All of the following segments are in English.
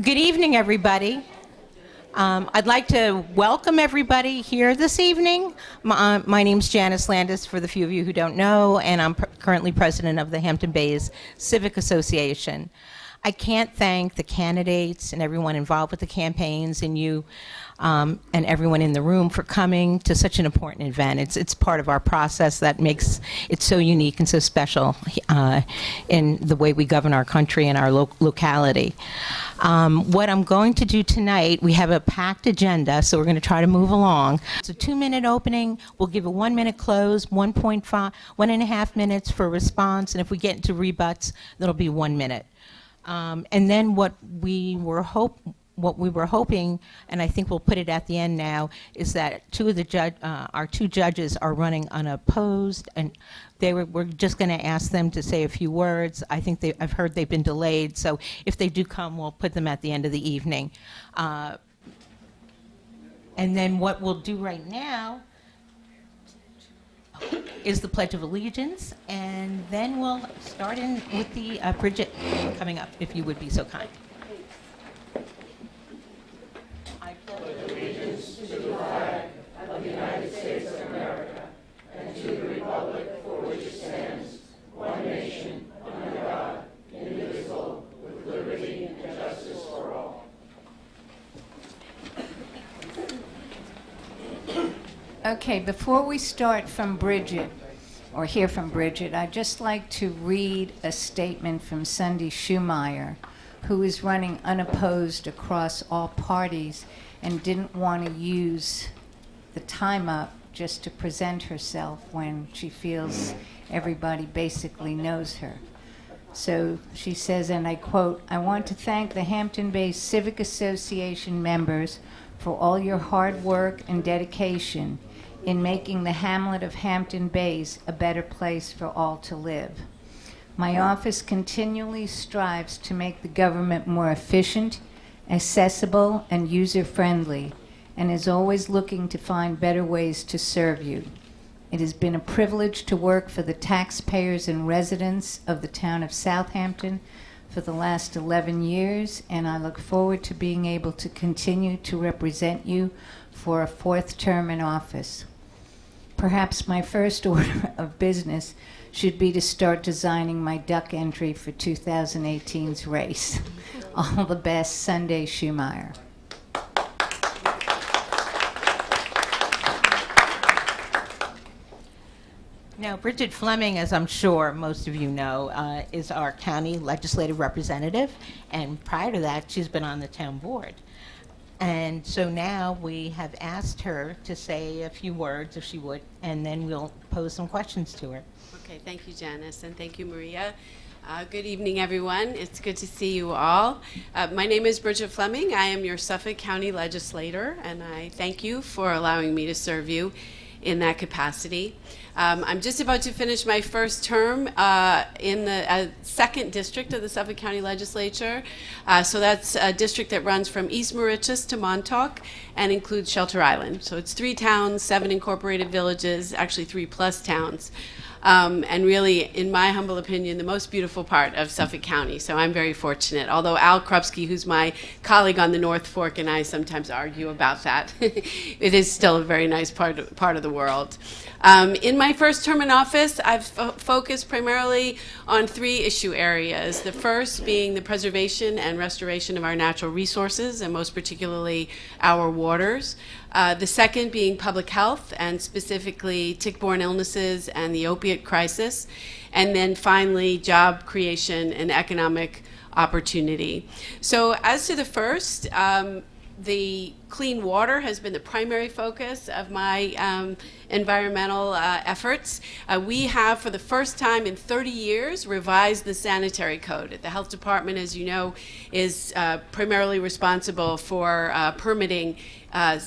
Good evening, everybody. I'd like to welcome everybody here this evening. My name's Janice Landis, for the few of you who don't know, and I'm currently president of the Hampton Bays Civic Association. I can't thank the candidates and everyone involved with the campaigns and you and everyone in the room for coming to such an important event. It's part of our process that makes it so unique and so special in the way we govern our country and our locality. What I'm going to do tonight, we have a packed agenda, so we're going to try to move along. It's a 2-minute opening. We'll give a 1-minute close, 1.5 minutes for response, and if we get into rebuts, that'll be 1 minute. And then what we were hoping, and I think we'll put it at the end now, is that our two judges are running unopposed, and we're just going to ask them to say a few words. I've heard they've been delayed, so if they do come, we'll put them at the end of the evening. And then what we'll do right now is the Pledge of Allegiance, and then we'll start in with the Bridget coming up, if you would be so kind. I pledge allegiance to the flag of the United States of America and to the republic for which it stands, one nation, under God, indivisible, with liberty and justice for all. Okay, before we start from Bridget, or hear from Bridget, I'd just like to read a statement from Sunday Schumeyer, who is running unopposed across all parties and didn't want to use the time up just to present herself when she feels everybody basically knows her. So she says, and I quote, "I want to thank the Hampton Bays Civic Association members for all your hard work and dedication in making the hamlet of Hampton Bays a better place for all to live. My office continually strives to make the government more efficient, accessible, and user-friendly, and is always looking to find better ways to serve you. It has been a privilege to work for the taxpayers and residents of the town of Southampton for the last 11 years, and I look forward to being able to continue to represent you for a 4th term in office. Perhaps my first order of business should be to start designing my duck entry for 2018's race. All the best, Sunday Schumeyer." Now, Bridget Fleming, as I'm sure most of you know, is our county legislative representative, and prior to that, she's been on the town board. And so now we have asked her to say a few words, if she would, and then we'll pose some questions to her. Okay, thank you, Janice, and thank you, Maria. Good evening, everyone. It's good to see you all. My name is Bridget Fleming. I am your Suffolk County legislator, and I thank you for allowing me to serve you in that capacity. I'm just about to finish my first term in the 2nd district of the Suffolk County Legislature. So that's a district that runs from East Mauritius to Montauk and includes Shelter Island. So it's 3 towns, 7 incorporated villages, actually 3+ towns. And really, in my humble opinion, the most beautiful part of Suffolk County. So I'm very fortunate. Although Al Krupski, who's my colleague on the North Fork, and I sometimes argue about that, it is still a very nice part of the world. In my first term in office, I've focused primarily on 3 issue areas. The first being the preservation and restoration of our natural resources, and most particularly our waters. The second being public health, and specifically tick-borne illnesses and the opiate crisis. And then finally, job creation and economic opportunity. So as to the first, the clean water has been the primary focus of my environmental efforts. We have, for the first time in 30 years, revised the sanitary code. The health department, as you know, is primarily responsible for permitting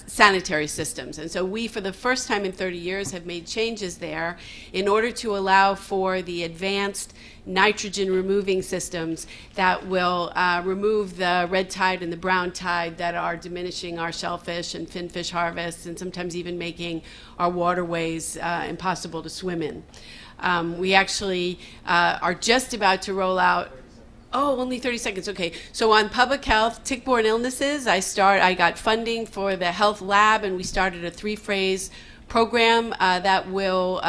sanitary systems. And so we, for the first time in 30 years, have made changes there in order to allow for the advanced nitrogen removing systems that will remove the red tide and the brown tide that are diminishing our shellfish and finfish harvests, and sometimes even making our waterways impossible to swim in. We actually are just about to roll out Oh, only 30 seconds. Okay. So on public health, tick-borne illnesses, I got funding for the health lab, and we started a 3-phase program that will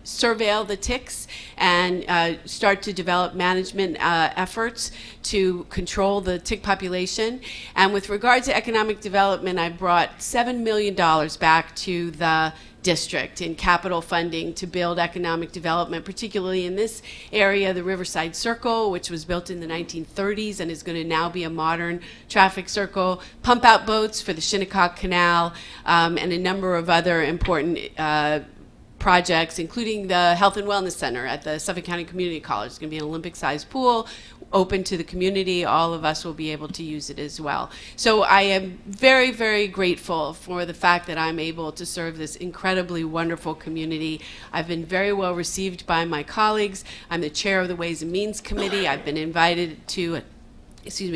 surveil the ticks and start to develop management efforts to control the tick population. And with regard to economic development, I brought $7 million back to the district in capital funding to build economic development, particularly in this area, the Riverside Circle, which was built in the 1930s and is going to now be a modern traffic circle, pump out boats for the Shinnecock Canal, and a number of other important projects, including the Health and Wellness Center at the Suffolk County Community College. It's going to be an Olympic-sized pool, open to the community. All of us will be able to use it as well. So I am very, very grateful for the fact that I'm able to serve this incredibly wonderful community. I've been very well received by my colleagues. I'm the chair of the Ways and Means Committee. I've been invited to a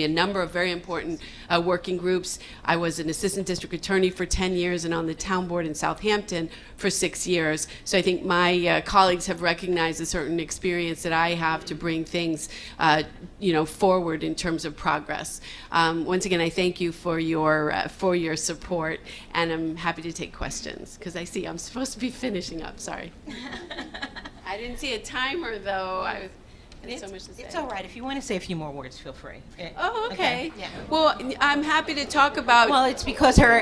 number of very important working groups. I was an assistant district attorney for 10 years and on the town board in Southampton for 6 years. So I think my colleagues have recognized a certain experience that I have to bring things forward in terms of progress. Once again, I thank you for your support, and I'm happy to take questions because I see I'm supposed to be finishing up. Sorry. I didn't see a timer though. So much to say. It's all right. If you want to say a few more words, feel free. Oh, okay. Yeah. Well, I'm happy to talk about. Well, it's because her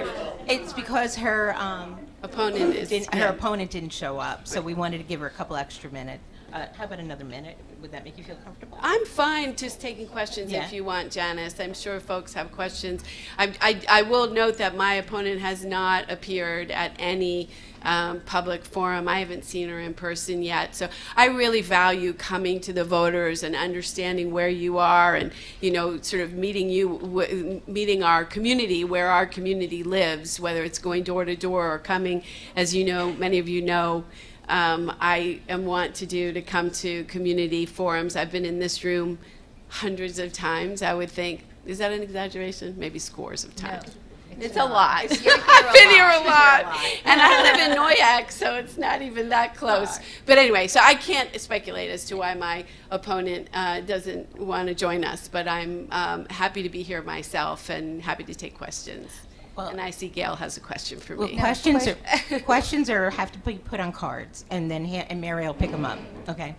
opponent is. Her opponent didn't show up, so we wanted to give her a couple extra minutes. How about another minute? Would that make you feel comfortable? I'm fine just taking questions if you want, Janice. I'm sure folks have questions. I will note that my opponent has not appeared at any public forum. I haven't seen her in person yet. So I really value coming to the voters and understanding where you are and, sort of meeting our community, where our community lives, whether it's going door to door or coming, as you know, many of you know, I want to come to community forums. I've been in this room hundreds of times, I would think. Is that an exaggeration? Maybe scores of times. No. It's a lot. I've been here a lot. And I live in Noyak, so it's not even that close. But anyway, so I can't speculate as to why my opponent doesn't want to join us. But I'm happy to be here myself and happy to take questions. Well, and I see Gail has a question for me. Questions have to be put on cards, and then Mary will pick them up. Okay.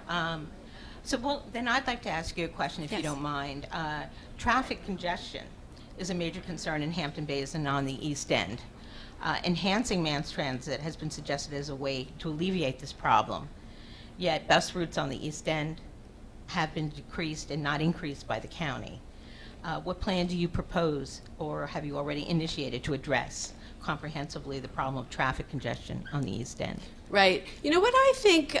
Then I'd like to ask you a question, if you don't mind. Traffic congestion is a major concern in Hampton Bays and on the East End. Enhancing mass transit has been suggested as a way to alleviate this problem. Yet bus routes on the East End have been decreased and not increased by the county. What plan do you propose, or have you already initiated, to address comprehensively the problem of traffic congestion on the East End? Right. You know what, I think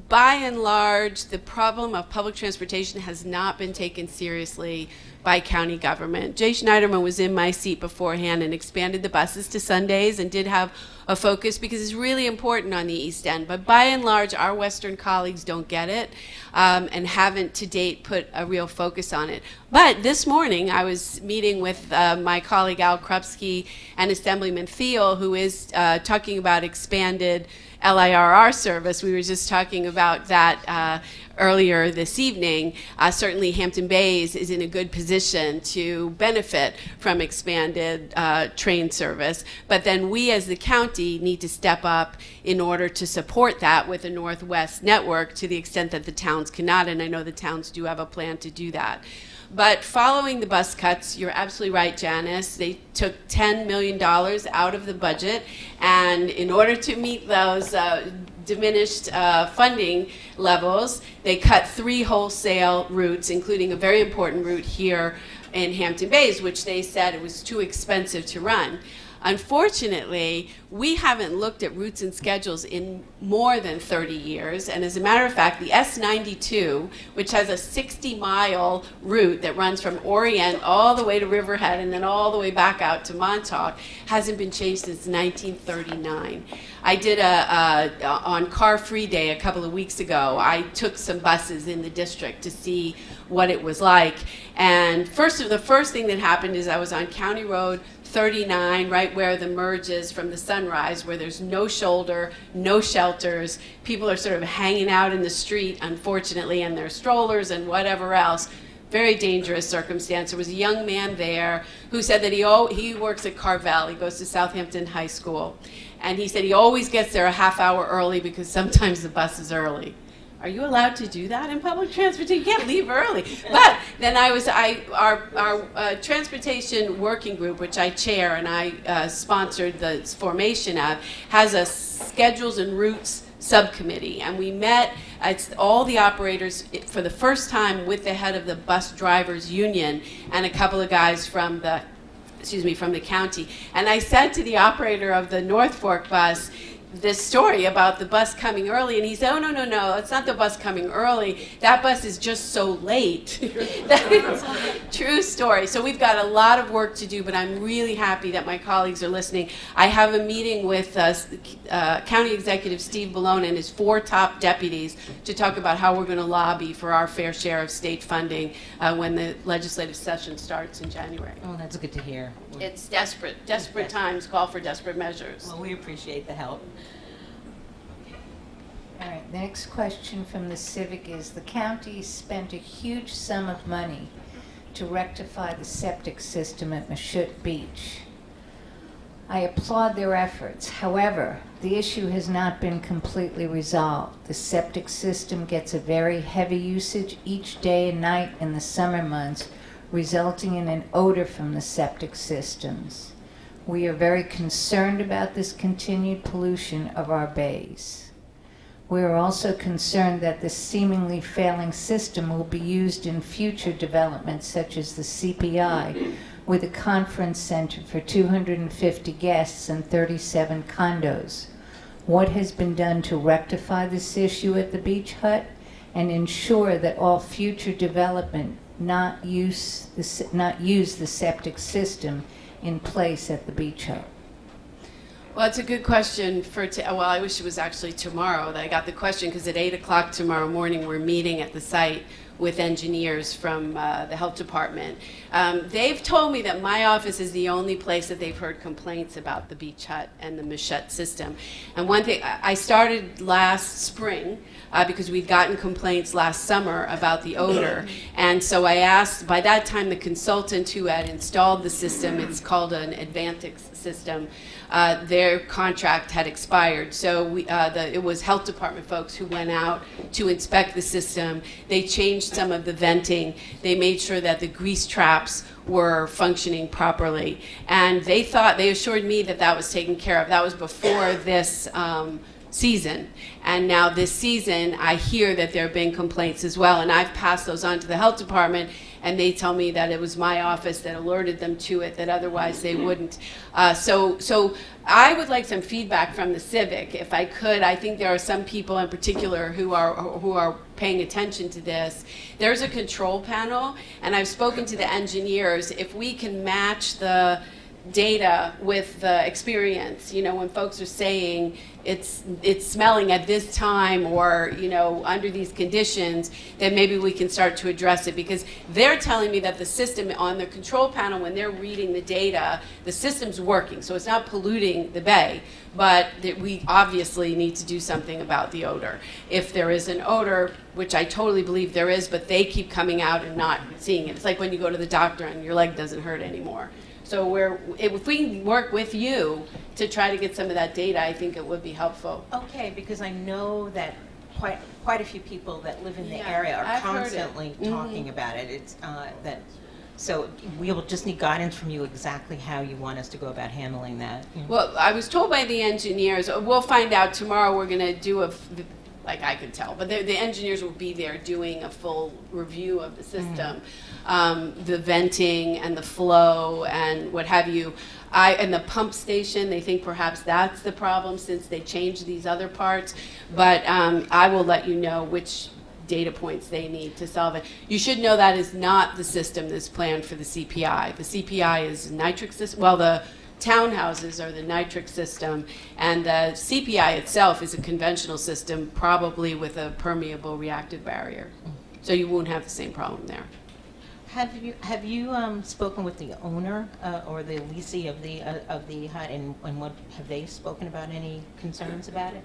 by and large the problem of public transportation has not been taken seriously by county government. Jay Schneiderman was in my seat beforehand and expanded the buses to Sundays and did have a focus because it's really important on the East End. But by and large, our Western colleagues don't get it and haven't to date put a real focus on it. But this morning, I was meeting with my colleague Al Krupski and Assemblyman Thiel, who is talking about expanded LIRR service. We were just talking about that earlier this evening. Certainly Hampton Bays is in a good position to benefit from expanded train service, but then we as the county need to step up in order to support that with a Northwest network to the extent that the towns cannot, and I know the towns do have a plan to do that. But following the bus cuts, you're absolutely right, Janice. They took $10 million out of the budget, and in order to meet those diminished funding levels, they cut 3 wholesale routes, including a very important route here in Hampton Bays, which they said it was too expensive to run. Unfortunately, we haven't looked at routes and schedules in more than 30 years, and as a matter of fact, the S92, which has a 60-mile route that runs from Orient all the way to Riverhead and then all the way back out to Montauk, hasn't been changed since 1939. I did on Car Free Day a couple of weeks ago, I took some buses in the district to see what it was like. And the first thing that happened is I was on County Road 39, right where the merge is from the Sunrise, where there's no shoulder, no shelters. People are sort of hanging out in the street, unfortunately, in their strollers and whatever else. Very dangerous circumstance. There was a young man there who said that he works at Carvel. He goes to Southampton High School. And he said he always gets there a half hour early because sometimes the bus is early. Are you allowed to do that in public transportation? You can't leave early. But then our transportation working group, which I chair and I sponsored the formation of, has a schedules and routes subcommittee, and we met all the operators for the first time with the head of the bus drivers union and a couple of guys from the county. And I said to the operator of the North Fork bus this story about the bus coming early, and he said, oh, no, it's not the bus coming early. That bus is just so late. That is true story. So we've got a lot of work to do, but I'm really happy that my colleagues are listening. I have a meeting with County Executive Steve Ballone and his 4 top deputies to talk about how we're going to lobby for our fair share of state funding when the legislative session starts in January. Oh, that's good to hear. It's desperate. Desperate times call for desperate measures. Well, we appreciate the help. All right, the next question from the Civic is, the county spent a huge sum of money to rectify the septic system at Mashut Beach. I applaud their efforts. However, the issue has not been completely resolved. The septic system gets a very heavy usage each day and night in the summer months, resulting in an odor from the septic systems. We are very concerned about this continued pollution of our bays. We are also concerned that this seemingly failing system will be used in future developments such as the CPI, with a conference center for 250 guests and 37 condos. What has been done to rectify this issue at the beach hut and ensure that all future development not use the septic system in place at the beach hut? Well, it's a good question well, I wish it was actually tomorrow that I got the question, because at 8 o'clock tomorrow morning we're meeting at the site with engineers from the health department. They've told me that my office is the only place that they've heard complaints about the beach hut and the Mashut system. And one thing, I started last spring because we'd gotten complaints last summer about the odor. And so I asked, by that time the consultant who had installed the system, it's called an Advantix system, their contract had expired. So it was health department folks who went out to inspect the system. They changed some of the venting. They made sure that the grease traps were functioning properly. And they assured me that that was taken care of. That was before this season. And now this season, I hear that there have been complaints as well. And I've passed those on to the health department, and they tell me that it was my office that alerted them to it, that otherwise they wouldn't. So I would like some feedback from the Civic, if I could. I think there are some people in particular who are paying attention to this. There's a control panel, and I've spoken to the engineers. If we can match the data with the experience, you know, when folks are saying it's smelling at this time, or, you know, under these conditions, then maybe we can start to address it, because they're telling me that the system on the control panel, when they're reading the data, the system's working, so it's not polluting the bay, but that we obviously need to do something about the odor. If there is an odor, which I totally believe there is, but they keep coming out and not seeing it. It's like when you go to the doctor and your leg doesn't hurt anymore. So if we can work with you to try to get some of that data, I think it would be helpful. Okay, because I know that quite a few people that live in the area are I've constantly talking about it. It's so we will just need guidance from you exactly how you want us to go about handling that. Well, I was told by the engineers, we'll find out tomorrow. We're going to do like I could tell, but the engineers will be there doing a full review of the system, the venting and the flow and what have you. And the pump station, they think perhaps that's the problem since they changed these other parts. But I will let you know which data points they need to solve it. You should know that is not the system that's planned for the CPI. The CPI is nitric system. Well, the townhouses are the nitric system, and the CPI itself is a conventional system, probably with a permeable reactive barrier. So you won't have the same problem there. Have you spoken with the owner or the leasee of the hut, and what have they spoken about? Any concerns about it?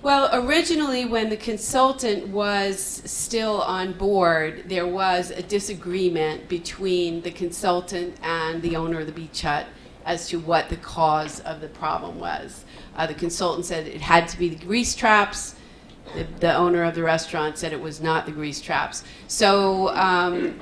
Well, originally, when the consultant was still on board, there was a disagreement between the consultant and the owner of the beach hut as to what the cause of the problem was. The consultant said it had to be the grease traps. The owner of the restaurant said it was not the grease traps. So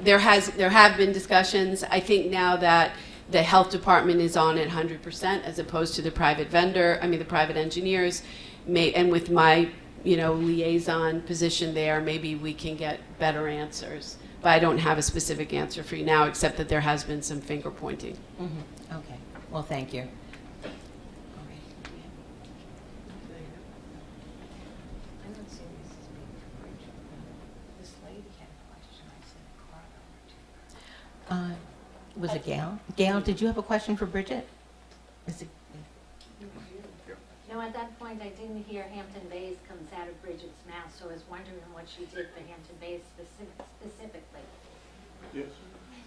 there have been discussions. I think now that the health department is on it 100% as opposed to the private vendor, the private engineers, and with my liaison position there, maybe we can get better answers. But I don't have a specific answer for you now, except that there has been some finger pointing. Mm-hmm. Okay. Well, thank you. Was it Gail? Gail, did you have a question for Bridget? No, at that point, I didn't hear Hampton Bays comes out of Bridget's mouth, so I was wondering what she did for Hampton Bays specifically. Yes.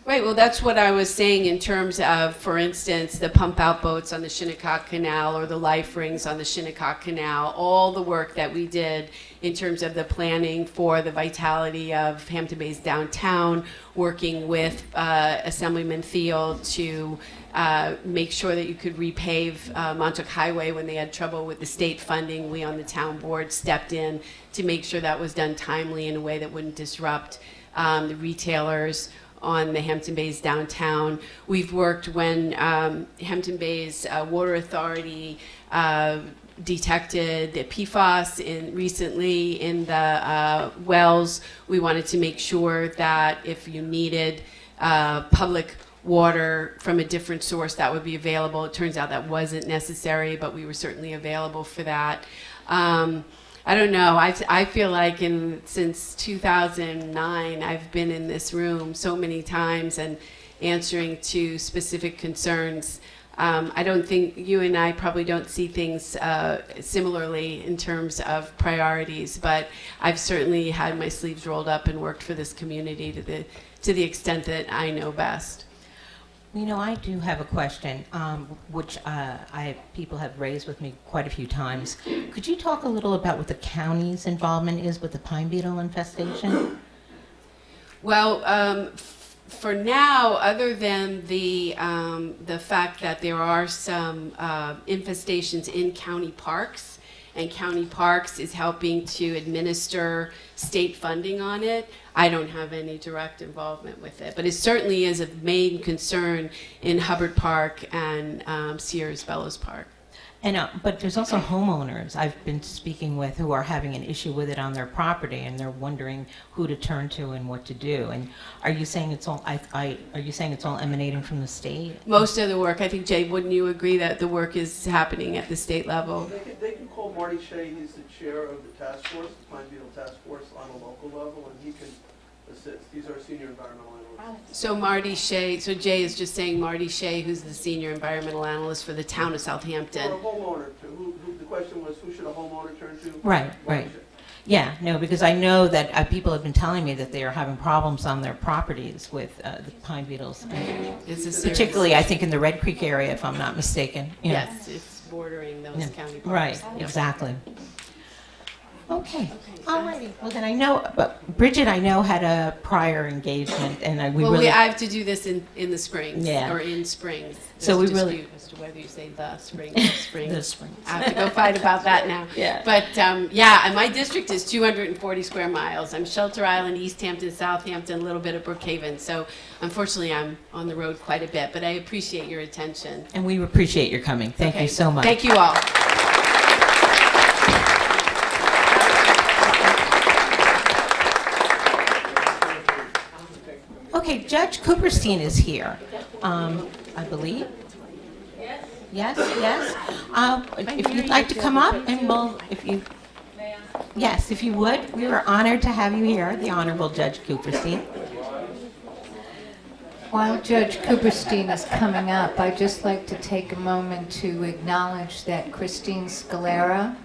Right, well, that's what I was saying in terms of, for instance, the pump-out boats on the Shinnecock Canal or the life rings on the Shinnecock Canal, all the work that we did in terms of the planning for the vitality of Hampton Bays downtown, working with Assemblyman Thiel to make sure that you could repave Montauk Highway when they had trouble with the state funding. We on the town board stepped in to make sure that was done timely in a way that wouldn't disrupt the retailers on the Hampton Bays downtown. We've worked when Hampton Bays Water Authority detected the PFAS recently in the wells. We wanted to make sure that if you needed public water from a different source, that would be available. It turns out that wasn't necessary, but we were certainly available for that. I don't know. I feel like since 2009, I've been in this room so many times and answering to specific concerns. I don't think you and I probably don't see things similarly in terms of priorities, but I've certainly had my sleeves rolled up and worked for this community to the extent that I know best. I do have a question, which people have raised with me quite a few times. Could you talk a little about what the county's involvement is with the pine beetle infestation? Well, for now, other than the fact that there are some infestations in county parks, and county parks is helping to administer state funding on it, I don't have any direct involvement with it. But it certainly is a main concern in Hubbard Park and Sears Bellows Park. And but there's also homeowners I've been speaking with who are having an issue with it on their property, and they're wondering who to turn to and what to do. And are you saying it's all? Are you saying it's all emanating from the state? Most of the work, I think, Jay, wouldn't you agree that the work is happening at the state level? They can call Marty Shea. He's the chair of the task force, the Pine Beetle Task Force, on a local level, and he can assist. He's our senior environmental analyst. So Marty Shea, so Jay is just saying Marty Shea, who's the senior environmental analyst for the town of Southampton. Or a homeowner, too. The question was, who should a homeowner turn to? Right, right. Yeah, no, because I know that people have been telling me that they are having problems on their properties with the pine beetles. Particularly, I think, in the Red Creek area, if I'm not mistaken. Yes, it's bordering those county parks. Right, exactly. Okay, all righty. Well, then I know, but Bridget, I know, had a prior engagement, and I have to do this in the spring, or in spring. So we really, as to whether you say the spring or spring. the spring. I have to go fight about that now. Yeah. But and my district is 240 square miles. I'm Shelter Island, East Hampton, Southampton, a little bit of Brookhaven. So unfortunately, I'm on the road quite a bit. But I appreciate your attention. And we appreciate your coming. Thank you so much. Thank you all. Okay, Judge Cooperstein is here, I believe. Yes. If you'd like to come up, and if you would, we are honored to have you here, the Honorable Judge Cooperstein. While Judge Cooperstein is coming up, I'd just like to take a moment to acknowledge that Christine Scalera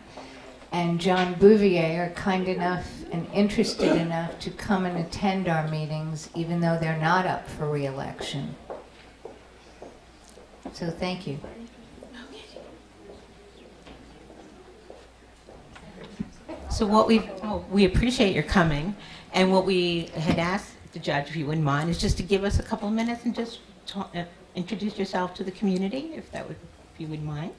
and John Bouvier are kind enough and interested enough to come and attend our meetings, even though they're not up for re-election. So thank you. So what we appreciate your coming, and what we had asked the judge, if you wouldn't mind, is just to give us a couple of minutes and just introduce yourself to the community, if you wouldn't mind.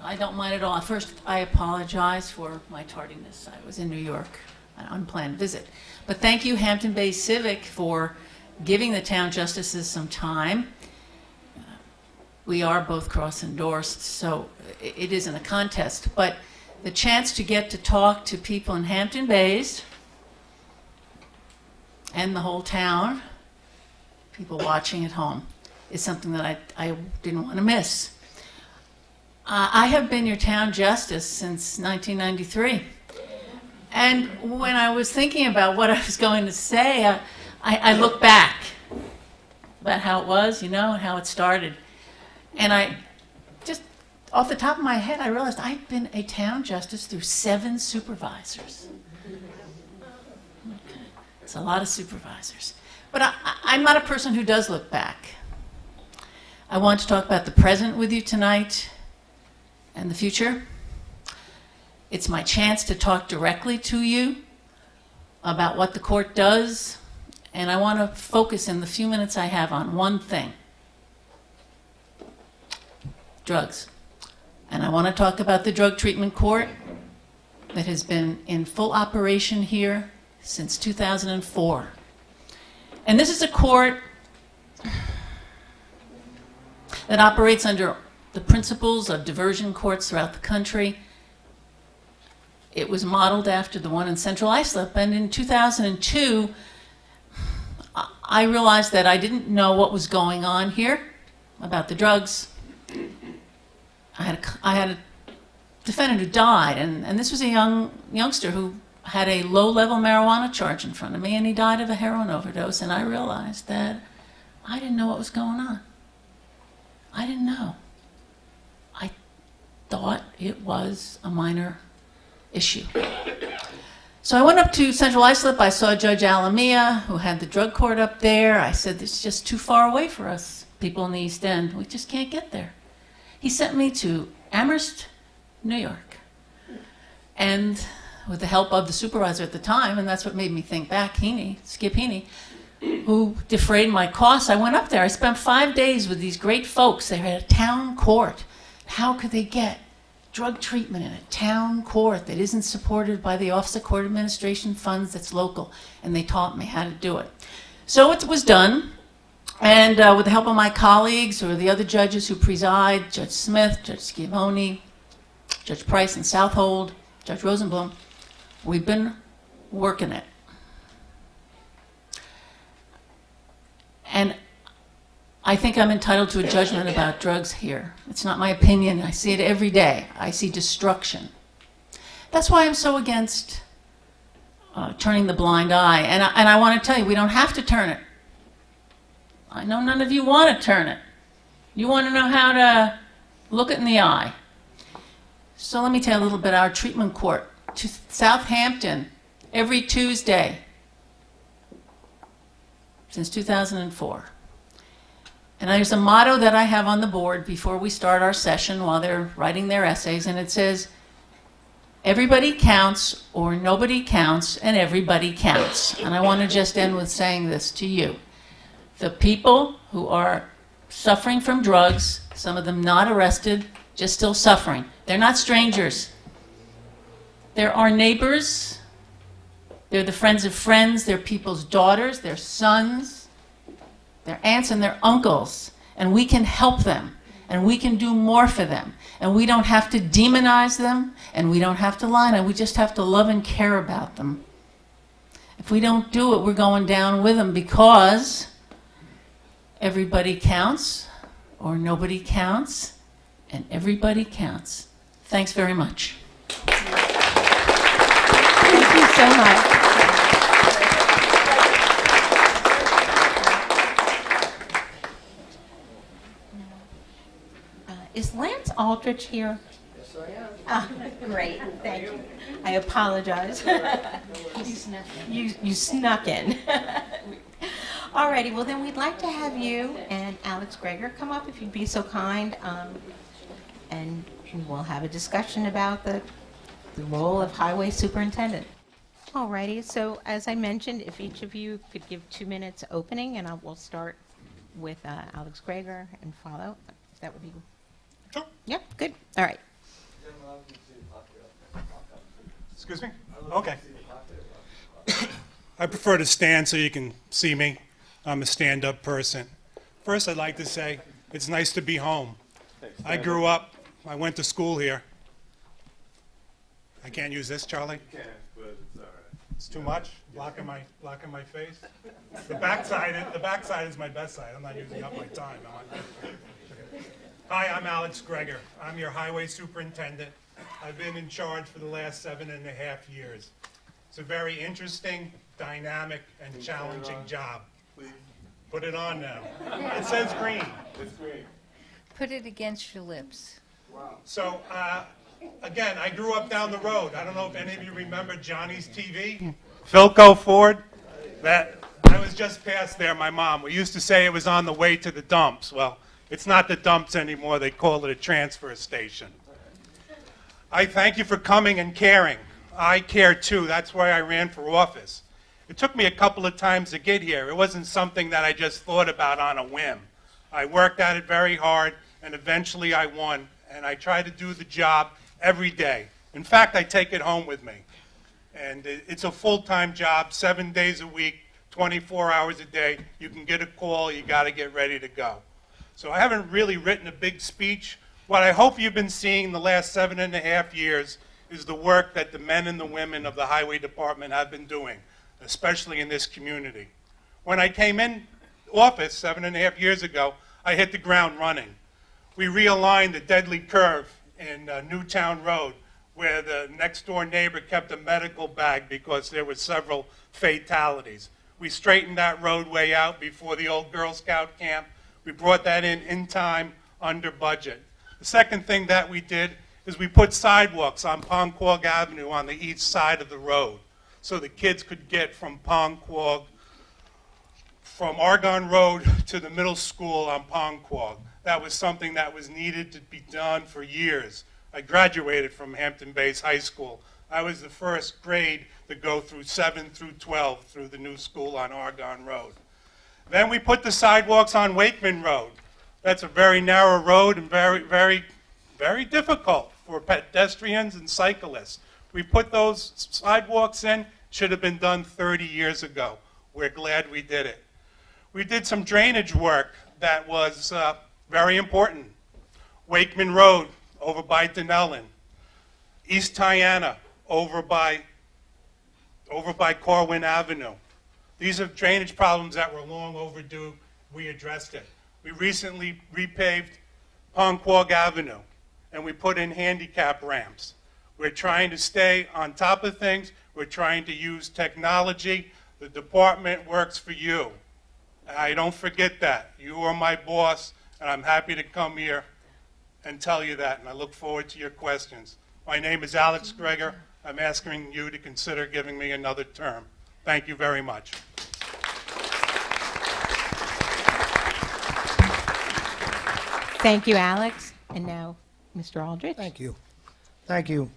I don't mind at all. First, I apologize for my tardiness. I was in New York, an unplanned visit. But thank you, Hampton Bay Civic, for giving the town justices some time. We are both cross-endorsed, so it isn't a contest. But the chance to get to talk to people in Hampton Bays and the whole town, people watching at home, is something that I didn't want to miss. I have been your town justice since 1993. And when I was thinking about what I was going to say, I look back about how it was, and how it started. And I just, off the top of my head, I realized I've been a town justice through 7 supervisors. Okay. It's a lot of supervisors. But I'm not a person who does look back. I want to talk about the present with you tonight and the future. It's my chance to talk directly to you about what the court does, and I want to focus in the few minutes I have on one thing: drugs. And I want to talk about the drug treatment court that has been in full operation here since 2004. And this is a court that operates under the principles of diversion courts throughout the country. It was modeled after the one in Central Islip, and in 2002, I realized that I didn't know what was going on here about the drugs. I had a defendant who died, and this was a youngster who had a low-level marijuana charge in front of me, and he died of a heroin overdose, and I realized that I didn't know what was going on. I didn't know. I thought it was a minor issue. So I went up to Central Islip. I saw Judge Alamia, who had the drug court up there. I said, "This is just too far away for us people in the East End. We just can't get there." He sent me to Amherst, New York. And with the help of the supervisor at the time, and that's what made me think back, Skip Heaney, who defrayed my costs, I went up there. I spent 5 days with these great folks. They had a town court. How could they get drug treatment in a town court that isn't supported by the Office of Court Administration funds that's local? And they taught me how to do it. So it was done. And with the help of my colleagues or the other judges who preside, Judge Smith, Judge Schiavone, Judge Price and Southold, Judge Rosenblum, we've been working it. And I think I'm entitled to a judgment about drugs here. It's not my opinion. I see it every day. I see destruction. That's why I'm so against turning the blind eye. And I want to tell you, we don't have to turn it. I know none of you want to turn it. You want to know how to look it in the eye. So let me tell you a little bit. Our treatment court to Southampton every Tuesday since 2004. And there's a motto that I have on the board before we start our session while they're writing their essays, and it says, "Everybody counts, or nobody counts, and everybody counts." And I want to just end with saying this to you. The people who are suffering from drugs, some of them not arrested, just still suffering, they're not strangers. They're our neighbors. They're the friends of friends. They're people's daughters, their sons, their aunts and their uncles. And we can help them. And we can do more for them. And we don't have to demonize them. And we don't have to lie to them. We just have to love and care about them. If we don't do it, we're going down with them, because everybody counts, or nobody counts, and everybody counts. Thanks very much. Thank you so much. Is Lance Aldrich here? Yes, I am. Great, thank you. I apologize. You snuck in. Alrighty, well then we'd like to have you and Alex Greger come up if you'd be so kind, and we'll have a discussion about the role of highway superintendent. Alrighty, so as I mentioned, if each of you could give 2 minutes opening, and we'll start with Alex Greger and follow. That would be. Sure. Yep, good. All right. Excuse me? Okay. I prefer to stand so you can see me. I'm a stand-up person. First, I'd like to say it's nice to be home. I grew up, I went to school here. I can't use this, Charlie? You can, but it's all right. It's too much? Blocking my face? The backside is my best side. I'm not using up my time. Hi, I'm Alex Greger. I'm your highway superintendent. I've been in charge for the last 7.5 years. It's a very interesting, dynamic, and challenging job. Please. Put it on now. It says green. It's green. Put it against your lips. So, again, I grew up down the road. I don't know if any of you remember Johnny's TV. Philco Ford. I was just past there, my mom. We used to say it was on the way to the dumps. Well, it's not the dumps anymore. They call it a transfer station. I thank you for coming and caring. I care too. That's why I ran for office. It took me a couple of times to get here. It wasn't something that I just thought about on a whim. I worked at it very hard, and eventually I won. And I try to do the job every day. In fact, I take it home with me. And it's a full-time job, 7 days a week, 24 hours a day. You can get a call. You got to get ready to go. So I haven't really written a big speech. What I hope you've been seeing the last 7.5 years is the work that the men and the women of the Highway Department have been doing, especially in this community. When I came in office 7.5 years ago, I hit the ground running. We realigned the deadly curve in Newtown Road, where the next-door neighbor kept a medical bag because there were several fatalities. We straightened that roadway out before the old Girl Scout camp. We brought that in time, under budget. The second thing that we did is we put sidewalks on Ponquag Avenue on the east side of the road so the kids could get from Ponquag, from Argonne Road to the middle school on Ponquag. That was something that was needed to be done for years. I graduated from Hampton Bays High School. I was the first grade to go through 7 through 12 through the new school on Argonne Road. Then we put the sidewalks on Wakeman Road. That's a very narrow road and very difficult for pedestrians and cyclists. We put those sidewalks in. Should have been done 30 years ago. We're glad we did it. We did some drainage work that was very important. Wakeman Road over by Dunellen. East Tiana over by Corwin Avenue. These are drainage problems that were long overdue. We addressed it. We recently repaved Ponquag Avenue, and we put in handicap ramps. We're trying to stay on top of things. We're trying to use technology. The department works for you. I don't forget that. You are my boss, and I'm happy to come here and tell you that, and I look forward to your questions. My name is Alex Greger. I'm asking you to consider giving me another term. Thank you very much. Thank you, Alex. And now, Mr. Aldrich. Thank you. Thank you.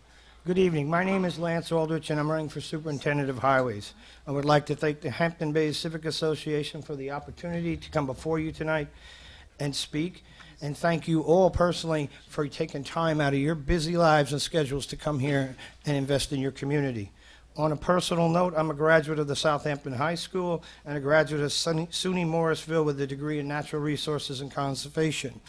Good evening. My name is Lance Aldrich, and I'm running for Superintendent of Highways. I would like to thank the Hampton Bays Civic Association for the opportunity to come before you tonight and speak. And thank you all personally for taking time out of your busy lives and schedules to come here and invest in your community. On a personal note, I'm a graduate of the Southampton High School and a graduate of SUNY Morrisville with a degree in Natural Resources and Conservation.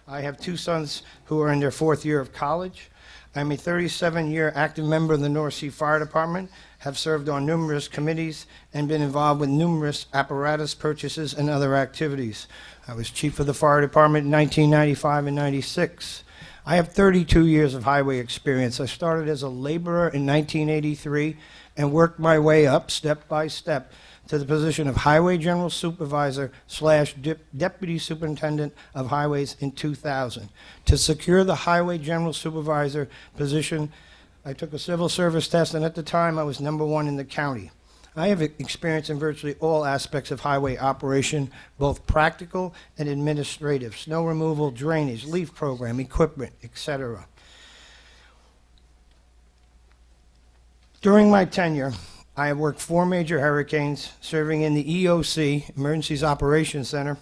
I have 2 sons who are in their 4th year of college. I'm a 37-year active member of the North Sea Fire Department, have served on numerous committees, and been involved with numerous apparatus purchases and other activities. I was chief of the fire department in 1995 and 96. I have 32 years of highway experience. I started as a laborer in 1983 and worked my way up step by step to the position of Highway General Supervisor / Deputy Superintendent of Highways in 2000. To secure the Highway General Supervisor position, I took a civil service test, and at the time I was #1 in the county. I have experience in virtually all aspects of highway operation, both practical and administrative: snow removal, drainage, leaf program, equipment, etc. During my tenure, I have worked 4 major hurricanes, serving in the EOC, Emergencies Operations Center,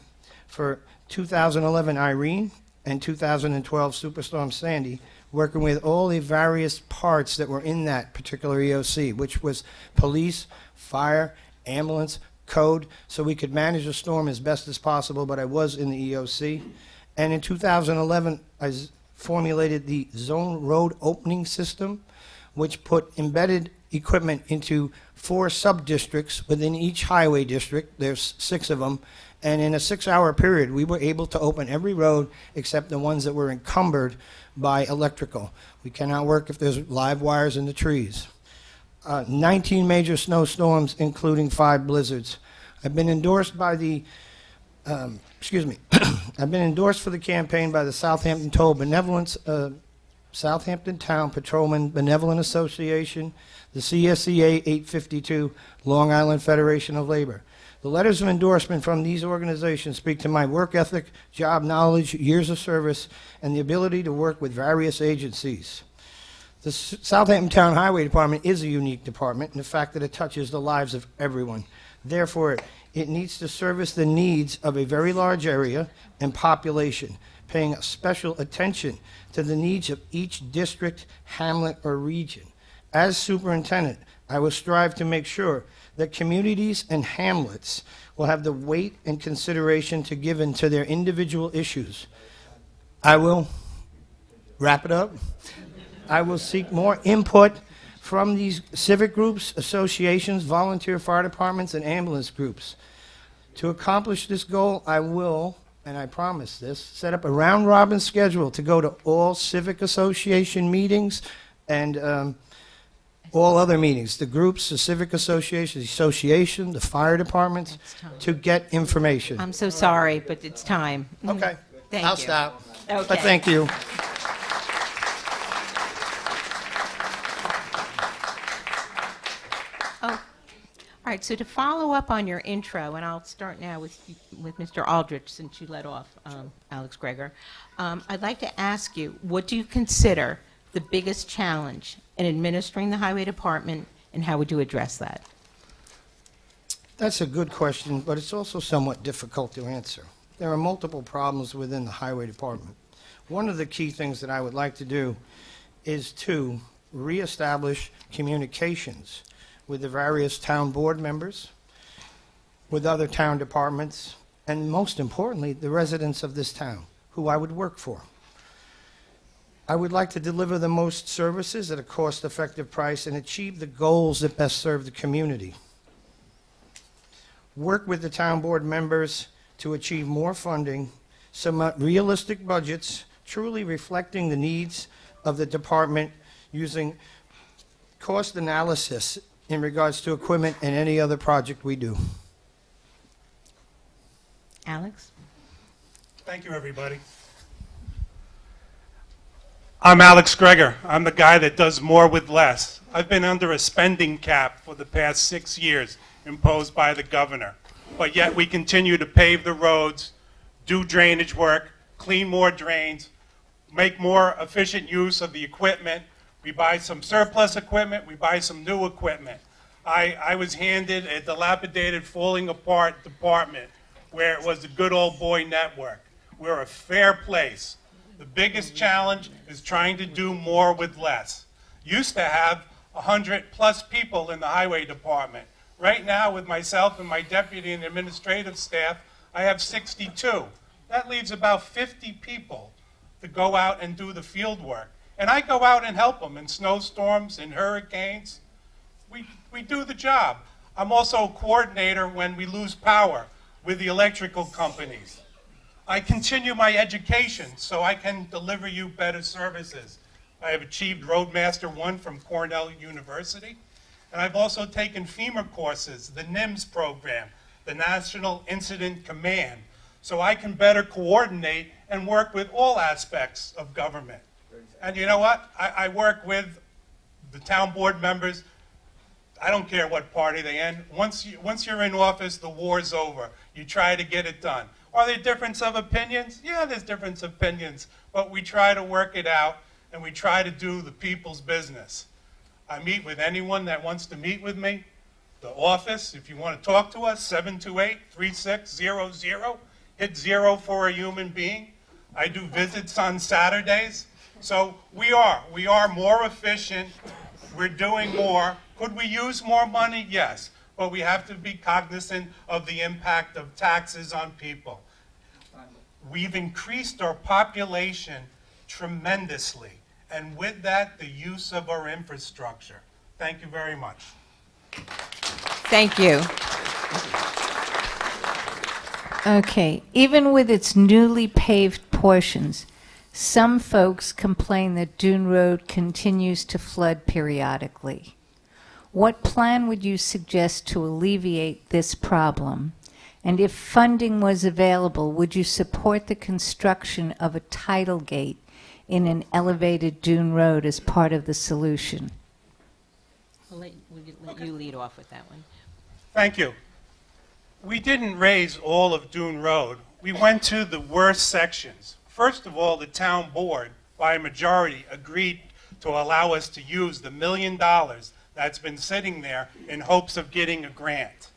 for 2011 Irene and 2012 Superstorm Sandy, working with all the various parts that were in that particular EOC, which was police, fire, ambulance, code, so we could manage the storm as best as possible, but I was in the EOC. And in 2011, I formulated the Zone Road Opening System, which put embedded equipment into 4 sub-districts within each highway district. There's 6 of them. And in a 6-hour period, we were able to open every road except the ones that were encumbered by electrical. We cannot work if there's live wires in the trees. 19 major snowstorms, including 5 blizzards. I've been endorsed by the, I've been endorsed for the campaign by the Southampton Southampton Town Patrolman Benevolent Association, the CSEA 852, Long Island Federation of Labor. The letters of endorsement from these organizations speak to my work ethic, job knowledge, years of service, and the ability to work with various agencies. The Southampton Town Highway Department is a unique department in the fact that it touches the lives of everyone. Therefore, it needs to service the needs of a very large area and population, paying special attention to the needs of each district, hamlet, or region. As superintendent, I will strive to make sure that communities and hamlets will have the weight and consideration to given to their individual issues. I will wrap it up. I will seek more input from these civic groups, associations, volunteer fire departments, and ambulance groups. To accomplish this goal, I will, and I promise this, set up a round-robin schedule to go to all civic association meetings and all other meetings, the groups, the civic associations, the association, the fire departments, to get information. I'm so sorry, but it's time. Okay. Thank I'll you. stop. Okay. But thank you. All right, so to follow up on your intro, and I'll start now with Mr. Aldrich, since you led off, Alex Greger. I'd like to ask you, what do you consider the biggest challenge in administering the highway department, and how would you address that? That's a good question, but it's also somewhat difficult to answer. There are multiple problems within the highway department. One of the key things that I would like to do is to reestablish communications with the various town board members, with other town departments, and most importantly, the residents of this town, who I would work for. I would like to deliver the most services at a cost-effective price and achieve the goals that best serve the community. Work with the town board members to achieve more funding, submit realistic budgets, truly reflecting the needs of the department, using cost analysis in regards to equipment and any other project we do. Alex? Thank you, everybody. I'm Alex Greger. I'm the guy that does more with less. I've been under a spending cap for the past 6 years imposed by the governor, but yet we continue to pave the roads, do drainage work, clean more drains, make more efficient use of the equipment. We buy some surplus equipment, we buy some new equipment. I was handed a dilapidated, falling apart department where it was the good old boy network. We're a fair place. The biggest challenge is trying to do more with less. Used to have 100+ people in the highway department. Right now, with myself and my deputy and administrative staff, I have 62. That leaves about 50 people to go out and do the field work. And I go out and help them in snowstorms, in hurricanes. We do the job. I'm also a coordinator when we lose power with the electrical companies. I continue my education so I can deliver you better services. I have achieved Roadmaster 1 from Cornell University. And I've also taken FEMA courses, the NIMS program, the National Incident Command, so I can better coordinate and work with all aspects of government. And you know what? I work with the town board members. I don't care what party they in. Once you're in office, the war's over. You try to get it done. Are there difference of opinions? Yeah, there's difference of opinions, but we try to work it out, and we try to do the people's business. I meet with anyone that wants to meet with me. The office, if you want to talk to us, 728-3600. Hit 0 for a human being. I do visits on Saturdays. So we are more efficient. We're doing more. Could we use more money? Yes. But we have to be cognizant of the impact of taxes on people. We've increased our population tremendously. And with that, the use of our infrastructure. Thank you very much. Thank you. Okay, even with its newly paved portions, some folks complain that Dune Road continues to flood periodically. What plan would you suggest to alleviate this problem? And if funding was available, would you support the construction of a tidal gate in an elevated Dune Road as part of the solution? We'll let you lead off with that one. Thank you. We didn't raise all of Dune Road. We went to the worst sections. First of all, the town board, by a majority, agreed to allow us to use the $1 million that's been sitting there in hopes of getting a grant.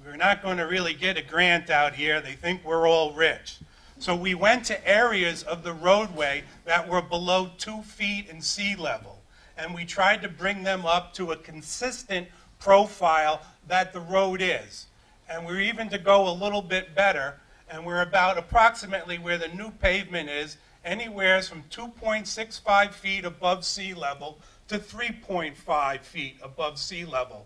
We're not going to really get a grant out here. They think we're all rich. So we went to areas of the roadway that were below 2 feet in sea level, and we tried to bring them up to a consistent profile that the road is. And we're even to go a little bit better, and we're about approximately where the new pavement is, anywhere from 2.65 feet above sea level to 3.5 feet above sea level.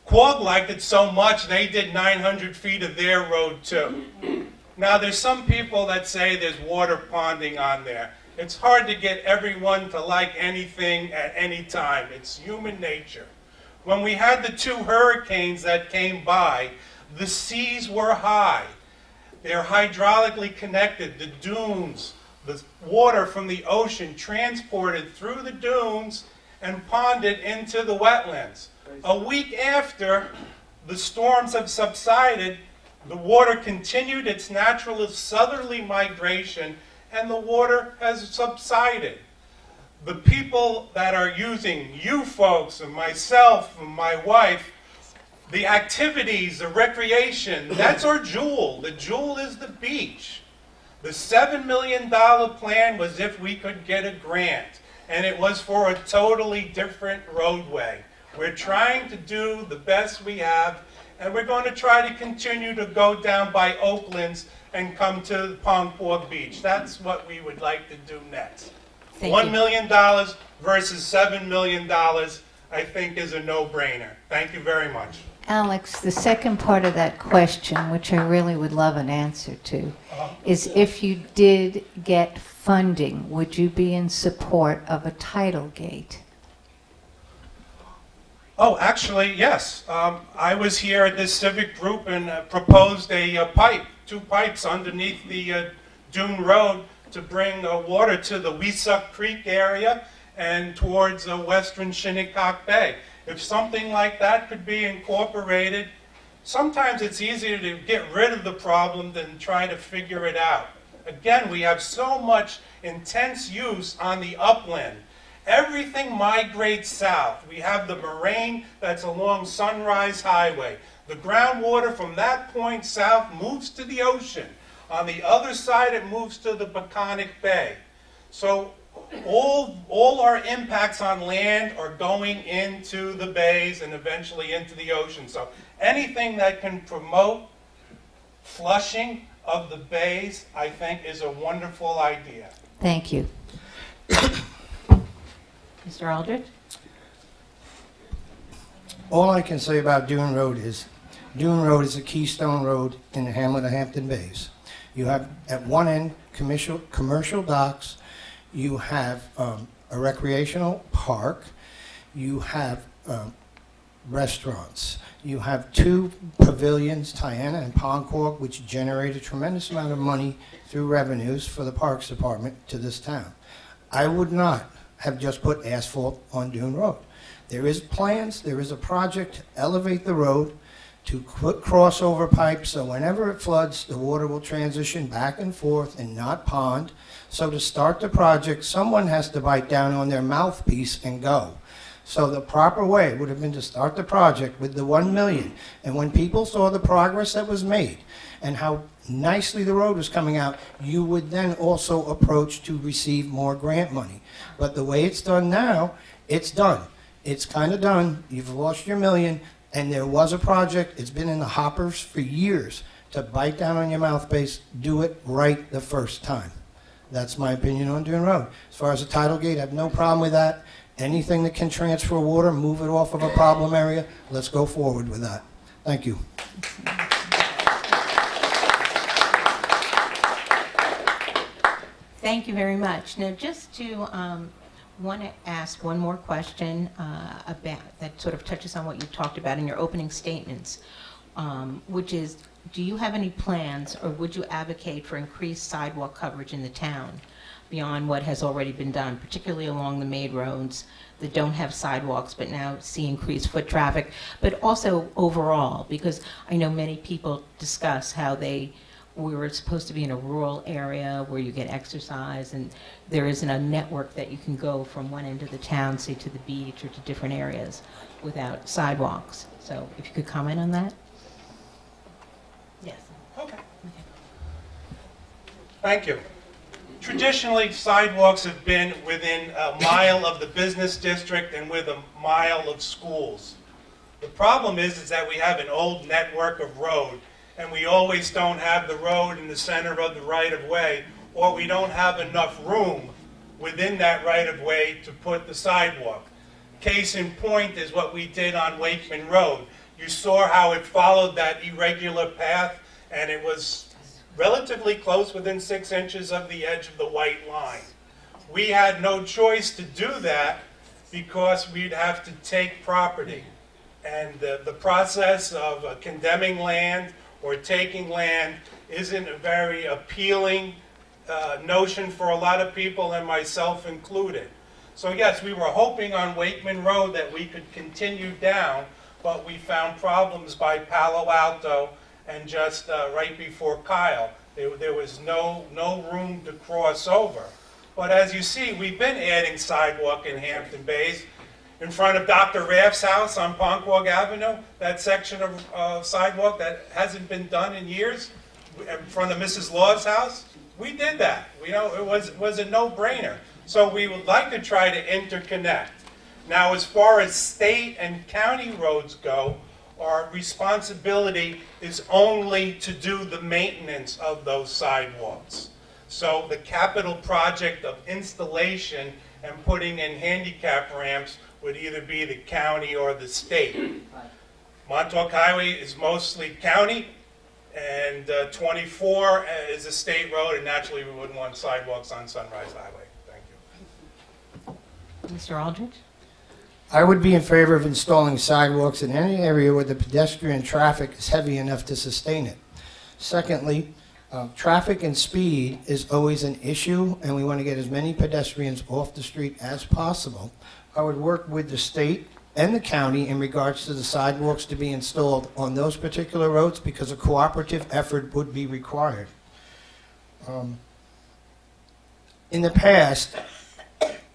Quogue liked it so much they did 900 feet of their road too. Now there's some people that say there's water ponding on there. It's hard to get everyone to like anything at any time. It's human nature. When we had the 2 hurricanes that came by, the seas were high. They're hydraulically connected. The dunes, the water from the ocean transported through the dunes and ponded into the wetlands. A week after the storms have subsided, the water continued its natural southerly migration, and the water has subsided. The people that are using, you folks and myself and my wife, the activities, the recreation, that's our jewel. The jewel is the beach. The $7 million plan was if we could get a grant, and it was for a totally different roadway. We're trying to do the best we have, and we're going to try to continue to go down by Oakland's and come to Pongpog Beach. That's what we would like to do next. $1 million versus $7 million, I think, is a no-brainer. Thank you very much. Alex, the second part of that question, which I really would love an answer to, is if you did get funding, would you be in support of a tidal gate? Oh, actually, yes. I was here at this civic group and proposed a pipe, 2 pipes underneath the Dune Road to bring water to the Weesuck Creek area and towards western Shinnecock Bay. If something like that could be incorporated, sometimes it's easier to get rid of the problem than try to figure it out. Again, we have so much intense use on the upland. Everything migrates south. We have the moraine that's along Sunrise Highway. The groundwater from that point south moves to the ocean. On the other side, it moves to the Peconic Bay. So all our impacts on land are going into the bays and eventually into the ocean. So anything that can promote flushing of the bays, I think, is a wonderful idea. Thank you. Mr. Aldrich? All I can say about Dune Road is a keystone road in the hamlet of Hampton Bays. You have at one end commercial docks, you have a recreational park, you have uh, restaurants. You have two pavilions, Tiana and Poncork, which generate a tremendous amount of money through revenues for the Parks Department to this town. I would not have just put asphalt on Dune Road. There is plans, there is a project to elevate the road, to put crossover pipes so whenever it floods, the water will transition back and forth and not pond. So to start the project, someone has to bite down on their mouthpiece and go. So the proper way would have been to start the project with the 1 million. And when people saw the progress that was made and how nicely the road was coming out, you would then also approach to receive more grant money. But the way it's done now, it's done. It's kind of done. You've lost your million. And there was a project, it's been in the hoppers for years, to bite down on your mouthpiece, do it right the first time. That's my opinion on Dune Road. As far as the tidal gate, I have no problem with that. Anything that can transfer water, move it off of a problem area, let's go forward with that. Thank you. Thank you very much. Now, just to want to ask one more question about that sort of touches on what you talked about in your opening statements, which is, do you have any plans or would you advocate for increased sidewalk coverage in the town beyond what has already been done, particularly along the main roads that don't have sidewalks but now see increased foot traffic, but also overall? Because I know many people discuss how we were supposed to be in a rural area where you get exercise and there isn't a network that you can go from one end of the town, say to the beach or to different areas without sidewalks. So if you could comment on that? Yes. Okay. Thank you. Traditionally, sidewalks have been within a mile of the business district and with a mile of schools. The problem is that we have an old network of road, and we always don't have the road in the center of the right-of-way, or we don't have enough room within that right-of-way to put the sidewalk. Case in point is what we did on Wakeman Road. You saw how it followed that irregular path, and it was relatively close, within 6 inches of the edge of the white line. We had no choice to do that because we'd have to take property. And the process of condemning land or taking land isn't a very appealing notion for a lot of people, and myself included. So yes, we were hoping on Wakeman Road that we could continue down, but we found problems by Palo Alto and just right before Kyle. There was no room to cross over. But as you see, we've been adding sidewalk in Hampton Bays. In front of Dr. Raff's house on Poncork Avenue, that section of sidewalk that hasn't been done in years, in front of Mrs. Law's house, we did that. It was a no-brainer. So we would like to try to interconnect. Now, as far as state and county roads go, our responsibility is only to do the maintenance of those sidewalks. So the capital project of installation and putting in handicap ramps would either be the county or the state. Montauk Highway is mostly county, and 24 is a state road, and naturally we wouldn't want sidewalks on Sunrise Highway. Thank you. Mr. Aldridge? I would be in favor of installing sidewalks in any area where the pedestrian traffic is heavy enough to sustain it. Secondly, traffic and speed is always an issue, and we want to get as many pedestrians off the street as possible. I would work with the state and the county in regards to the sidewalks to be installed on those particular roads, because a cooperative effort would be required. In the past,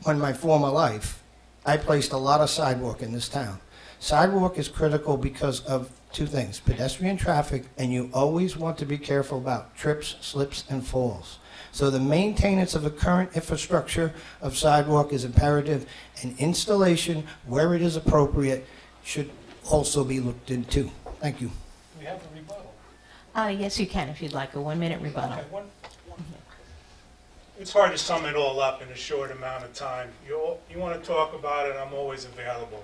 in my former life, I placed a lot of sidewalk in this town. Sidewalk is critical because of two things: pedestrian traffic, and you always want to be careful about trips, slips, and falls. So the maintenance of the current infrastructure of sidewalk is imperative, and installation, where it is appropriate, should also be looked into. Thank you. We have a rebuttal. Yes, you can, if you'd like a 1-minute rebuttal. Okay, it's hard to sum it all up in a short amount of time. You want to talk about it, I'm always available.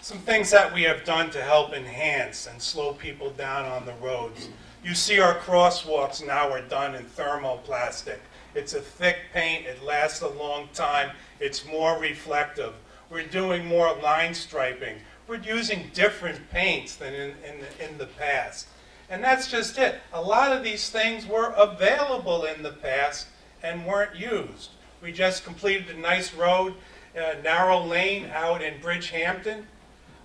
Some things that we have done to help enhance and slow people down on the roads. You see our crosswalks now are done in thermoplastic. It's a thick paint, it lasts a long time, it's more reflective. We're doing more line striping. We're using different paints than in the past. And that's just it. A lot of these things were available in the past and weren't used. We just completed a nice road, narrow lane out in Bridgehampton.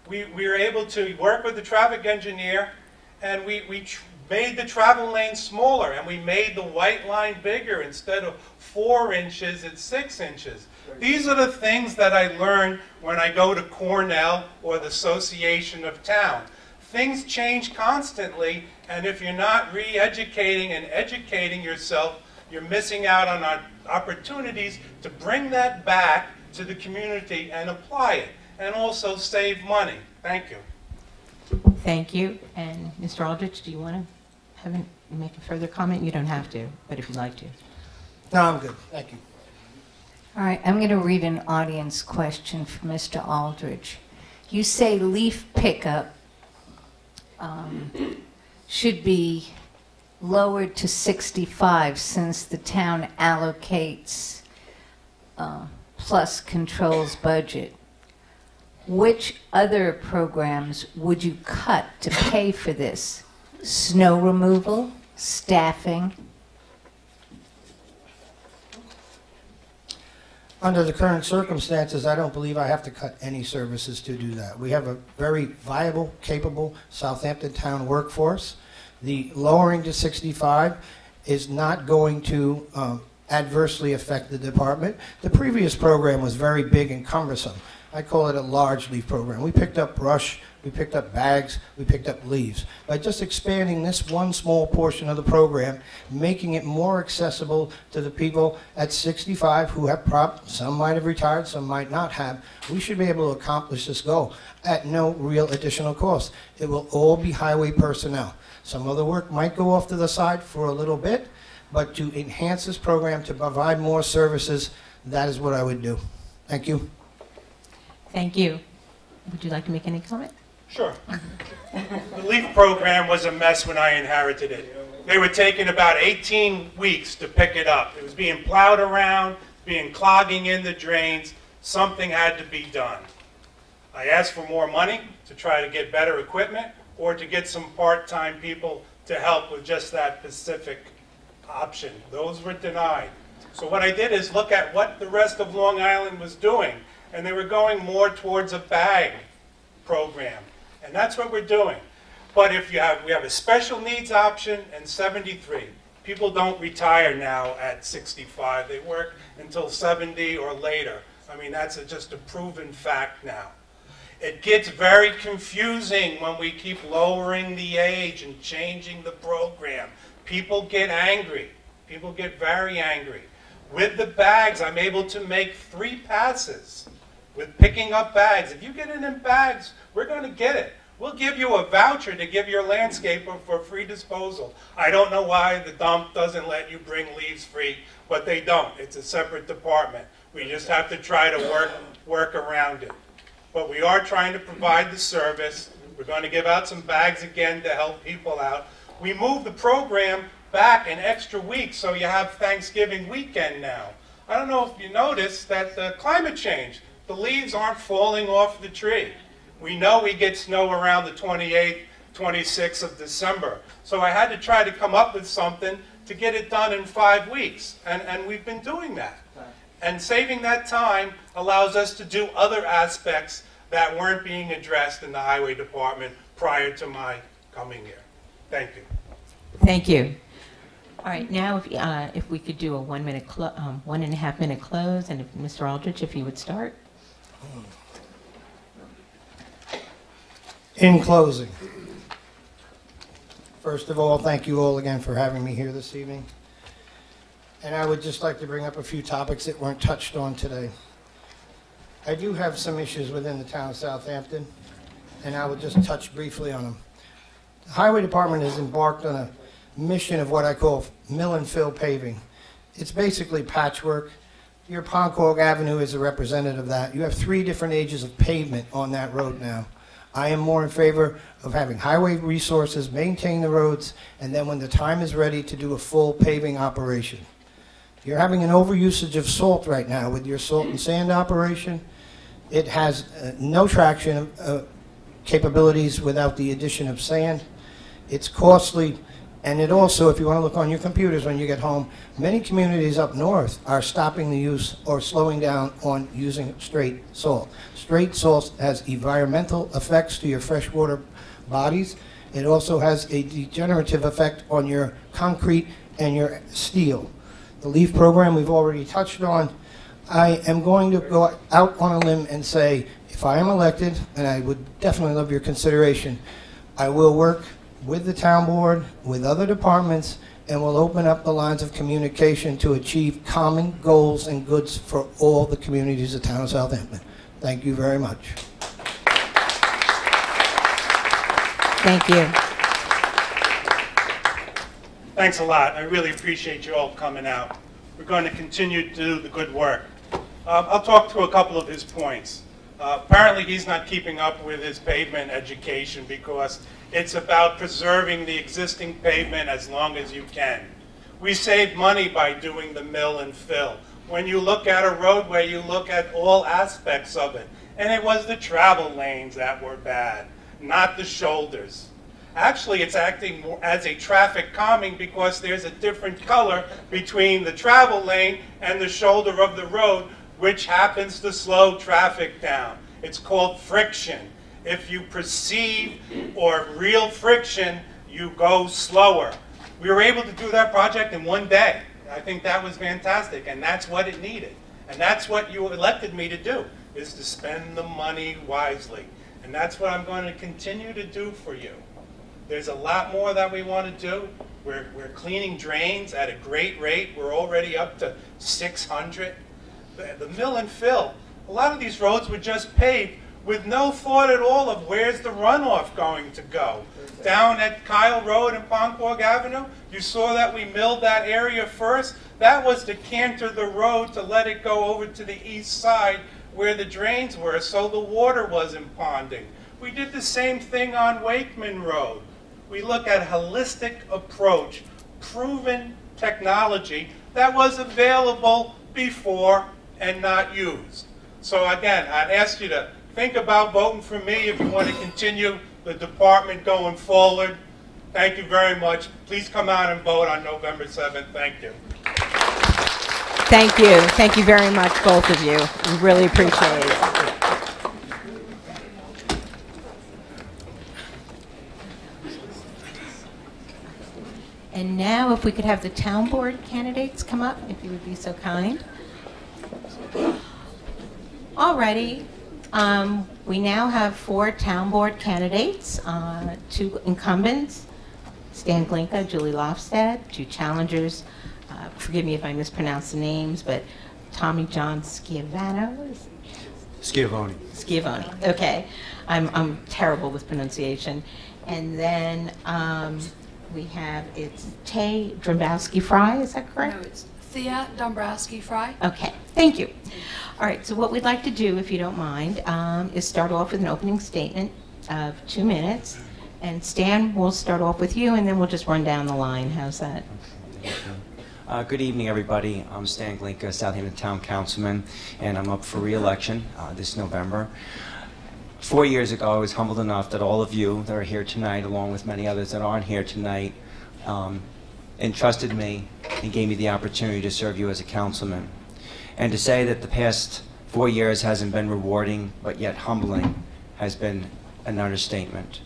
We were able to work with the traffic engineer, and we made the travel lane smaller, and we made the white line bigger. Instead of 4 inches, it's 6 inches. These are the things that I learned when I go to Cornell or the Association of Town. Things change constantly, and if you're not re-educating and educating yourself, you're missing out on our opportunities to bring that back to the community and apply it, and also save money. Thank you. Thank you. And Mr. Aldrich, do you want to make a further comment? You don't have to, but if you'd like to. No, I'm good. Thank you. All right, I'm going to read an audience question for Mr. Aldrich. You say leaf pickup should be lowered to 65 since the town allocates plus controls budget. Which other programs would you cut to pay for this? Snow removal, staffing? Under the current circumstances, I don't believe I have to cut any services to do that. We have a very viable, capable Southampton town workforce. The lowering to 65 is not going to adversely affect the department. The previous program was very big and cumbersome. I call it a large leaf program. We picked up brush, we picked up bags, we picked up leaves. By just expanding this one small portion of the program, making it more accessible to the people at 65 who have some might have retired, some might not have, we should be able to accomplish this goal at no real additional cost. It will all be highway personnel. Some other work might go off to the side for a little bit, but to enhance this program, to provide more services, that is what I would do. Thank you. Thank you. Would you like to make any comment? Sure. The LEAF program was a mess when I inherited it. They were taking about 18 weeks to pick it up. It was being plowed around, clogging in the drains. Something had to be done. I asked for more money to try to get better equipment or to get some part-time people to help with just that specific option. Those were denied. So what I did is look at what the rest of Long Island was doing, and they were going more towards a bag program. And that's what we're doing. But we have a special needs option and 73. People don't retire now at 65. They work until 70 or later. I mean, that's just a proven fact now. It gets very confusing when we keep lowering the age and changing the program. People get angry. People get very angry. With the bags, I'm able to make 3 passes with picking up bags. If you get it in bags, we're going to get it. We'll give you a voucher to give your landscaper for free disposal. I don't know why the dump doesn't let you bring leaves free, but they don't. It's a separate department. We just have to try to work around it. But we are trying to provide the service. We're going to give out some bags again to help people out. We moved the program back an extra week, so you have Thanksgiving weekend now. I don't know if you noticed that the climate change, the leaves aren't falling off the tree. We know we get snow around the 28th, 26th of December. So I had to try to come up with something to get it done in 5 weeks. And we've been doing that. And saving that time allows us to do other aspects that weren't being addressed in the highway department prior to my coming here. Thank you. Thank you. All right, now if we could do a 1.5 minute close, and if Mr. Aldrich, if you would start. In closing, first of all, thank you all again for having me here this evening. And I would just like to bring up a few topics that weren't touched on today. I do have some issues within the town of Southampton, and I will just touch briefly on them. The Highway Department has embarked on a mission of what I call mill and fill paving. It's basically patchwork. Your Poncorg Avenue is a representative of that. You have 3 different ages of pavement on that road now. I am more in favor of having highway resources maintain the roads, and then when the time is ready to do a full paving operation. You're having an overusage of salt right now with your salt and sand operation. It has no traction. capabilities without the addition of sand. It's costly, and it also, if you want to look on your computers when you get home, many communities up north are stopping the use or slowing down on using straight salt. Straight salt has environmental effects to your freshwater bodies. It also has a degenerative effect on your concrete and your steel. The LEAF program we've already touched on. I am going to go out on a limb and say, if I am elected, and I would definitely love your consideration, I will work with the town board, with other departments, and will open up the lines of communication to achieve common goals and goods for all the communities of the town of Southampton. Thank you very much. Thank you. Thanks a lot. I really appreciate you all coming out. We're going to continue to do the good work. I'll talk through a couple of his points. Apparently he's not keeping up with his pavement education because it's about preserving the existing pavement as long as you can. We save money by doing the mill and fill. When you look at a roadway, you look at all aspects of it. And it was the travel lanes that were bad, not the shoulders. Actually, it's acting more as a traffic calming because there's a different color between the travel lane and the shoulder of the road, which happens to slow traffic down. It's called friction. If you perceive or real friction, you go slower. We were able to do that project in one day. I think that was fantastic, and that's what it needed. And that's what you elected me to do, is to spend the money wisely. And that's what I'm going to continue to do for you. There's a lot more that we want to do. We're cleaning drains at a great rate. We're already up to 600. The mill and fill, a lot of these roads were just paved with no thought at all of where's the runoff going to go. Down at Kyle Road and Ponquag Avenue, you saw that we milled that area first. That was to canter the road to let it go over to the east side where the drains were so the water wasn't ponding. We did the same thing on Wakeman Road. We look at holistic approach, proven technology that was available before and not used. So again, I'd ask you to think about voting for me if you want to continue the department going forward. Thank you very much. Please come out and vote on November 7th. Thank you. Thank you. Thank you very much, both of you. We really appreciate it. And now if we could have the town board candidates come up, if you would be so kind. Alrighty. We now have 4 town board candidates, 2 incumbents, Stan Glinka, Julie Lofstad, 2 challengers. Forgive me if I mispronounce the names, but Tommy John Schiavone. Schiavone. Okay, I'm terrible with pronunciation. And then we have it's Tay Dombowski-Fry. Is that correct? No, it's Thea Dombrowski-Fry. Okay, thank you. All right, so what we'd like to do, if you don't mind, is start off with an opening statement of 2 minutes. And Stan, we'll start off with you, and then we'll just run down the line. How's that? Good evening, everybody. I'm Stan Glinka, Southampton Town Councilman, and I'm up for re-election this November. 4 years ago, I was humbled enough that all of you that are here tonight, along with many others that aren't here tonight, entrusted me and gave me the opportunity to serve you as a councilman. And to say that the past 4 years hasn't been rewarding, but yet humbling, has been an understatement.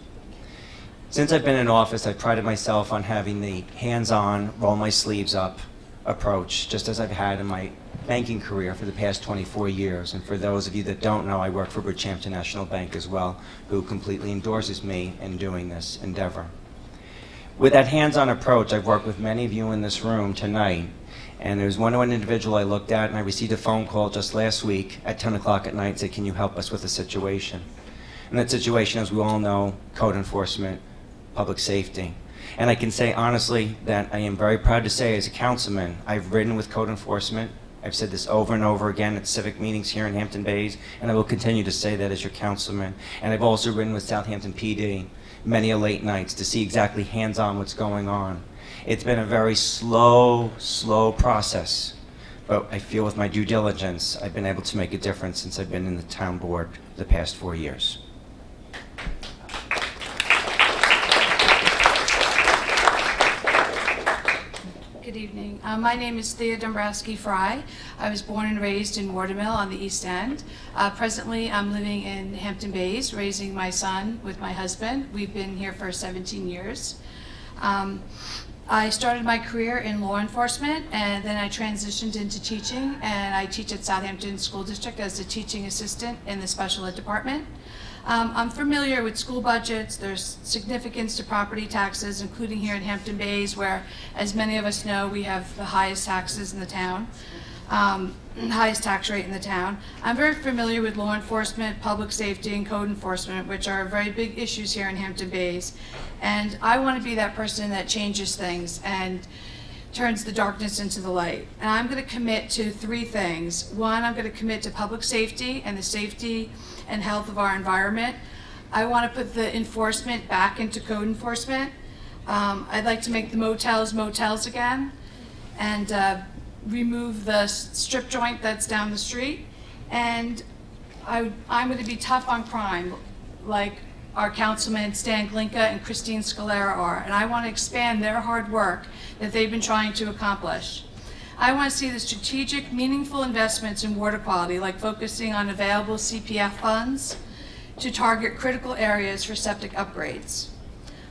Since I've been in office, I've prided myself on having the hands-on, roll-my-sleeves-up approach, just as I've had in my banking career for the past 24 years. And for those of you that don't know, I work for Bridgehampton National Bank as well, who completely endorses me in doing this endeavor. With that hands-on approach, I've worked with many of you in this room tonight. And there was one individual I looked at, and I received a phone call just last week at 10 o'clock at night, said, can you help us with a situation? And that situation, as we all know, code enforcement, public safety. And I can say honestly that I am very proud to say as a councilman, I've ridden with code enforcement. I've said this over and over again at civic meetings here in Hampton Bays, and I will continue to say that as your councilman. And I've also ridden with Southampton PD many a late nights to see exactly hands-on what's going on. It's been a very slow process, but I feel with my due diligence, I've been able to make a difference since I've been in the town board the past 4 years. evening. My name is Thea Dombrowski Fry. I was born and raised in Watermill on the East End. Presently, I'm living in Hampton Bays, raising my son with my husband. We've been here for 17 years. I started my career in law enforcement, and then I transitioned into teaching, and I teach at Southampton School District as a teaching assistant in the special ed department. I'm familiar with school budgets. There's significance to property taxes, including here in Hampton Bays, where, as many of us know, we have the highest taxes in the town, highest tax rate in the town. I'm very familiar with law enforcement, public safety, and code enforcement, which are very big issues here in Hampton Bays. And I want to be that person that changes things and turns the darkness into the light. And I'm going to commit to 3 things. One, I'm going to commit to public safety and the safety and health of our environment. I want to put the enforcement back into code enforcement. I'd like to make the motels motels again, and remove the strip joint that's down the street. And I'm going to be tough on crime, like our councilmen Stan Glinka and Christine Scalera are, and I want to expand their hard work that they've been trying to accomplish. I want to see the strategic, meaningful investments in water quality, like focusing on available CPF funds to target critical areas for septic upgrades.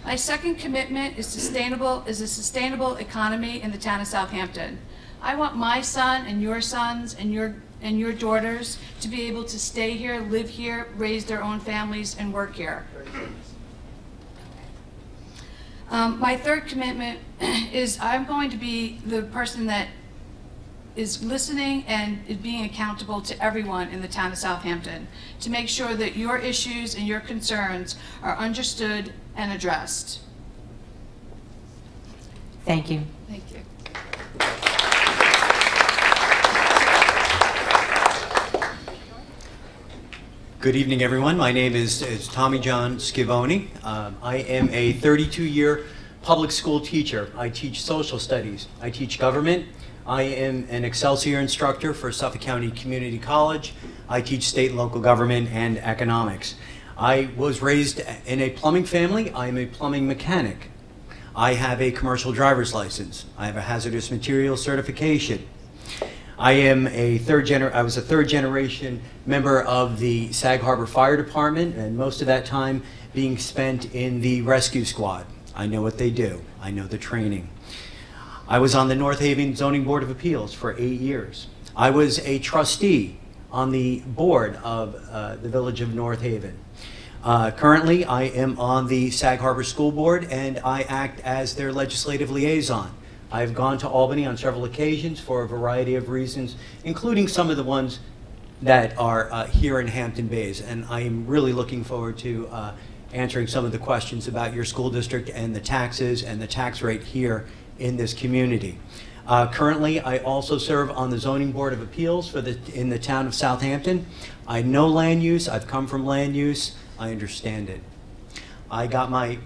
My second commitment is a sustainable economy in the town of Southampton. I want my son and your sons and your daughters to be able to stay here, live here, raise their own families, and work here. My third commitment is I'm going to be the person that is listening and is being accountable to everyone in the town of Southampton to make sure that your issues and your concerns are understood and addressed. Thank you. Thank you. Good evening, everyone. My name is Tommy John Scivone. I am a 32-year public school teacher. I teach social studies. I teach government. I am an Excelsior instructor for Suffolk County Community College. I teach state and local government and economics. I was raised in a plumbing family. I am a plumbing mechanic. I have a commercial driver's license. I have a hazardous materials certification. I was a third generation member of the Sag Harbor Fire Department, and most of that time being spent in the rescue squad. I know what they do. I know the training. I was on the North Haven Zoning Board of Appeals for 8 years. I was a trustee on the board of the Village of North Haven. Currently, I am on the Sag Harbor School Board, and I act as their legislative liaison. I've gone to Albany on several occasions for a variety of reasons, including some of the ones that are here in Hampton Bays, and I am really looking forward to answering some of the questions about your school district and the taxes and the tax rate here in this community. Currently, I also serve on the Zoning Board of Appeals in the town of Southampton. I know land use. I've come from land use. I understand it. I got my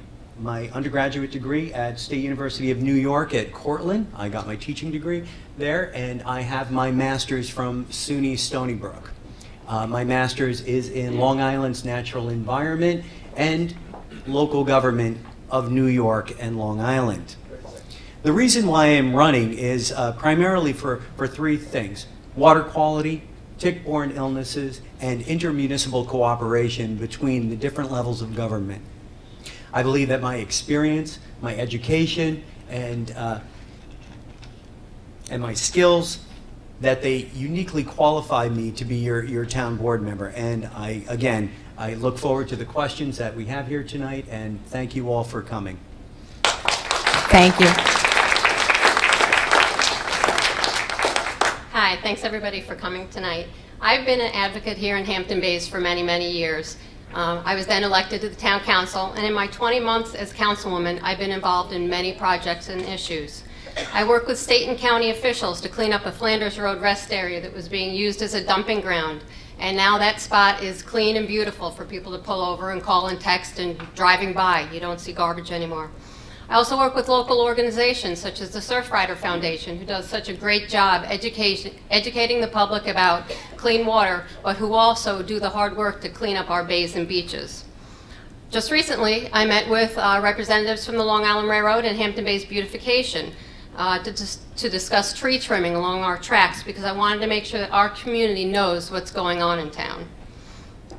undergraduate degree at State University of New York at Cortland. I got my teaching degree there, and I have my master's from SUNY Stony Brook. My master's is in Long Island's natural environment and local government of New York and Long Island. The reason why I'm running is primarily for 3 things: water quality, tick-borne illnesses, and intermunicipal cooperation between the different levels of government. I believe that my experience, my education, and my skills, that they uniquely qualify me to be your town board member. And I look forward to the questions that we have here tonight, and thank you all for coming. Thank you. Hi, thanks everybody for coming tonight. I've been an advocate here in Hampton Bays for many, many years. I was then elected to the town council, and in my 20 months as councilwoman, I've been involved in many projects and issues. I work with state and county officials to clean up a Flanders Road rest area that was being used as a dumping ground, and now that spot is clean and beautiful for people to pull over and call and text, and driving by, you don't see garbage anymore. I also work with local organizations such as the Surfrider Foundation, who does such a great job educating the public about clean water, but who also do the hard work to clean up our bays and beaches. Just recently, I met with representatives from the Long Island Railroad and Hampton Bays Beautification. to discuss tree trimming along our tracks because I wanted to make sure that our community knows what's going on in town.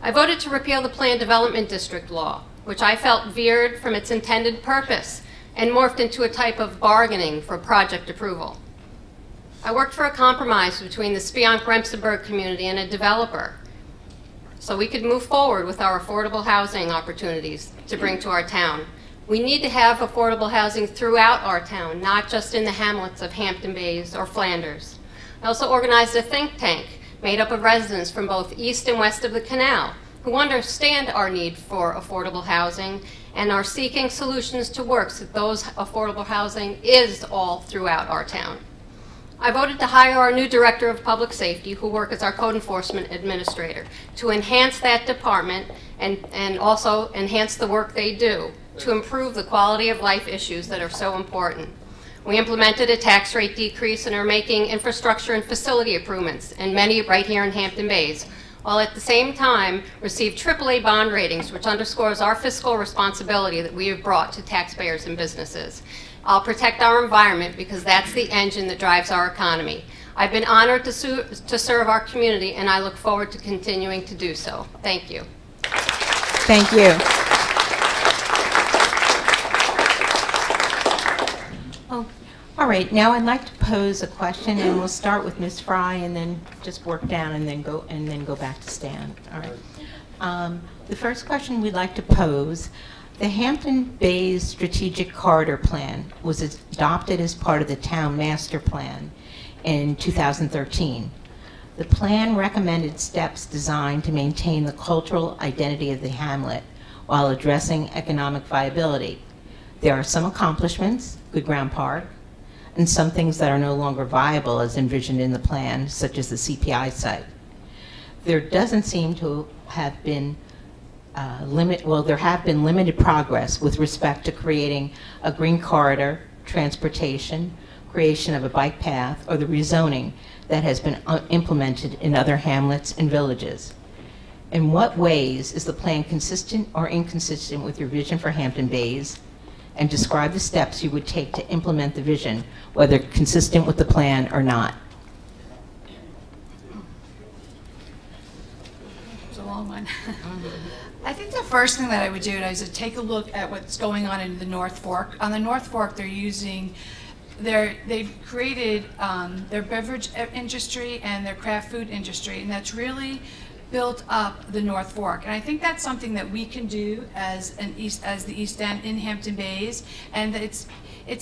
I voted to repeal the Planned Development District law, which I felt veered from its intended purpose and morphed into a type of bargaining for project approval. I worked for a compromise between the Spionk-Remsenburg community and a developer so we could move forward with our affordable housing opportunities to bring to our town. We need to have affordable housing throughout our town, not just in the hamlets of Hampton Bays or Flanders. I also organized a think tank made up of residents from both east and west of the canal who understand our need for affordable housing and are seeking solutions to work so that those affordable housing is all throughout our town. I voted to hire our new Director of Public Safety, who works as our Code Enforcement Administrator, to enhance that department and also enhance the work they do to improve the quality of life issues that are so important. We implemented a tax rate decrease and are making infrastructure and facility improvements, and many right here in Hampton Bays, while at the same time received AAA bond ratings, which underscores our fiscal responsibility that we have brought to taxpayers and businesses. I'll protect our environment because that's the engine that drives our economy. I've been honored to serve our community, and I look forward to continuing to do so. Thank you. Thank you. Oh, all right, now I'd like to pose a question, and we'll start with Ms. Fry and then just work down and then go back to Stan. All right. The first question we'd like to pose: the Hampton Bays Strategic Corridor Plan was adopted as part of the Town Master Plan in 2013. The plan recommended steps designed to maintain the cultural identity of the hamlet while addressing economic viability. There are some accomplishments, Good Ground Park, and some things that are no longer viable as envisioned in the plan, such as the CPI site. There doesn't seem to have been there have been limited progress with respect to creating a green corridor, transportation, creation of a bike path, or the rezoning that has been implemented in other hamlets and villages. In what ways is the plan consistent or inconsistent with your vision for Hampton Bays? And describe the steps you would take to implement the vision, whether consistent with the plan or not. It's a long one. I think the first thing that I would do is to take a look at what's going on in the North Fork. On the North Fork, they've created their beverage industry and their craft food industry, and that's really built up the North Fork. And I think that's something that we can do as the East End in Hampton Bays, and it's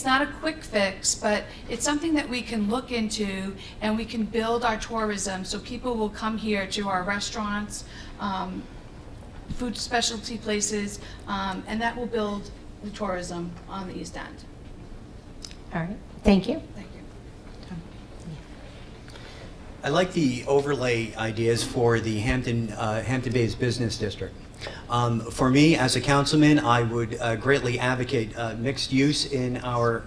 not a quick fix, but it's something that we can look into, and we can build our tourism so people will come here to our restaurants, food specialty places, and that will build the tourism on the East End. All right, thank you. Thank you. I like the overlay ideas for the Hampton Bays Business District. For me, as a councilman, I would greatly advocate mixed use in our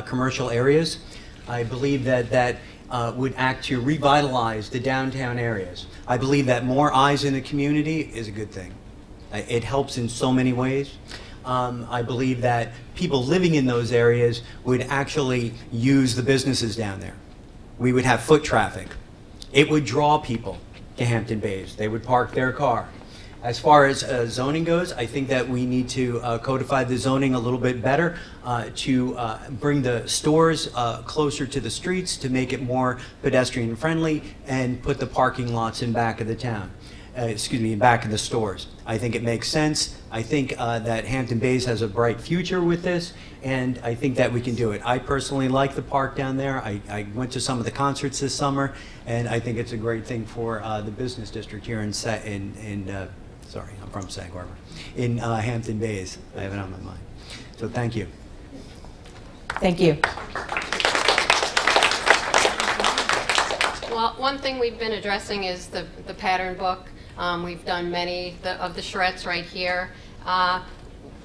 commercial areas. I believe that would act to revitalize the downtown areas. I believe that more eyes in the community is a good thing. It helps in so many ways. I believe that people living in those areas would actually use the businesses down there. We would have foot traffic. It would draw people to Hampton Bays. They would park their car. As far as zoning goes, I think that we need to codify the zoning a little bit better to bring the stores closer to the streets, to make it more pedestrian friendly, and put the parking lots in back of the town. In back of the stores. I think it makes sense. I think that Hampton Bays has a bright future with this, and I think that we can do it. I personally like the park down there. I went to some of the concerts this summer, and I think it's a great thing for the business district here sorry, I'm from Sag Harbor, in Hampton Bays. I have it on my mind. So thank you. Thank you. Well, one thing we've been addressing is the pattern book. We've done many of the charrettes right here.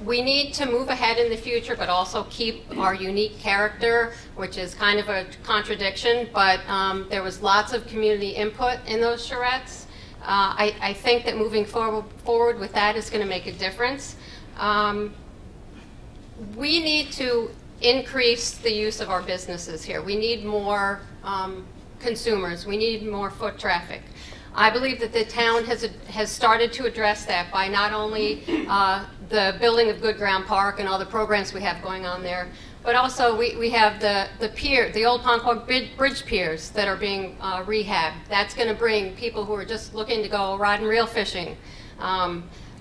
We need to move ahead in the future, but also keep our unique character, which is kind of a contradiction, but there was lots of community input in those charrettes. I think that moving forward with that is going to make a difference. We need to increase the use of our businesses here. We need more consumers. We need more foot traffic. I believe that the town has started to address that by not only the building of Good Ground Park and all the programs we have going on there, but also we have the pier, the old Ponquag Bridge piers that are being rehabbed. That's going to bring people who are just looking to go rod and reel fishing.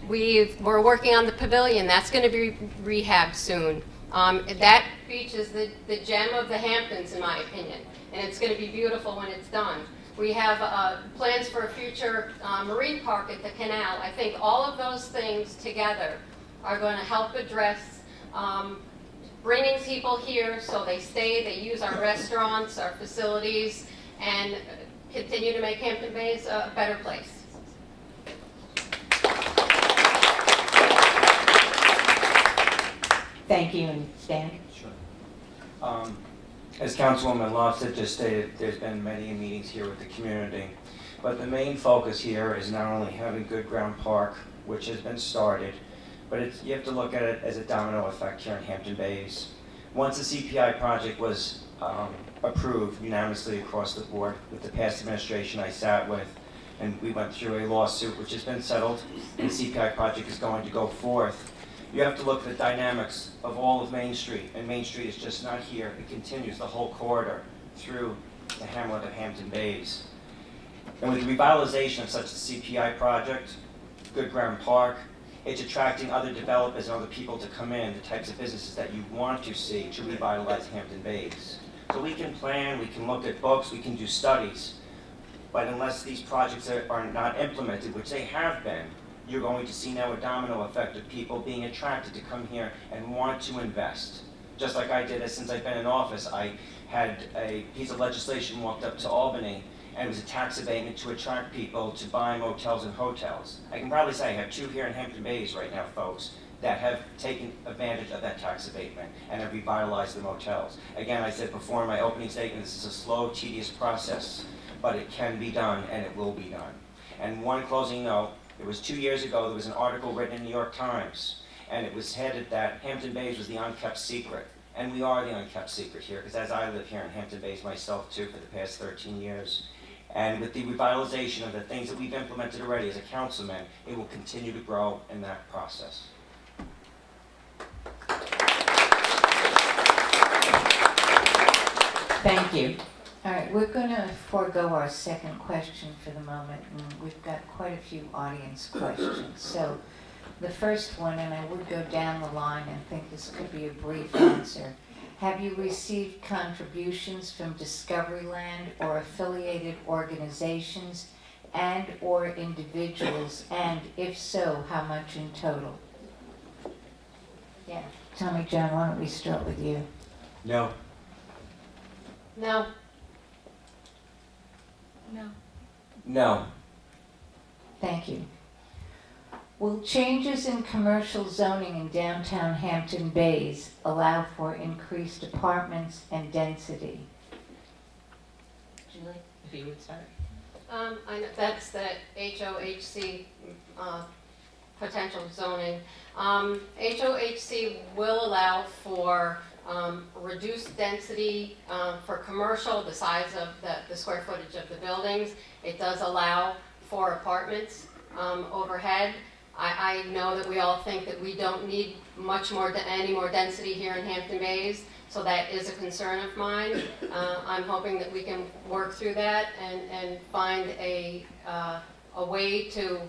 We're working on the pavilion. That's going to be rehabbed soon. That beach is the gem of the Hamptons, in my opinion, and it's going to be beautiful when it's done. We have plans for a future marine park at the canal. I think all of those things together are going to help address bringing people here so they stay, they use our restaurants, our facilities, and continue to make Hampton Bays a better place. Thank you, and Stan. Sure. As Councilwoman Loftus just stated, there's been many meetings here with the community, but the main focus here is not only having Good Ground Park, which has been started, but you have to look at it as a domino effect here in Hampton Bays. Once the CPI project was approved unanimously across the board with the past administration I sat with, and we went through a lawsuit which has been settled, and the CPI project is going to go forth. You have to look at the dynamics of all of Main Street, and Main Street is just not here. It continues the whole corridor through the hamlet of Hampton Bays. And with the revitalization of such a CPI project, Good Ground Park, it's attracting other developers and other people to come in, the types of businesses that you want to see to revitalize Hampton Bays. So we can plan, we can look at books, we can do studies, but unless these projects are not implemented, which they have been, you're going to see now a domino effect of people being attracted to come here and want to invest. Just like I did since I've been in office, I had a piece of legislation walked up to Albany, and it was a tax abatement to attract people to buy motels and hotels. I can probably say I have 2 here in Hampton Bays right now, folks, that have taken advantage of that tax abatement and have revitalized the motels. Again, I said before in my opening statement, this is a slow, tedious process, but it can be done and it will be done. And one closing note, it was 2 years ago, there was an article written in the New York Times, and it was headed that Hampton Bays was the unkept secret. And we are the unkept secret here, because as I live here in Hampton Bays myself too for the past 13 years, and with the revitalization of the things that we've implemented already as a councilman, it will continue to grow in that process. Thank you. All right, we're going to forego our second question for the moment, and we've got quite a few audience questions. So the first one, and I would go down the line and think this could be a brief answer. Have you received contributions from Discoveryland or affiliated organizations and or individuals, and if so, how much in total? Yeah, Tommy John, why don't we start with you? No. No. No. No. Thank you. Will changes in commercial zoning in downtown Hampton Bays allow for increased apartments and density? Julie, if you would start. I know that's the HOHC potential zoning. HOHC will allow for reduced density for commercial, the size of the square footage of the buildings. It does allow for apartments overhead. I know that we all think that we don't need any more density here in Hampton Bays, so that is a concern of mine. I'm hoping that we can work through that and find a way to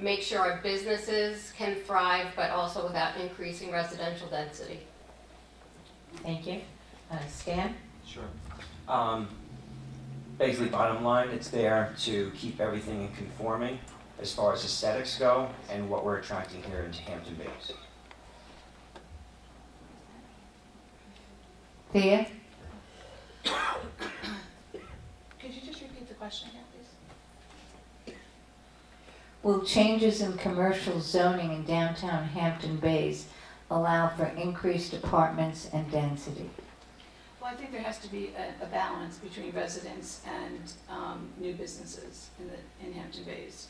make sure our businesses can thrive, but also without increasing residential density. Thank you. Stan? Sure. Basically, bottom line, it's there to keep everything in conforming as far as aesthetics go and what we're attracting here into Hampton Bays. Thea? Could you just repeat the question here, please? Will changes in commercial zoning in downtown Hampton Bays allow for increased apartments and density? Well, I think there has to be a balance between residents and new businesses in Hampton Bays.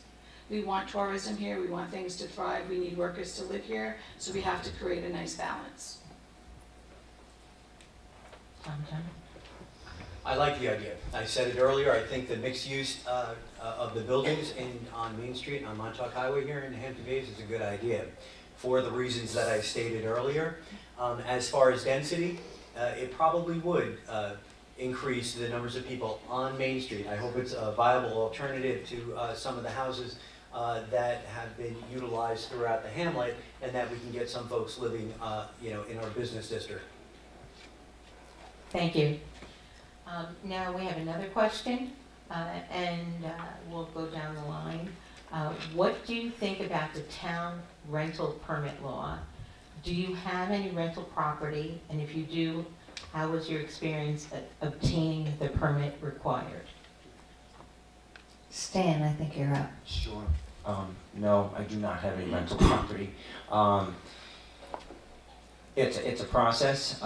We want tourism here, we want things to thrive, we need workers to live here, so we have to create a nice balance. I like the idea. I said it earlier, I think the mixed use of the buildings on Main Street, on Montauk Highway here in Hampton Bays is a good idea for the reasons that I stated earlier. As far as density, it probably would increase the numbers of people on Main Street. I hope it's a viable alternative to some of the houses that have been utilized throughout the hamlet, and that we can get some folks living in our business district. Thank you. Now we have another question, and we'll go down the line. What do you think about the town rental permit law? Do you have any rental property? And if you do, how was your experience at obtaining the permit required? Stan, I think you're up. Sure. No, I do not have any rental property. It's a process.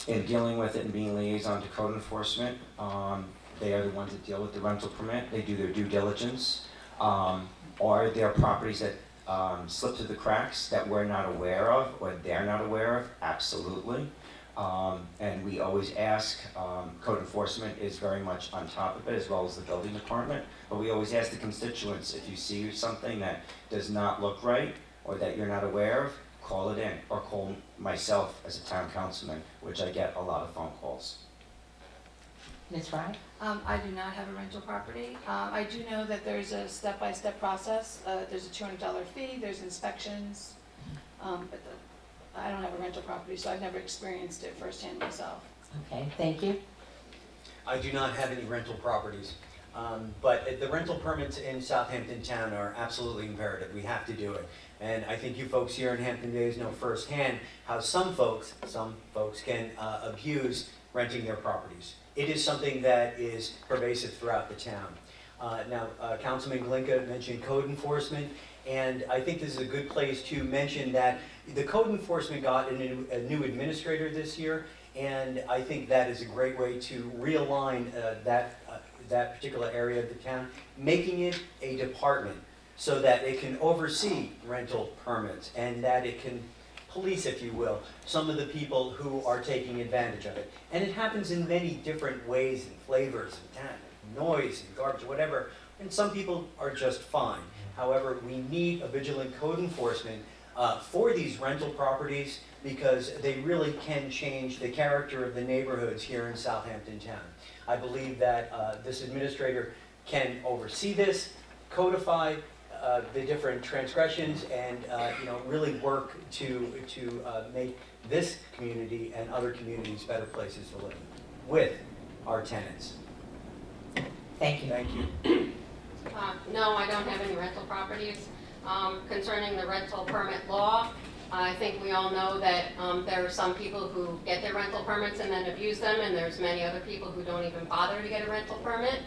In dealing with it and being liaison to code enforcement, they are the ones that deal with the rental permit. They do their due diligence. Are there properties that slip through the cracks that we're not aware of or they're not aware of? Absolutely. And we always ask, code enforcement is very much on top of it, as well as the building department, but we always ask the constituents, if you see something that does not look right or that you're not aware of, call it in, or call myself as a town councilman, which I get a lot of phone calls. Ms. Fry? I do not have a rental property. I do know that there's a step-by-step process. There's a $200 fee, there's inspections, but I don't have a rental property, so I've never experienced it firsthand myself. Okay, thank you. I do not have any rental properties, but the rental permits in Southampton town are absolutely imperative. We have to do it. And I think you folks here in Hampton Bays know firsthand how some folks can abuse renting their properties. It is something that is pervasive throughout the town. Now, Councilman Glinka mentioned code enforcement, and I think this is a good place to mention that the code enforcement got a new administrator this year, and I think that is a great way to realign that particular area of the town, making it a department so that it can oversee rental permits and that it can police, if you will, some of the people who are taking advantage of it. And it happens in many different ways and flavors and noise and garbage, whatever. And some people are just fine. However, we need a vigilant code enforcement for these rental properties because they really can change the character of the neighborhoods here in Southampton town. I believe that this administrator can oversee this, codify the different transgressions, and really work to make this community and other communities better places to live with our tenants. Thank you. Thank you. No, I don't have any rental properties. Concerning the rental permit law, I think we all know that there are some people who get their rental permits and then abuse them, and there's many other people who don't even bother to get a rental permit.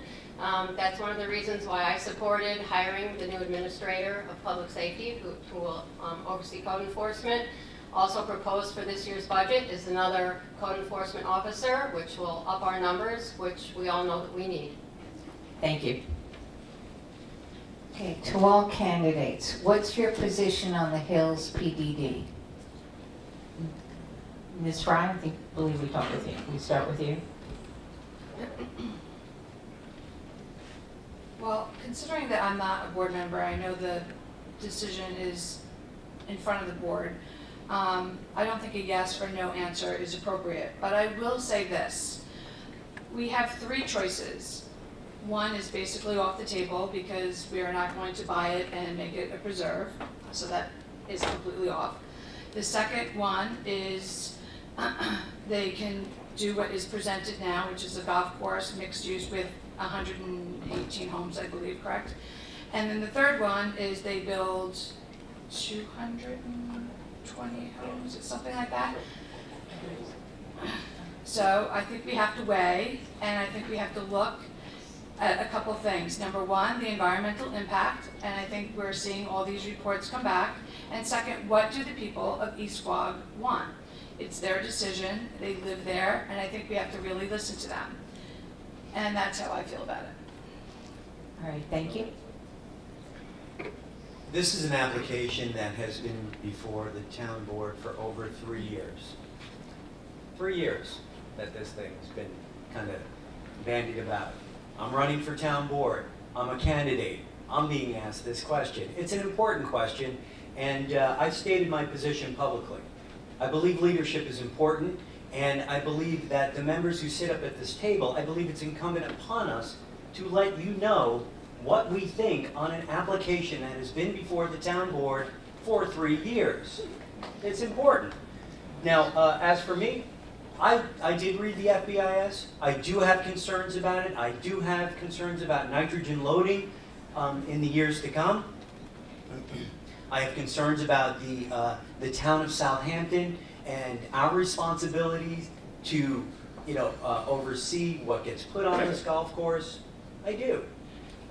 That's one of the reasons why I supported hiring the new administrator of public safety who will oversee code enforcement. Also proposed for this year's budget is another code enforcement officer, which will up our numbers, which we all know that we need. Thank you. Okay, to all candidates, what's your position on the Hills PDD? Ms. Fry, believe we talked with you. We start with you. Well, considering that I'm not a board member, I know the decision is in front of the board. I don't think a yes or no answer is appropriate, but I will say this. We have three choices. One is basically off the table because we are not going to buy it and make it a preserve, so that is completely off. The second one is they can do what is presented now, which is a golf course mixed use with 118 homes, I believe, correct? And then the third one is they build 220 homes or something like that. So I think we have to weigh, and I think we have to look at a couple of things. Number one, the environmental impact, and I think we're seeing all these reports come back. And second, what do the people of East Quogue want? It's their decision, they live there, and I think we have to really listen to them. And that's how I feel about it. All right, thank you. This is an application that has been before the town board for over 3 years. 3 years. that this thing has been kind of bandied about. I'm running for town board. I'm a candidate. I'm being asked this question. It's an important question, and I've stated my position publicly. I believe leadership is important, and I believe that the members who sit up at this table, I believe it's incumbent upon us to let you know what we think on an application that has been before the town board for 3 years. It's important. Now, as for me, I did read the FBIS. I do have concerns about it. I do have concerns about nitrogen loading in the years to come. I have concerns about the town of Southampton and our responsibilities to, oversee what gets put on this golf course. I do.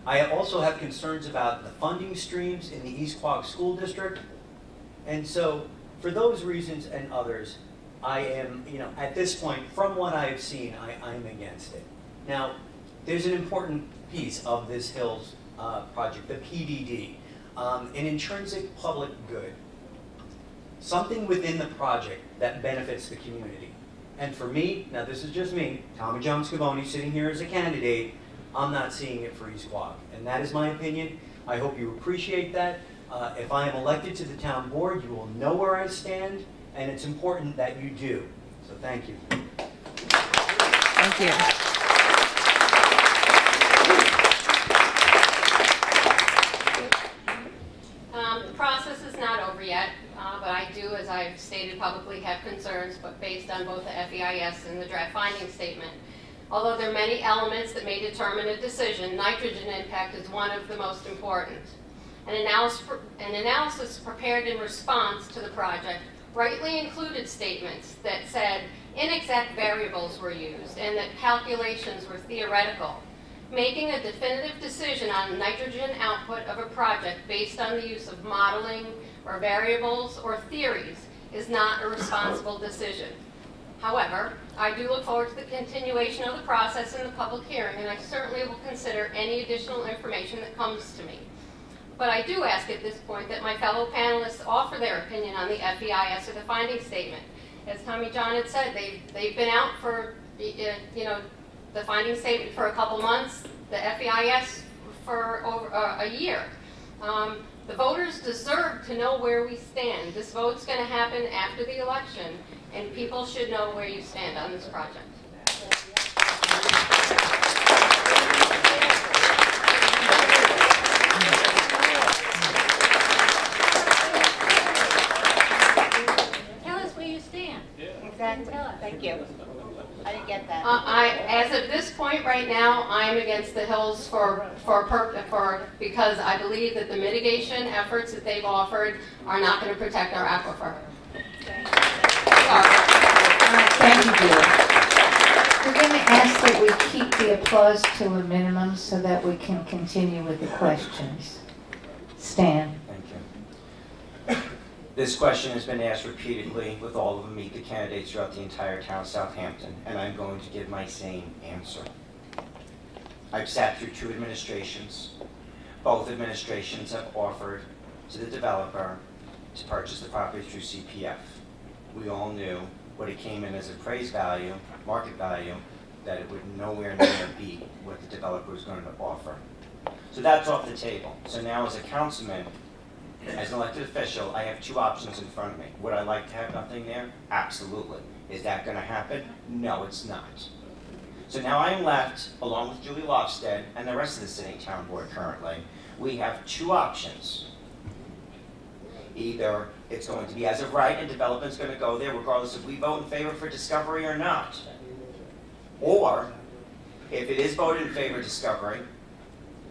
I also have concerns about the funding streams in the East Quogue School District. And so, for those reasons and others, I am, at this point, from what I have seen, I'm against it. Now, there's an important piece of this Hills project, the PDD, an intrinsic public good. Something within the project that benefits the community. And for me, now this is just me, Tommy John Scavone, sitting here as a candidate, I'm not seeing it for East Quogue. And that is my opinion. I hope you appreciate that. If I am elected to the town board, you will know where I stand, and it's important that you do. So thank you. Thank you. The process is not over yet, but I do, as I've stated publicly, have concerns, but based on both the FEIS and the draft finding statement. Although there are many elements that may determine a decision, nitrogen impact is one of the most important. An analysis prepared in response to the project rightly included statements that said inexact variables were used and that calculations were theoretical. Making a definitive decision on the nitrogen output of a project based on the use of modeling or variables or theories is not a responsible decision. However, I do look forward to the continuation of the process in the public hearing, and I certainly will consider any additional information that comes to me. But I do ask at this point that my fellow panelists offer their opinion on the FEIS or the finding statement. As Tommy John had said, they've been out for, the finding statement for a couple months, the FEIS for over a year. The voters deserve to know where we stand. This vote's going to happen after the election, and people should know where you stand on this project. Tell us where you stand. Exactly. Tell us. Thank you. I didn't get that. As of this point right now, I'm against the Hills because I believe that the mitigation efforts that they've offered are not going to protect our aquifer. Thank you, Julie. We're going to ask that we keep the applause to a minimum so that we can continue with the questions. Stan. Thank you. This question has been asked repeatedly with all of them meet the candidates throughout the entire town of Southampton, and I'm going to give my same answer. I've sat through 2 administrations. Both administrations have offered to the developer to purchase the property through CPF. We all knew what it came in as appraised value, market value, that it would nowhere near be what the developer was going to offer. So that's off the table. So now as a councilman, as an elected official, I have 2 options in front of me. Would I like to have nothing there? Absolutely. Is that going to happen? No, it's not. So now I'm left, along with Julie Lofstead and the rest of the sitting town board currently, we have 2 options. Either it's going to be as of right and development's going to go there regardless if we vote in favor for discovery or not. Or, if it is voted in favor of discovery,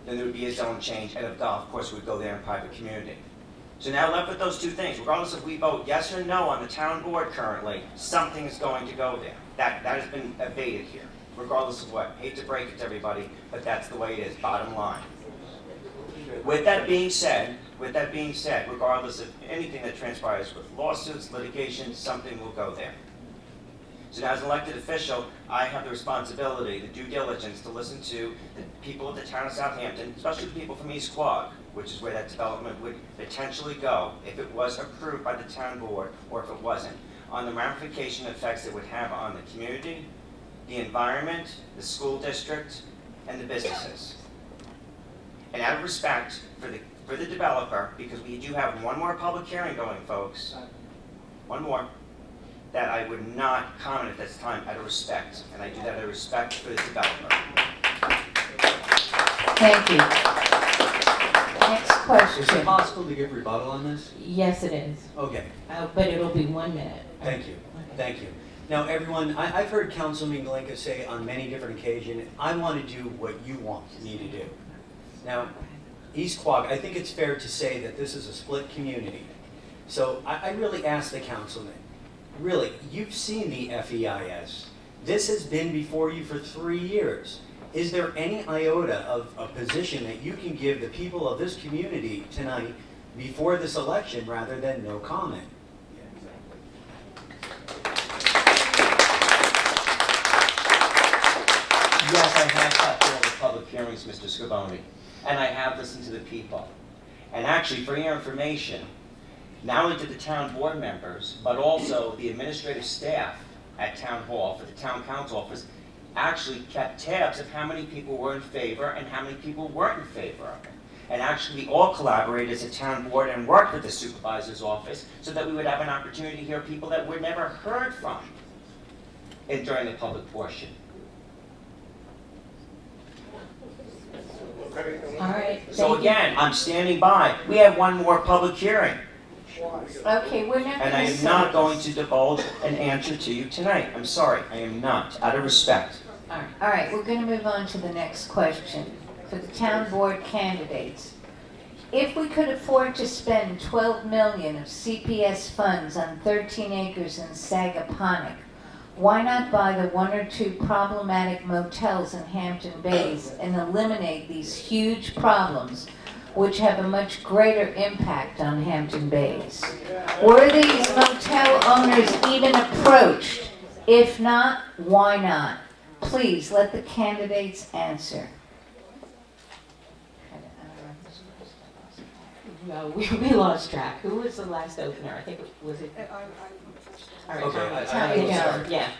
then there would be a zone change and a golf course would go there in private community. So now left with those 2 things, regardless if we vote yes or no on the town board currently, something is going to go there. That has been evaded here, regardless of what. Hate to break it to everybody, but that's the way it is, bottom line. With that being said, regardless of anything that transpires with lawsuits, litigation, something will go there. So now as an elected official, I have the responsibility, the due diligence to listen to the people of the town of Southampton, especially the people from East Quogue, which is where that development would potentially go if it was approved by the town board or if it wasn't, on the ramification effects it would have on the community, the environment, the school district, and the businesses. And out of respect for the developer, because we do have one more public hearing going, folks, one more, that I would not comment at this time out of respect, and I do that out of respect for the developer. Thank you. Next question. Is it possible to give rebuttal on this? Yes, it is. Okay. But it'll be 1 minute. Thank you. Thank you. Now, everyone, I've heard Councilman Glinka say on many different occasions, I want to do what you want me to do. Now, East Quogue, I think it's fair to say that this is a split community. So I really ask the councilman, really, you've seen the FEIS. This has been before you for 3 years. Is there any iota of a position that you can give the people of this community tonight before this election rather than no comment? Yes, I have sat through all the public hearings, Mr. Scavone, and I have listened to the people. And actually, for your information, not only to the town board members, but also the administrative staff at Town Hall for the Town Council office actually kept tabs of how many people were in favor and how many people weren't in favor of it. And actually, we all collaborated as a town board and worked with the supervisor's office so that we would have an opportunity to hear people that were never heard from during the public portion. All right. So again, I'm standing by. We have one more public hearing. Okay, we're not And I am not going to divulge an answer to you tonight. I'm sorry, I am not, out of respect. All right, we're going to move on to the next question for the town board candidates. If we could afford to spend $12 million of CPS funds on 13 acres in Sagaponack, why not buy the 1 or 2 problematic motels in Hampton Bays and eliminate these huge problems which have a much greater impact on Hampton Bays? Were these motel owners even approached? If not, why not? Please let the candidates answer. No, we lost track. Who was the last opener? I think was it. All right, Okay, yeah.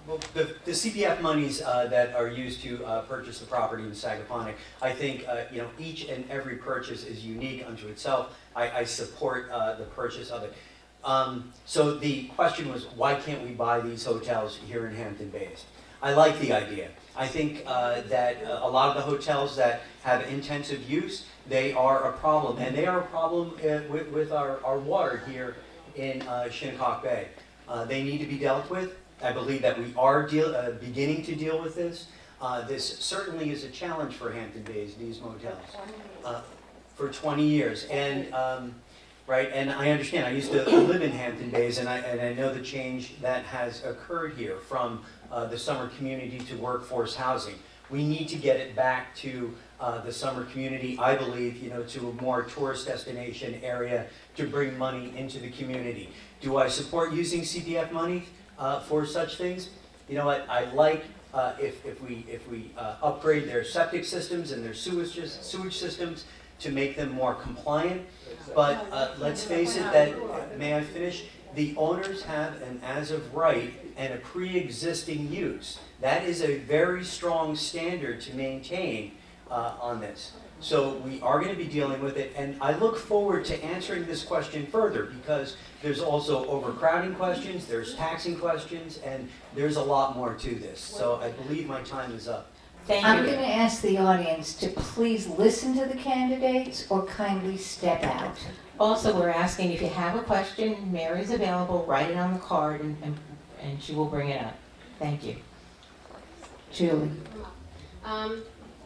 Well, the CPF monies that are used to purchase the property in Sagaponack, I think you know, each and every purchase is unique unto itself. I support the purchase of it. So the question was, why can't we buy these hotels here in Hampton Bays? I like the idea. I think that a lot of the hotels that have intensive use, they are a problem, and they are a problem with our water here in Shinnecock Bay. They need to be dealt with. I believe that we are beginning to deal with this. This certainly is a challenge for Hampton Bays, these motels, for 20 years. And right, and I understand, I used to live in Hampton Bays, and I know the change that has occurred here from the summer community to workforce housing. We need to get it back to the summer community, I believe, you know, to a more tourist destination area to bring money into the community. Do I support using CPF money for such things? You know what, I like if we upgrade their septic systems and their sewage systems to make them more compliant. But let's face it, that, may I finish? The owners have an as of right and a pre-existing use. That is a very strong standard to maintain on this. So we are going to be dealing with it, and I look forward to answering this question further, because there's also overcrowding questions, there's taxing questions, and there's a lot more to this. So I believe my time is up. I'm going to ask the audience to please listen to the candidates or kindly step out. Also, we're asking if you have a question, Mary's available, write it on the card and she will bring it up. Thank you. Julie.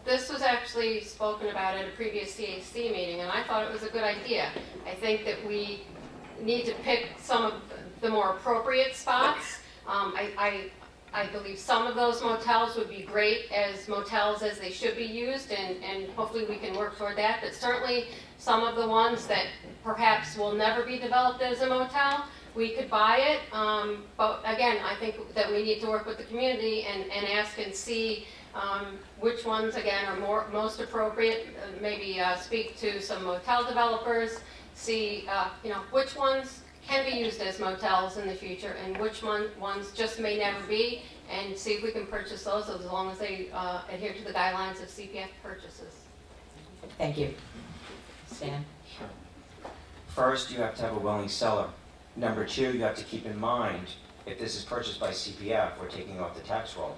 This was actually spoken about at a previous CAC meeting, and I thought it was a good idea. I think that we need to pick some of the more appropriate spots. I believe some of those motels would be great as motels as they should be used, and hopefully we can work toward that. But certainly some of the ones that perhaps will never be developed as a motel, we could buy it. But again, I think that we need to work with the community and ask and see which ones, again, are most appropriate. Maybe speak to some motel developers, see you know, which ones can be used as motels in the future and which ones just may never be, and see if we can purchase those as long as they adhere to the guidelines of CPF purchases. Thank you. Stan? Sure. First, you have to have a willing seller. Number two, you have to keep in mind, if this is purchased by CPF, we're taking off the tax roll.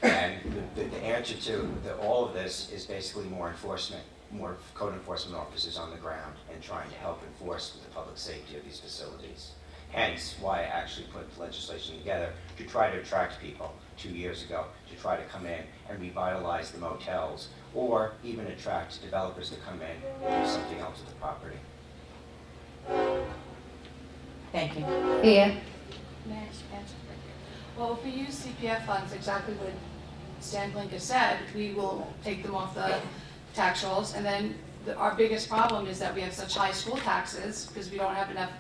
And the answer to all of this is basically more enforcement, more code enforcement officers on the ground and trying to help enforce the public safety of these facilities. Hence why I actually put legislation together to try to attract people 2 years ago to try to come in and revitalize the motels, or even attract developers to come in and do something else with the property. Thank you. Yeah. Well, if we use CPF funds, exactly what Stan Blinka said, we will take them off the tax rolls, and then our biggest problem is that we have such high school taxes because we don't have enough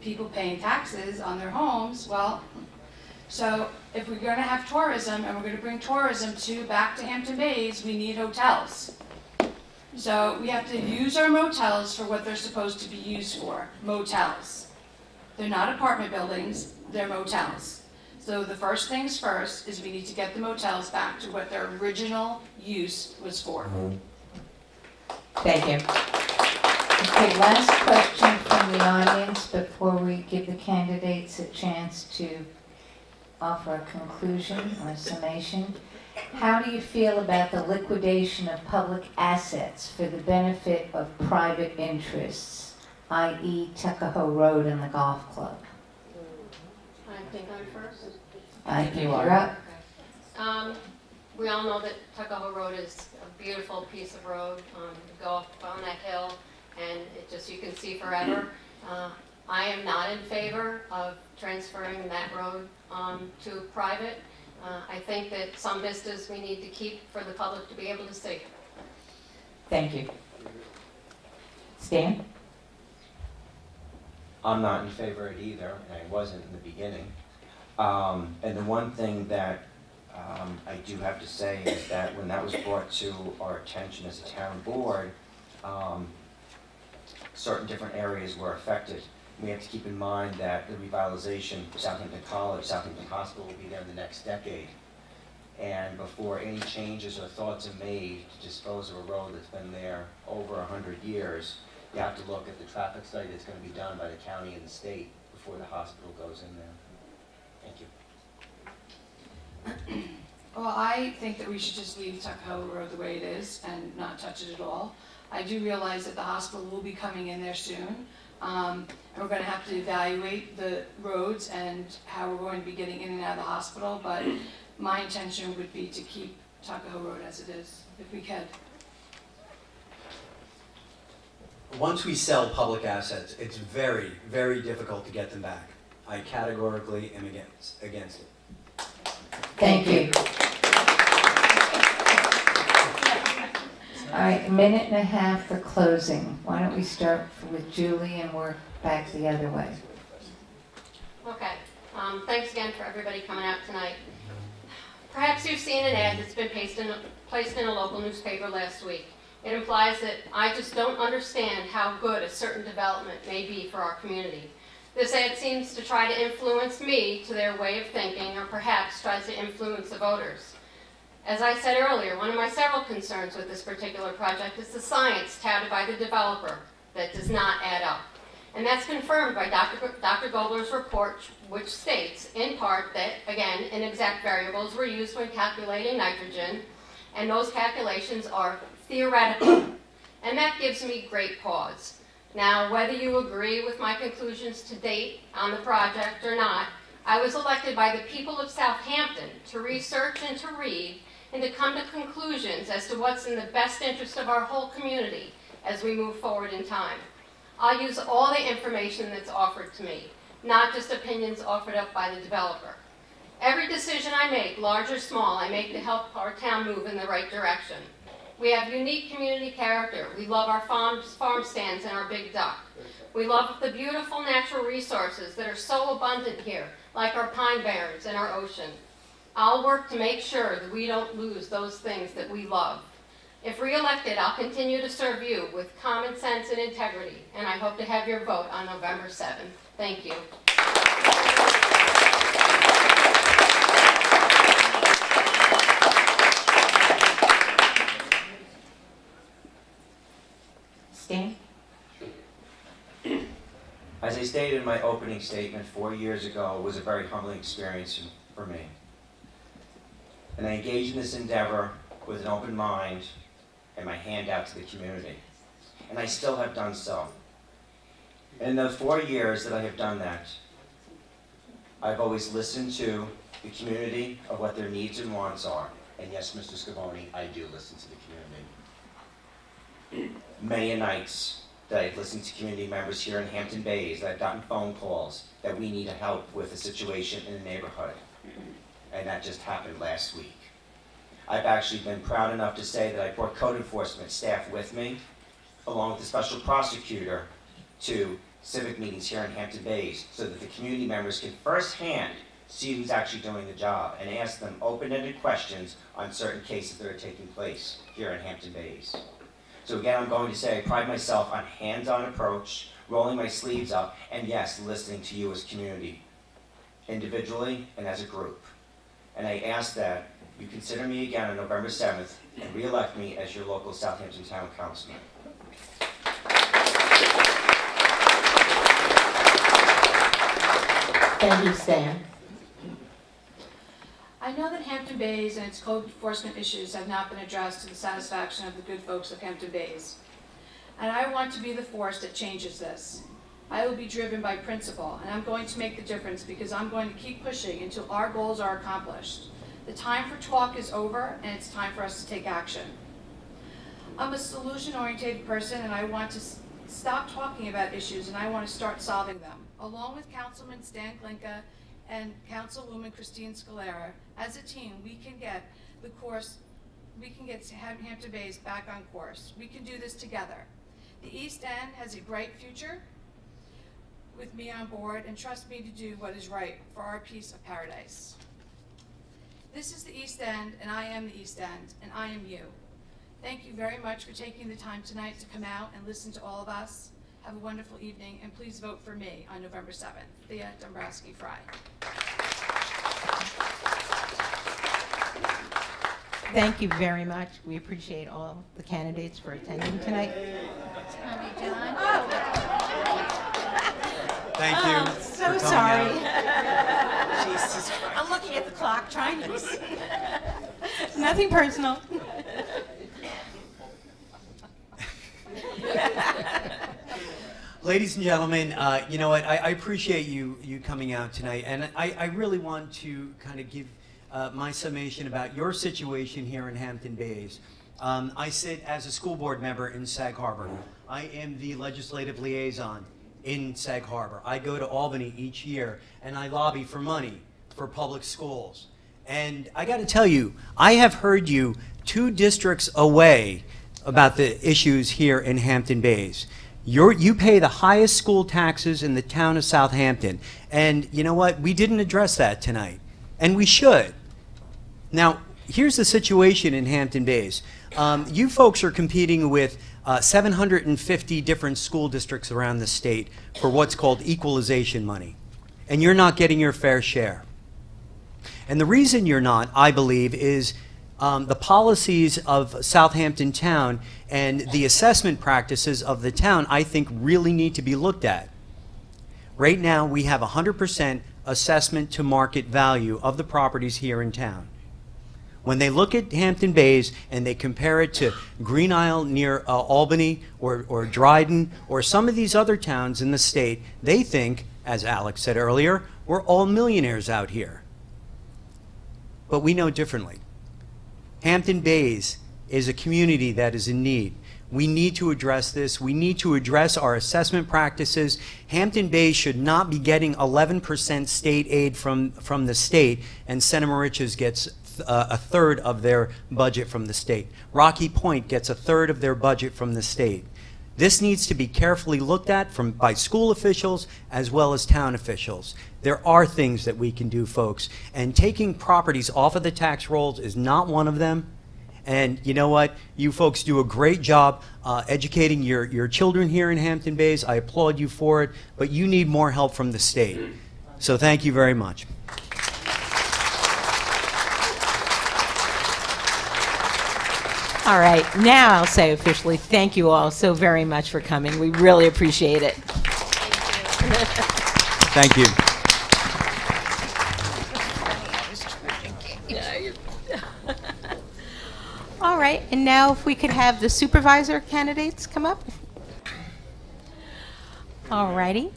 people paying taxes on their homes. Well, so if we're going to have tourism and we're going to bring tourism back to Hampton Bays, we need hotels. So we have to use our motels for what they're supposed to be used for, motels. They're not apartment buildings, they're motels. So the first things first is we need to get the motels back to what their original use was for. Thank you. Okay, last question from the audience before we give the candidates a chance to offer a conclusion or summation. How do you feel about the liquidation of public assets for the benefit of private interests, i.e. Tuckahoe Road and the golf club? I think I'm first. I think you're up. Okay. We all know that Tuckahoe Road is a beautiful piece of road. You go up on that hill and it just, you can see forever. I am not in favor of transferring that road to private. I think that some vistas we need to keep for the public to be able to see. Thank you. Stan? I'm not in favor of it either, and I wasn't in the beginning. And the one thing that I do have to say is that when that was brought to our attention as a town board, certain different areas were affected. We have to keep in mind that the revitalization of Southampton College, Southampton Hospital will be there in the next decade. And before any changes or thoughts are made to dispose of a road that's been there over 100 years, you have to look at the traffic study that's going to be done by the county and the state before the hospital goes in there. Thank you. Well, I think that we should just leave Tuckahoe Road the way it is and not touch it at all. I do realize that the hospital will be coming in there soon. And we're going to have to evaluate the roads and how we're going to be getting in and out of the hospital, but my intention would be to keep Tuckahoe Road as it is, if we could. Once we sell public assets, it's very, very difficult to get them back. I categorically am against it. Thank you. All right, a minute and a half for closing. Why don't we start with Julie and work back the other way? Okay. Thanks again for everybody coming out tonight. Perhaps you've seen an ad that's been placed in a local newspaper last week. It implies that I just don't understand how good a certain development may be for our community. This ad seems to try to influence me to their way of thinking, or perhaps tries to influence the voters. As I said earlier, one of my several concerns with this particular project is the science touted by the developer that does not add up. And that's confirmed by Dr. Gobler's report, which states, in part, that, again, inexact variables were used when calculating nitrogen, and those calculations are theoretical. And that gives me great pause. Now, whether you agree with my conclusions to date on the project or not, I was elected by the people of Southampton to research and to read and to come to conclusions as to what's in the best interest of our whole community as we move forward in time. I'll use all the information that's offered to me, not just opinions offered up by the developer. Every decision I make, large or small, I make to help our town move in the right direction. We have unique community character. We love our farm stands and our big duck. We love the beautiful natural resources that are so abundant here, like our pine barrens and our ocean. I'll work to make sure that we don't lose those things that we love. If re-elected, I'll continue to serve you with common sense and integrity, and I hope to have your vote on November 7th. Thank you. stated in my opening statement 4 years ago, was a very humbling experience for me. And I engaged in this endeavor with an open mind and my hand out to the community. And I still have done so. In the 4 years that I have done that, I've always listened to the community of what their needs and wants are. And yes, Mr. Scavone, I do listen to the community. Many a nights that I've listened to community members here in Hampton Bays, that I've gotten phone calls that we need help with a situation in the neighborhood. And that just happened last week. I've actually been proud enough to say that I brought code enforcement staff with me, along with the special prosecutor, to civic meetings here in Hampton Bays, so that the community members can firsthand see who's actually doing the job and ask them open-ended questions on certain cases that are taking place here in Hampton Bays. So again, I'm going to say I pride myself on hands-on approach, rolling my sleeves up, and yes, listening to you as community, individually and as a group. And I ask that you consider me again on November 7th and re-elect me as your local Southampton Town Councilman. Thank you, Stan. I know that Hampton Bays and its code enforcement issues have not been addressed to the satisfaction of the good folks of Hampton Bays. And I want to be the force that changes this. I will be driven by principle, and I'm going to make the difference because I'm going to keep pushing until our goals are accomplished. The time for talk is over, and it's time for us to take action. I'm a solution-oriented person, and I want to stop talking about issues, and I want to start solving them. Along with Councilman Stan Glinka and Councilwoman Christine Scalera, as a team, we can get Hampton Bays back on course. We can do this together. The East End has a bright future with me on board, and trust me to do what is right for our piece of paradise. This is the East End, and I am the East End, and I am you. Thank you very much for taking the time tonight to come out and listen to all of us. Have a wonderful evening, and please vote for me on November 7th. Thea Dombrowski-Fry. Thank you very much. We appreciate all the candidates for attending tonight. Tommy John. Thank you. So sorry. Jesus Christ. I'm looking at the clock trying to see. Nothing personal. Ladies and gentlemen, you know what? I appreciate you coming out tonight, and I really want to kind of give my summation about your situation here in Hampton Bays. I sit as a school board member in Sag Harbor. I am the legislative liaison in Sag Harbor. I go to Albany each year, and I lobby for money for public schools. And I got to tell you, I have heard you 2 districts away about the issues here in Hampton Bays. You pay the highest school taxes in the town of Southampton. And you know what? We didn't address that tonight. And we should. Now, here's the situation in Hampton Bays. You folks are competing with 750 different school districts around the state for what's called equalization money. And you're not getting your fair share. And the reason you're not, I believe, is the policies of Southampton Town and the assessment practices of the town, I think, really need to be looked at. Right now, we have 100% assessment to market value of the properties here in town. When they look at Hampton Bays and they compare it to Green Isle near Albany or Dryden or some of these other towns in the state, they think, as Alex said earlier, we're all millionaires out here. But we know differently. Hampton Bays is a community that is in need. We need to address this. We need to address our assessment practices. Hampton Bays should not be getting 11% state aid from the state, and Santa Mauritius gets a third of their budget from the state. Rocky Point gets a third of their budget from the state. This needs to be carefully looked at by school officials as well as town officials. There are things that we can do, folks, and taking properties off of the tax rolls is not one of them. And you know what? You folks do a great job educating your children here in Hampton Bays. I applaud you for it, but you need more help from the state. So thank you very much. All right, now I'll say officially thank you all so very much for coming. We really appreciate it. Thank you. Thank you. All right, and now if we could have the supervisor candidates come up. All righty.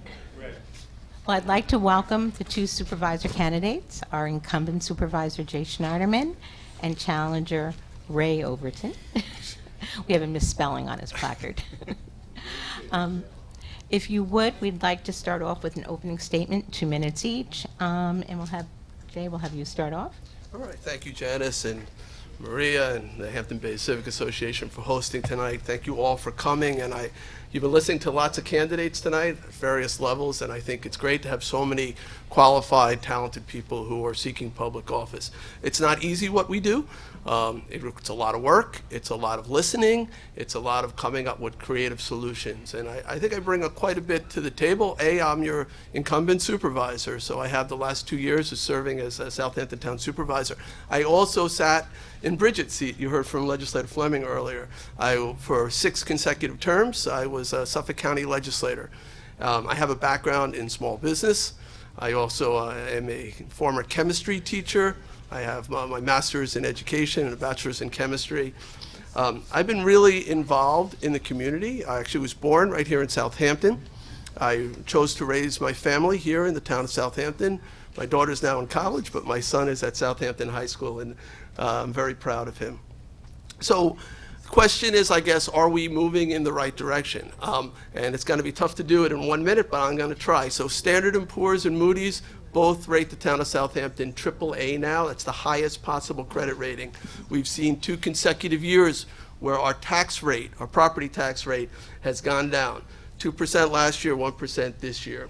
Well, I'd like to welcome the two supervisor candidates, our incumbent supervisor, Jay Schneiderman, and challenger, Ray Overton. We have a misspelling on his placard. If you would, we'd like to start off with an opening statement, 2 minutes each, and Jay, we'll have you start off. All right, thank you, Janice and Maria and the Hampton Bays Civic Association for hosting tonight. Thank you all for coming, and you've been listening to lots of candidates tonight at various levels, and I think it's great to have so many qualified, talented people who are seeking public office. It's not easy what we do. It's a lot of work, it's a lot of listening, it's a lot of coming up with creative solutions, and I think I bring quite a bit to the table. I'm your incumbent supervisor, so I have the last 2 years of serving as a Southampton Town Supervisor. I also sat in Bridget's seat. You heard from Legislator Fleming earlier. For 6 consecutive terms, I was a Suffolk County legislator. I have a background in small business. I also am a former chemistry teacher. I have my master's in education and a bachelor's in chemistry. I've been really involved in the community. I actually was born right here in Southampton. I chose to raise my family here in the town of Southampton. My daughter's now in college, but my son is at Southampton High School, and I'm very proud of him. So the question is, I guess, are we moving in the right direction? And it's going to be tough to do it in 1 minute, but I'm going to try. So Standard & Poor's and Moody's both rate the town of Southampton AAA now. That's the highest possible credit rating. We've seen 2 consecutive years where our tax rate, our property tax rate, has gone down. 2% last year, 1% this year.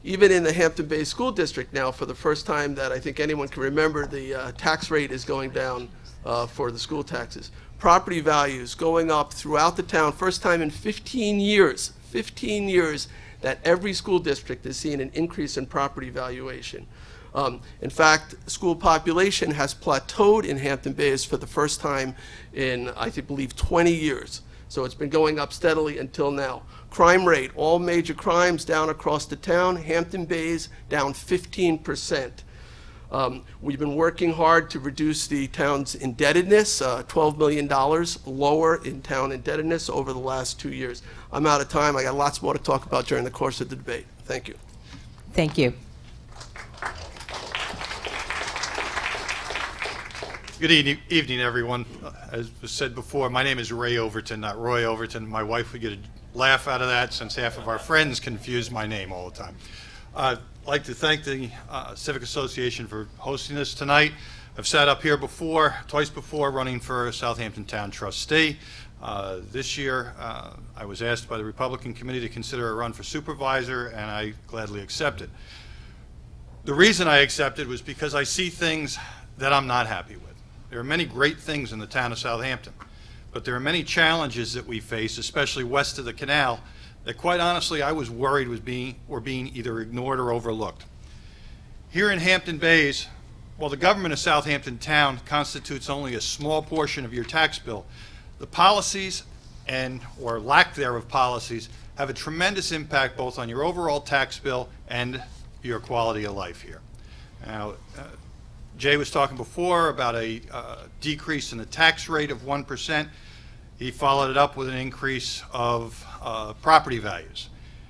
Even in the Hampton Bays School District now, for the first time that I think anyone can remember, the tax rate is going down for the school taxes. Property values going up throughout the town, first time in 15 years, that every school district has seen an increase in property valuation. In fact, school population has plateaued in Hampton Bays for the first time in, I believe, 20 years. So it's been going up steadily until now. Crime rate, all major crimes down across the town. Hampton Bays down 15%. We've been working hard to reduce the town's indebtedness, $12 million lower in town indebtedness over the last 2 years. I'm out of time. I got lots more to talk about during the course of the debate. Thank you. Thank you. Good evening, everyone. As was said before, my name is Ray Overton, not Roy Overton. My wife would get a laugh out of that since half of our friends confuse my name all the time. I'd like to thank the Civic Association for hosting this tonight. I've sat up here before, twice before, running for Southampton Town Trustee. This year, I was asked by the Republican Committee to consider a run for supervisor, and I gladly accepted. The reason I accepted was because I see things that I'm not happy with. There are many great things in the town of Southampton, but there are many challenges that we face, especially west of the canal, that quite honestly I was worried were being either ignored or overlooked. Here in Hampton Bays, while the government of Southampton Town constitutes only a small portion of your tax bill, the policies or lack thereof policies have a tremendous impact both on your overall tax bill and your quality of life here. Now, Jay was talking before about a decrease in the tax rate of 1%. He followed it up with an increase of property values.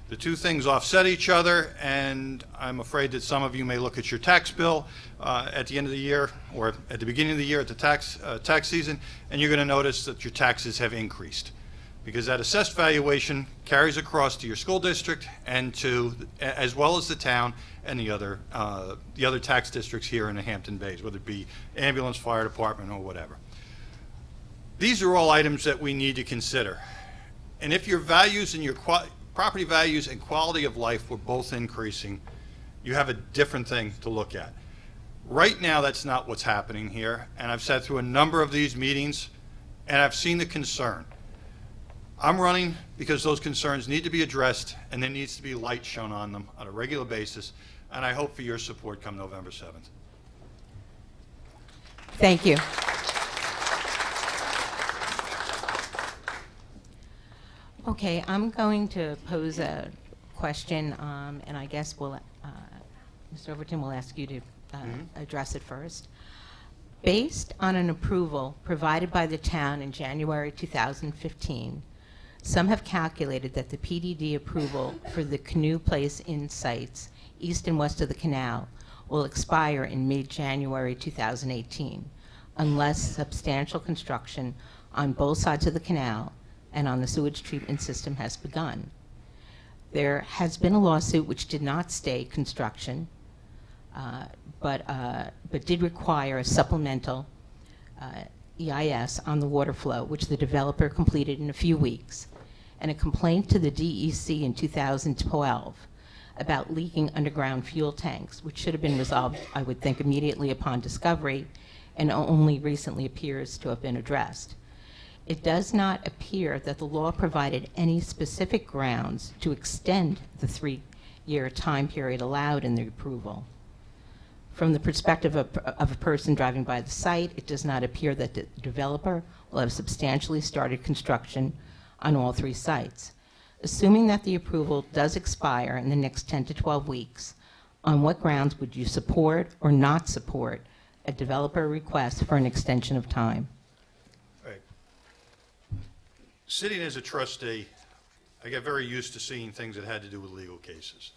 The two things offset each other, and I'm afraid that some of you may look at your tax bill at the end of the year or at the beginning of the year at the tax season, and you're going to notice that your taxes have increased, because that assessed valuation carries across to your school district and to, as well as the town and the other tax districts here in the Hampton Bays, whether it be ambulance, fire department, or whatever. These are all items that we need to consider. And if your values and your property values and quality of life were both increasing, you have a different thing to look at. Right now, that's not what's happening here, and I've sat through a number of these meetings, and I've seen the concern. I'm running because those concerns need to be addressed, and there needs to be light shown on them on a regular basis, and I hope for your support come November 7th. Thank you. Okay, I'm going to pose a question, and I guess Mr. Overton will ask you to address it first. Based on an approval provided by the town in January 2015, some have calculated that the PDD approval for the Canoe Place Inn sites east and west of the canal will expire in mid-January 2018 unless substantial construction on both sides of the canal and on the sewage treatment system has begun. There has been a lawsuit which did not stay construction, but did require a supplemental EIS on the water flow, which the developer completed in a few weeks, and a complaint to the DEC in 2012 about leaking underground fuel tanks, which should have been resolved, I would think, immediately upon discovery, and only recently appears to have been addressed. It does not appear that the law provided any specific grounds to extend the 3-year time period allowed in the approval. From the perspective of a person driving by the site, it does not appear that the developer will have substantially started construction on all 3 sites. Assuming that the approval does expire in the next 10 to 12 weeks, on what grounds would you support or not support a developer request for an extension of time? Right. Sitting as a trustee, I got very used to seeing things that had to do with legal cases.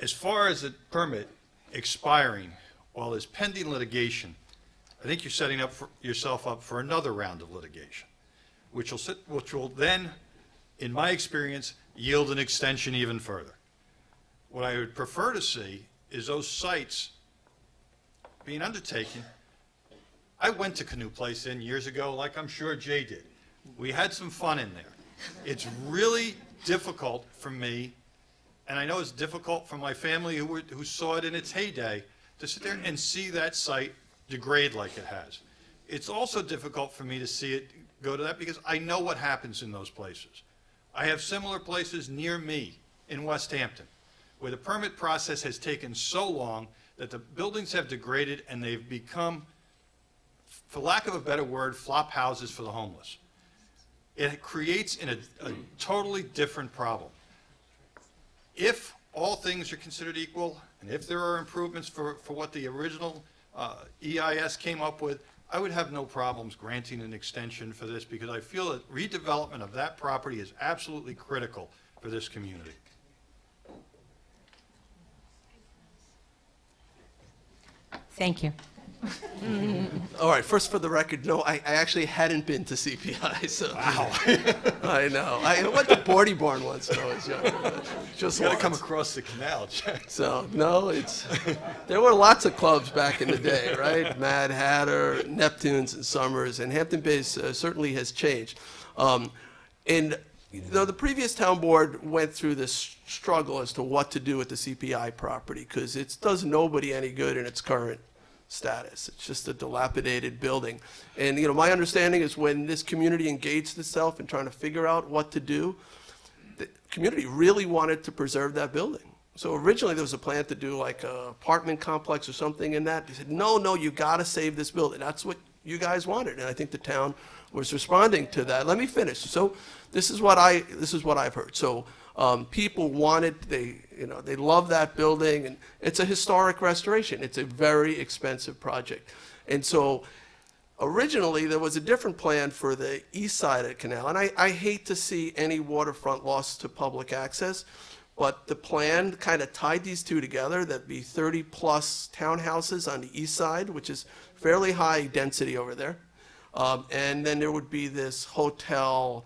As far as the permit expiring while there's pending litigation, I think you're setting up yourself up for another round of litigation, which will then, in my experience, yield an extension even further. What I would prefer to see is those sites being undertaken. I went to Canoe Place Inn years ago, like I'm sure Jay did. We had some fun in there. It's really difficult for me, and I know it's difficult for my family who saw it in its heyday, to sit there and see that site degrade like it has. It's also difficult for me to see it go to that because I know what happens in those places. I have similar places near me in West Hampton where the permit process has taken so long that the buildings have degraded and they've become, for lack of a better word, flop houses for the homeless. It creates a totally different problem. If all things are considered equal, and if there are improvements for what the original EIS came up with, I would have no problems granting an extension for this because I feel that redevelopment of that property is absolutely critical for this community. Thank you. All right, first for the record, no, I actually hadn't been to CPI, so. Wow. I know. I went to Bordy Barn once when I was young. Just got to come across the canal, Jack. So, no, there were lots of clubs back in the day, right? Mad Hatter, Neptunes, and Summers, and Hampton Bays certainly has changed. And the previous town board went through this struggle as to what to do with the CPI property, because it does nobody any good in its current status. It's just a dilapidated building. And my understanding is when this community engaged itself in trying to figure out what to do, the community really wanted to preserve that building. So originally there was a plan to do like an apartment complex or something in that. They said, no, you got to save this building. That's what you guys wanted. And I think the town was responding to that. Let me finish. So this is what I've heard. So people wanted, they love that building, and it's a historic restoration. It's a very expensive project. And so originally there was a different plan for the east side of the canal, and I hate to see any waterfront lost to public access, but the plan kind of tied these two together. That'd be 30-plus townhouses on the east side, which is fairly high density over there. And then there would be this hotel,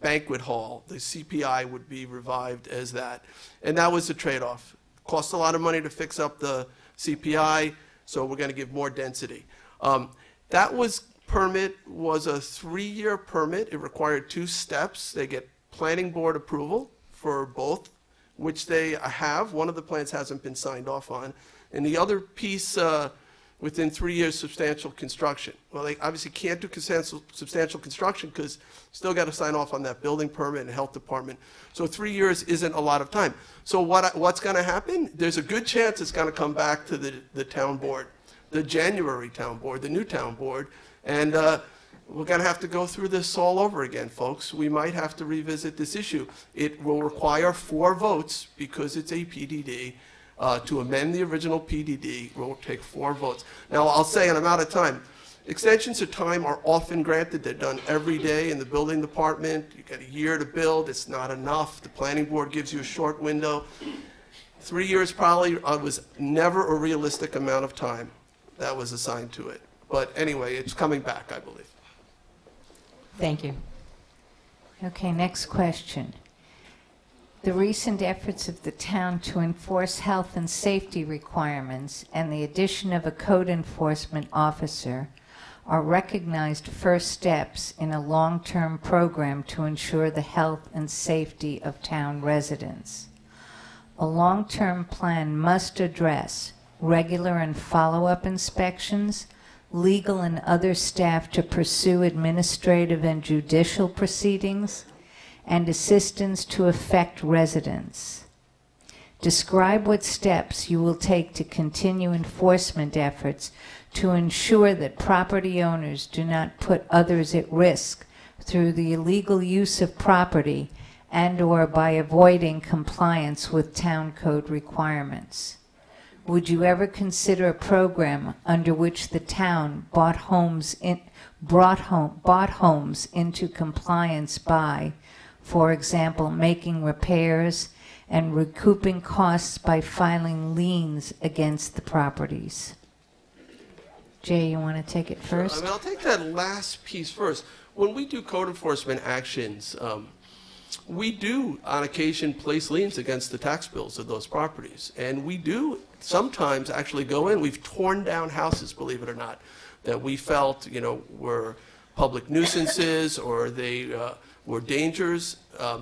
banquet hall. The CPI would be revived as that. And that was the trade-off. Cost a lot of money to fix up the CPI, so we're going to give more density. That permit was a 3-year permit. It required 2 steps. They get planning board approval for both, which they have. One of the plans hasn't been signed off on. And the other piece, within 3 years, substantial construction. Well, they obviously can't do substantial construction because still got to sign off on that building permit and health department. So 3 years isn't a lot of time. So what's going to happen? There's a good chance it's going to come back to the town board, the January town board, the new town board, and we're going to have to go through this all over again, folks. We might have to revisit this issue. It will require 4 votes because it's a PDD. To amend the original PDD will take 4 votes. Now, I'll say, and I'm out of time, extensions of time are often granted. They're done every day in the building department. You get a year to build. It's not enough. The planning board gives you a short window. 3 years probably was never a realistic amount of time that was assigned to it. But anyway, it's coming back, I believe. Thank you. Okay, next question. The recent efforts of the town to enforce health and safety requirements and the addition of a code enforcement officer are recognized first steps in a long-term program to ensure the health and safety of town residents. A long-term plan must address regular and follow-up inspections, legal and other staff to pursue administrative and judicial proceedings, and assistance to affect residents. Describe what steps you will take to continue enforcement efforts to ensure that property owners do not put others at risk through the illegal use of property and/or by avoiding compliance with town code requirements. Would you ever consider a program under which the town bought homes into compliance by, for example, making repairs and recouping costs by filing liens against the properties? Jay, you want to take it first? I mean, I'll take that last piece first. When we do code enforcement actions, we do, on occasion, place liens against the tax bills of those properties. And we do sometimes actually go in. We've torn down houses, believe it or not, that we felt, were public nuisances or they were dangers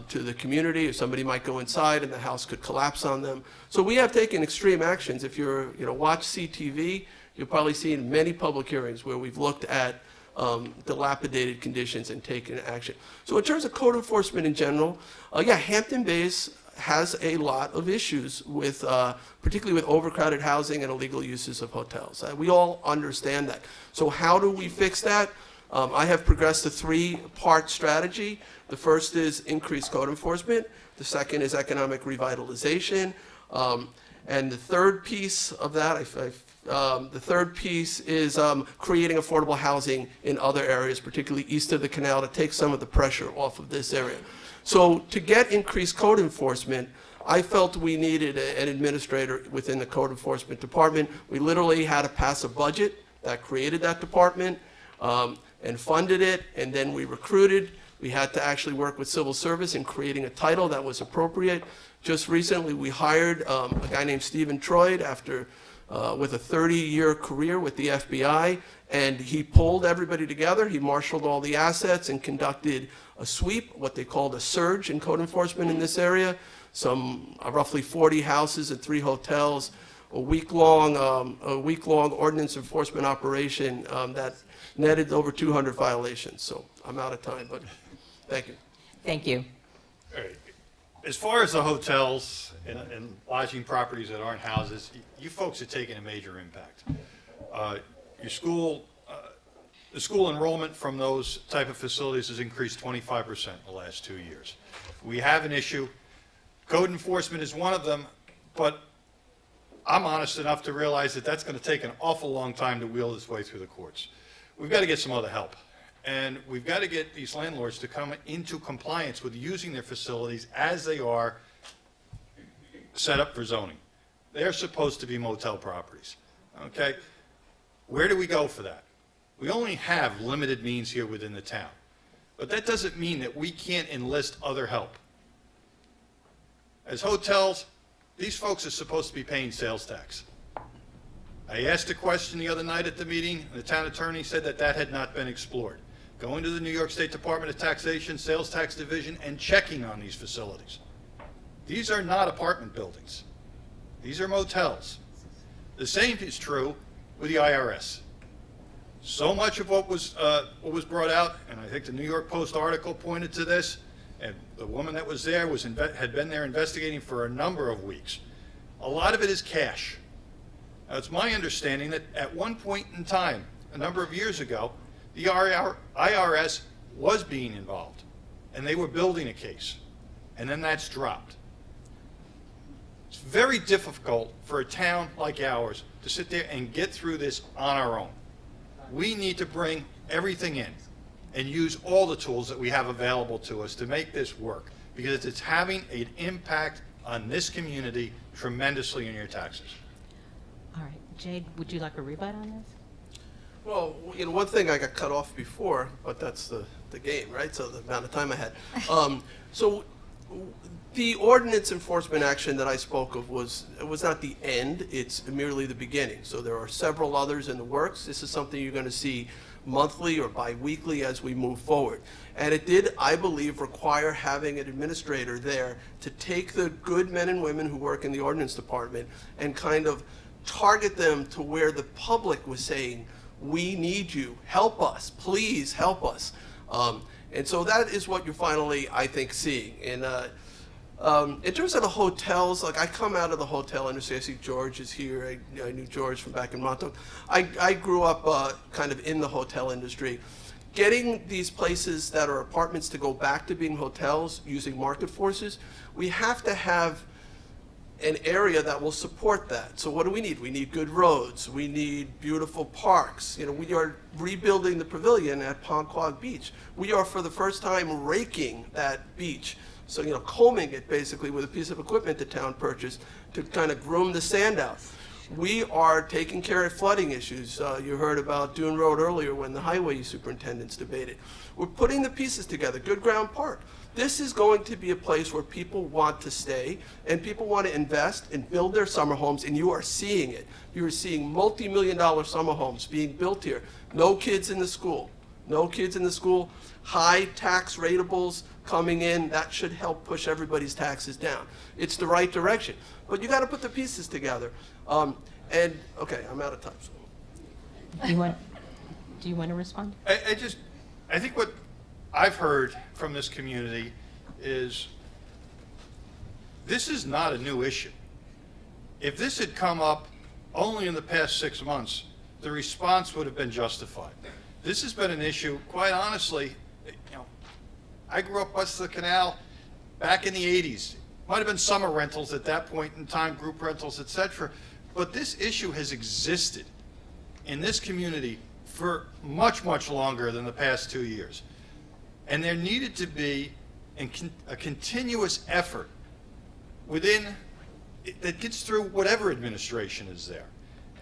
to the community, or somebody might go inside and the house could collapse on them. So we have taken extreme actions. If you're, watch CTV, you'll probably see in many public hearings where we've looked at dilapidated conditions and taken action. So in terms of code enforcement in general, yeah, Hampton Bays has a lot of issues with, particularly with overcrowded housing and illegal uses of hotels. We all understand that. So how do we fix that? I have progressed a 3-part strategy. The first is increased code enforcement. The second is economic revitalization. And the third piece of that, the third piece is creating affordable housing in other areas, particularly east of the canal, to take some of the pressure off of this area. So to get increased code enforcement, I felt we needed an administrator within the code enforcement department. We literally had to pass a budget that created that department and funded it, and then we recruited. We had to actually work with civil service in creating a title that was appropriate. Just recently, we hired a guy named Stephen Troyd with a 30-year career with the FBI, and he pulled everybody together. He marshaled all the assets and conducted a sweep, what they called a surge in code enforcement in this area. Some roughly 40 houses and 3 hotels, a week-long ordinance enforcement operation that netted over 200 violations. So I'm out of time, but thank you. Thank you. All right. As far as the hotels and lodging properties that aren't houses, you folks are taking a major impact. Your school, the school enrollment from those type of facilities has increased 25% in the last 2 years. We have an issue. Code enforcement is one of them, but I'm honest enough to realize that that's going to take an awful long time to wheel this way through the courts. We've got to get some other help. And we've got to get these landlords to come into compliance with using their facilities as they are set up for zoning. They're supposed to be motel properties, okay? Where do we go for that? We only have limited means here within the town. But that doesn't mean that we can't enlist other help. As hotels, these folks are supposed to be paying sales tax. I asked a question the other night at the meeting, and the town attorney said that that had not been explored. Going to the New York State Department of Taxation, Sales Tax Division, and checking on these facilities. These are not apartment buildings. These are motels. The same is true with the IRS. So much of what was brought out, and I think the New York Post article pointed to this, and the woman that was there had been there investigating for a number of weeks. A lot of it is cash. Now, it's my understanding that at one point in time, a number of years ago, the IRS was being involved, and they were building a case, and then that's dropped. It's very difficult for a town like ours to sit there and get through this on our own. We need to bring everything in and use all the tools that we have available to us to make this work, because it's having an impact on this community tremendously in your taxes. All right, Jade, would you like a rebut on this? Well, one thing I got cut off before, but that's the game, right? So the amount of time I had. So the ordinance enforcement action that I spoke of was not the end, it's merely the beginning. So there are several others in the works. This is something you're going to see monthly or bi-weekly as we move forward. And it did, I believe, require having an administrator there to take the good men and women who work in the ordinance department and kind of target them to where the public was saying, we need you, help us, please help us. And so that is what you're finally, I think, seeing. And in terms of the hotels, like I come out of the hotel industry. I see George is here. I knew George from back in Montauk. I grew up kind of in the hotel industry. Getting these places that are apartments to go back to being hotels using market forces, we have to have an area that will support that. So what do we need? We need good roads. We need beautiful parks. We are rebuilding the pavilion at Ponquag Beach. We are, for the first time, raking that beach. So, combing it basically with a piece of equipment the town purchased to kind of groom the sand out. We are taking care of flooding issues. You heard about Dune Road earlier when the highway superintendents debated. We're putting the pieces together. Good Ground Park. This is going to be a place where people want to stay and people want to invest and build their summer homes, and you are seeing it. You are seeing multi-million-dollar summer homes being built here. No kids in the school. No kids in the school. High tax ratables coming in. That should help push everybody's taxes down. It's the right direction. But you got to put the pieces together. And okay, I'm out of time. So. Do you want to respond? I think what I've heard from this community is this is not a new issue. If this had come up only in the past 6 months, the response would have been justified. This has been an issue, quite honestly. I grew up west of the canal back in the 80s. Might have been summer rentals at that point in time, group rentals, etc. But this issue has existed in this community for much, much longer than the past 2 years. And there needed to be a continuous effort that gets through whatever administration is there.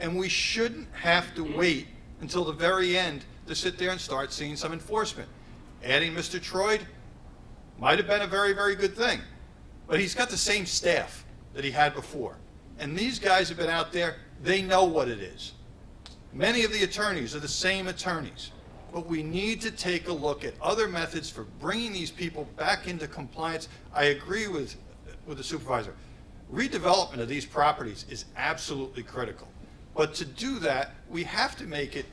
And we shouldn't have to wait until the very end to sit there and start seeing some enforcement. Adding Mr. Troyd might have been a very, very good thing, but he's got the same staff that he had before. And these guys have been out there, they know what it is. Many of the attorneys are the same attorneys, but we need to take a look at other methods for bringing these people back into compliance. I agree with the supervisor. Redevelopment of these properties is absolutely critical. But to do that, we have to make it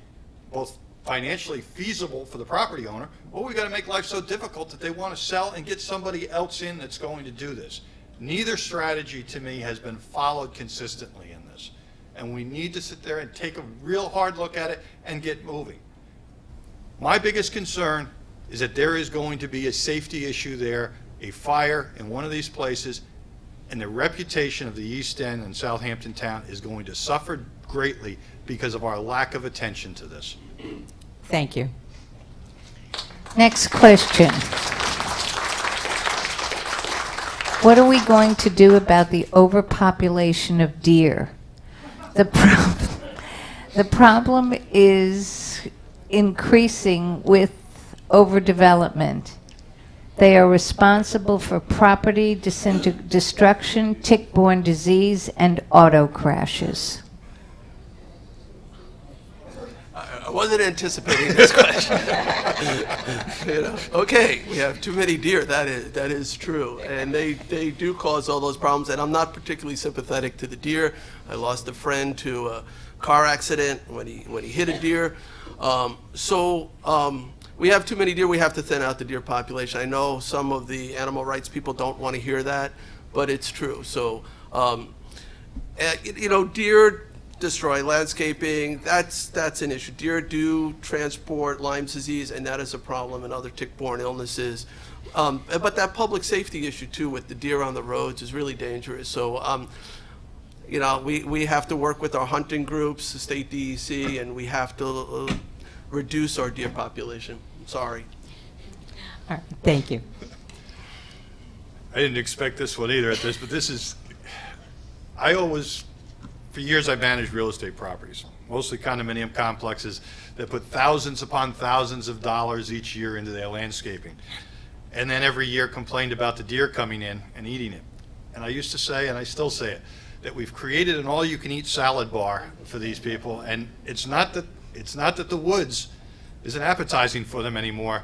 both financially feasible for the property owner, or we've got to make life so difficult that they want to sell and get somebody else in that's going to do this. Neither strategy, to me, has been followed consistently in this. And we need to sit there and take a real hard look at it and get moving. My biggest concern is that there is going to be a safety issue there, a fire in one of these places, and the reputation of the East End and Southampton town is going to suffer greatly because of our lack of attention to this. Thank you. Next question. What are we going to do about the overpopulation of deer? The problem is increasing with overdevelopment. They are responsible for property destruction, tick-borne disease, and auto crashes. I wasn't anticipating this question. Okay, we have too many deer. That is true, and they do cause all those problems. And I'm not particularly sympathetic to the deer. I lost a friend to a car accident when he hit a deer. We have too many deer. We have to thin out the deer population. I know some of the animal rights people don't want to hear that, but it's true. So, deer destroy landscaping. That's an issue. Deer do transport Lyme disease, and that is a problem, and other tick-borne illnesses. But that public safety issue too, with the deer on the roads, is really dangerous. So, you know, we have to work with our hunting groups, the state DEC, and we have to reduce our deer population. Sorry. All right, thank you. I didn't expect this one either at this, but this is, I always, for years I've managed real estate properties, mostly condominium complexes that put thousands upon thousands of dollars each year into their landscaping. And then every year complained about the deer coming in and eating it. And I used to say, and I still say it, that we've created an all-you-can-eat salad bar for these people, and it's not that the woods isn't appetizing for them anymore,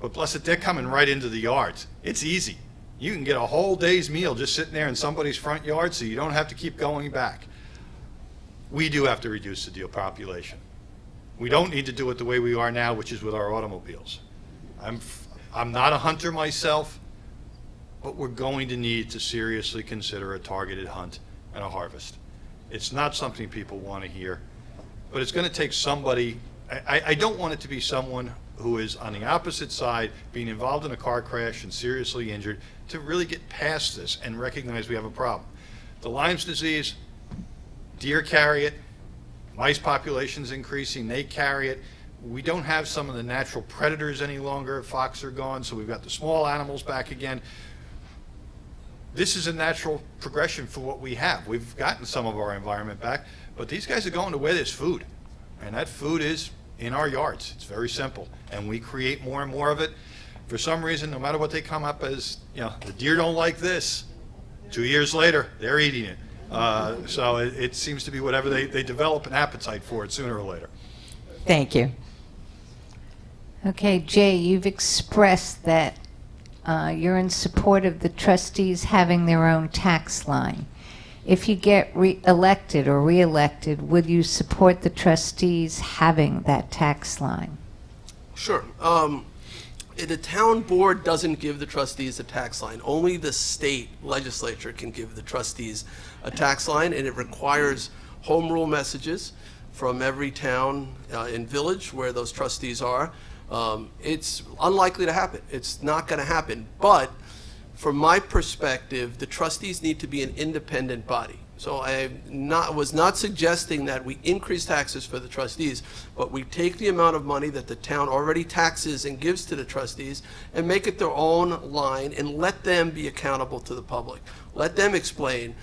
but blessed, they're coming right into the yards. It's easy. You can get a whole day's meal just sitting there in somebody's front yard, so you don't have to keep going back. We do have to reduce the deer population. We don't need to do it the way we are now, which is with our automobiles. I'm not a hunter myself, but we're going to need to seriously consider a targeted hunt and a harvest. It's not something people want to hear, but it's going to take somebody. I don't want it to be someone who is on the opposite side, being involved in a car crash and seriously injured, to really get past this and recognize we have a problem. The Lyme disease, deer carry it, mice population's increasing, they carry it. We don't have some of the natural predators any longer. Fox are gone, so we've got the small animals back again. This is a natural progression for what we have. We've gotten some of our environment back, but these guys are going to where there's food, and that food is in our yards. It's very simple, and we create more and more of it. For some reason, no matter what they come up as, you know, the deer don't like this. 2 years later, they're eating it. So it seems to be whatever they develop an appetite for it sooner or later. Thank you. Okay, Jay, you've expressed that you're in support of the trustees having their own tax line. If you get elected or re-elected, would you support the trustees having that tax line? Sure. The town board doesn't give the trustees a tax line. Only the state legislature can give the trustees a tax line, and it requires home rule messages from every town and village where those trustees are. It's unlikely to happen. It's not going to happen. But from my perspective, the trustees need to be an independent body. So I was not suggesting that we increase taxes for the trustees, but we take the amount of money that the town already taxes and gives to the trustees and make it their own line and let them be accountable to the public. Let them explain,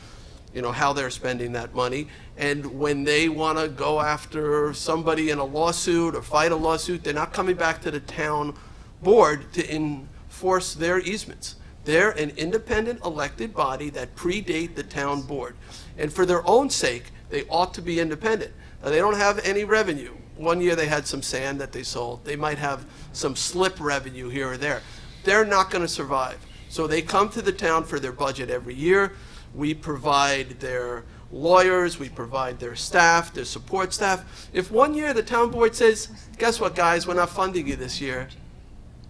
you know, how they're spending that money. And when they want to go after somebody in a lawsuit or fight a lawsuit, they're not coming back to the town board to enforce their easements. They're an independent elected body that predate the town board. And for their own sake, they ought to be independent. Now, they don't have any revenue. One year they had some sand that they sold. They might have some slip revenue here or there. They're not going to survive. So they come to the town for their budget every year. We provide their lawyers, we provide their staff, their support staff. If one year the town board says, guess what, guys, we're not funding you this year,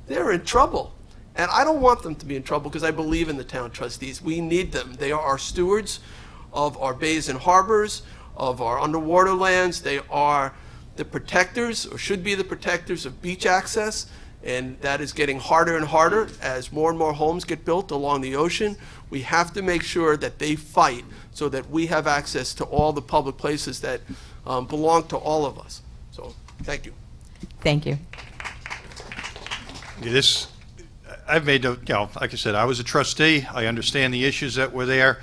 they're in trouble. And I don't want them to be in trouble because I believe in the town trustees. We need them. They are our stewards of our bays and harbors, of our underwater lands. They are the protectors, or should be the protectors, of beach access. And that is getting harder and harder as more and more homes get built along the ocean. We have to make sure that they fight so that we have access to all the public places that belong to all of us. So, thank you. Thank you. Yeah, I've made, like I said, I was a trustee. I understand the issues that were there.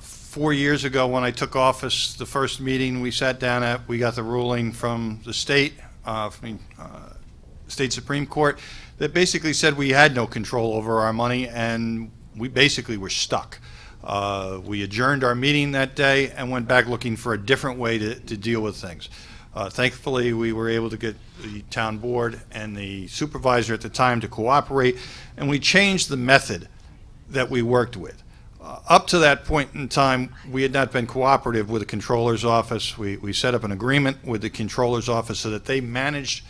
4 years ago when I took office, the first meeting we sat down at, we got the ruling from the state, state Supreme Court, that basically said we had no control over our money and we basically were stuck. We adjourned our meeting that day and went back looking for a different way to deal with things. Thankfully, we were able to get the town board and the supervisor at the time to cooperate, and we changed the method that we worked with. Up to that point in time, we had not been cooperative with the controller's office. We set up an agreement with the controller's office so that they managed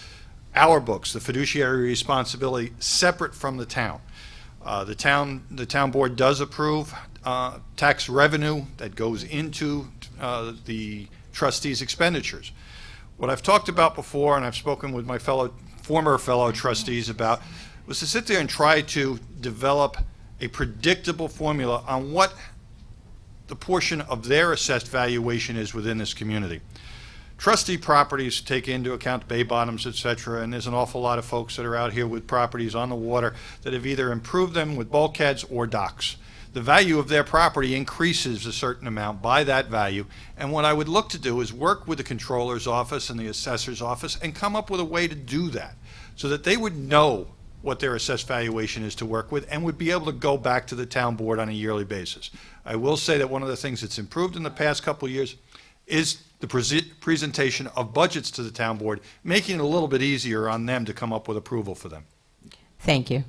our books, the fiduciary responsibility, separate from the town. The town board does approve tax revenue that goes into the trustees' expenditures. What I've talked about before, and I've spoken with my former fellow trustees about, was to sit there and try to develop a predictable formula on what the portion of their assessed valuation is within this community. Trustee properties take into account bay bottoms, et cetera, and there's an awful lot of folks that are out here with properties on the water that have either improved them with bulkheads or docks. The value of their property increases a certain amount by that value, and what I would look to do is work with the controller's office and the assessor's office and come up with a way to do that so that they would know what their assessed valuation is to work with and would be able to go back to the town board on a yearly basis. I will say that one of the things that's improved in the past couple of years is the presentation of budgets to the town board, making it a little bit easier on them to come up with approval for them. Thank you.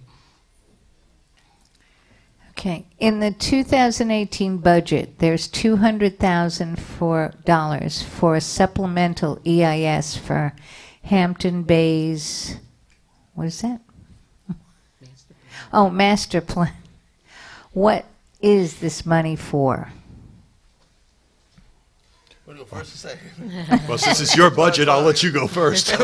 Okay, in the 2018 budget, there's $200,000 for a supplemental EIS for Hampton Bays. What is that? Oh, master plan. What is this money for? Want to go first or second? Well, since it's your budget, I'll let you go first.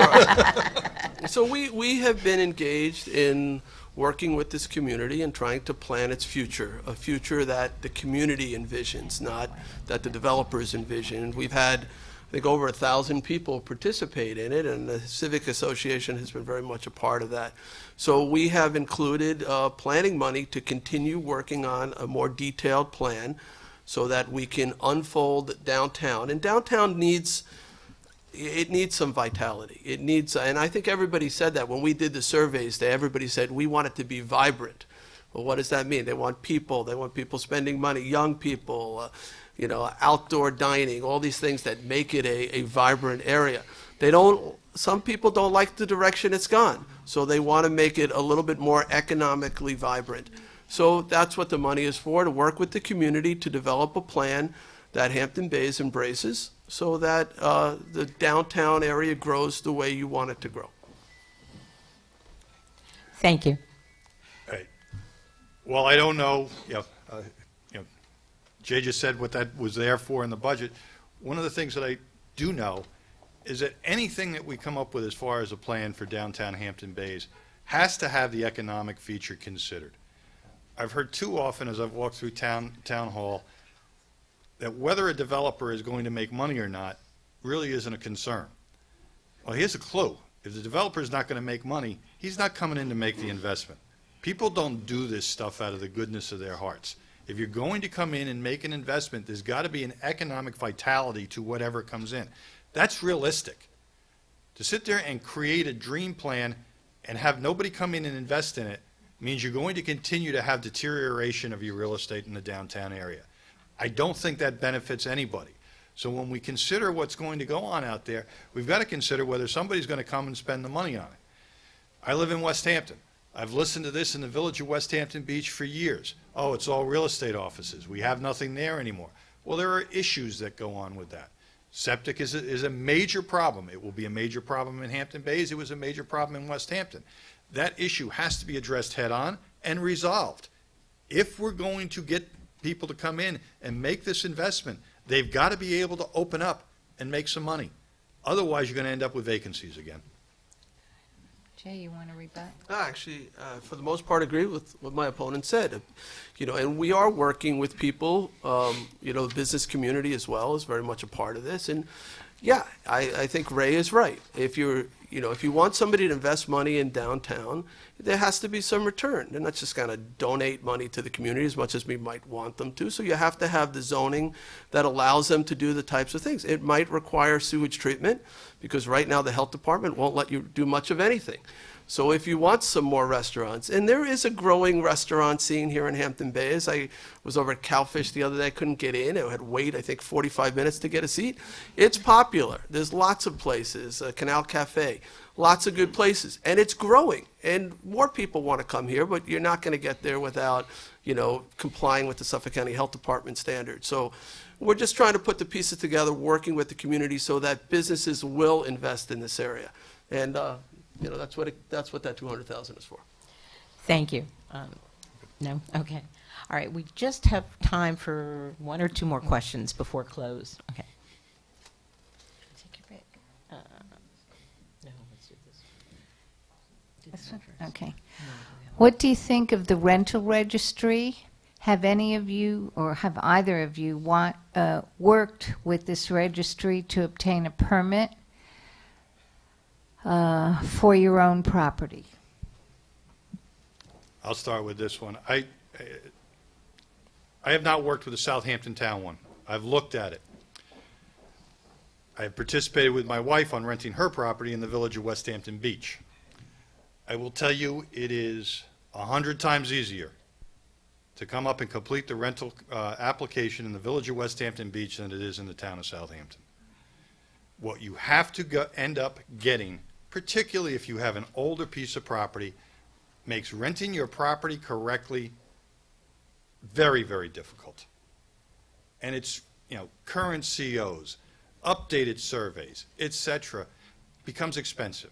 So we have been engaged in working with this community and trying to plan its future, a future that the community envisions, not that the developers envision. We've had, I think, over 1,000 people participate in it, and the Civic Association has been very much a part of that. So we have included planning money to continue working on a more detailed plan so that we can unfold downtown. And downtown needs some vitality. It needs, and I think everybody said that when we did the surveys, everybody said we want it to be vibrant. Well, what does that mean? They want people spending money, young people, you know, outdoor dining, all these things that make it a vibrant area. Some people don't like the direction it's gone, so they want to make it a little bit more economically vibrant. So that's what the money is for, to work with the community to develop a plan that Hampton Bays embraces so that the downtown area grows the way you want it to grow. Thank you. Right. Well, I don't know, Jay just said what that was there for in the budget. One of the things that I do know is that anything that we come up with as far as a plan for downtown Hampton Bays has to have the economic feature considered. I've heard too often as I've walked through town hall that whether a developer is going to make money or not really isn't a concern. Well, here's a clue. If the developer is not going to make money, he's not coming in to make the investment. People don't do this stuff out of the goodness of their hearts. If you're going to come in and make an investment, there's got to be an economic vitality to whatever comes in. That's realistic. To sit there and create a dream plan and have nobody come in and invest in it means you're going to continue to have deterioration of your real estate in the downtown area. I don't think that benefits anybody. So when we consider what's going to go on out there, we've got to consider whether somebody's going to come and spend the money on it. I live in West Hampton. I've listened to this in the village of West Hampton Beach for years. Oh, it's all real estate offices. We have nothing there anymore. Well, there are issues that go on with that. Septic is a major problem. It will be a major problem in Hampton Bays. It was a major problem in West Hampton. That issue has to be addressed head on and resolved. If we're going to get people to come in and make this investment, they've got to be able to open up and make some money. Otherwise, you're going to end up with vacancies again. Jay, you want to rebut? Actually, for the most part, agree with what my opponent said. You know, and we are working with people. You know, the business community as well is very much a part of this. And yeah, I think Ray is right. If you want somebody to invest money in downtown, there has to be some return. They're not just going to donate money to the community as much as we might want them to. So you have to have the zoning that allows them to do the types of things. It might require sewage treatment because right now the health department won't let you do much of anything. So if you want some more restaurants, and there is a growing restaurant scene here in Hampton Bays. I was over at Cowfish the other day, couldn't get in. I had to wait, I think, 45 minutes to get a seat. It's popular. There's lots of places, Canal Cafe, lots of good places, and it's growing. And more people want to come here, but you're not going to get there without, you know, complying with the Suffolk County Health Department standards. So we're just trying to put the pieces together, working with the community so that businesses will invest in this area. And you know, that's what that $200,000 is for. Thank you. No? Okay. All right, we just have time for one or two more questions before close. Okay. Take your pick. No, let's do this. Okay. What do you think of the rental registry? Have any of you, or have either of you, worked with this registry to obtain a permit for your own property? I'll start with this one. I have not worked with the Southampton Town one. I've looked at it. I have participated with my wife on renting her property in the village of West Hampton Beach. I will tell you, it is 100 times easier to come up and complete the rental application in the village of West Hampton Beach than it is in the town of Southampton. What you have to end up getting, particularly if you have an older piece of property, makes renting your property correctly very, very difficult. And it's, current COs, updated surveys, etc., becomes expensive.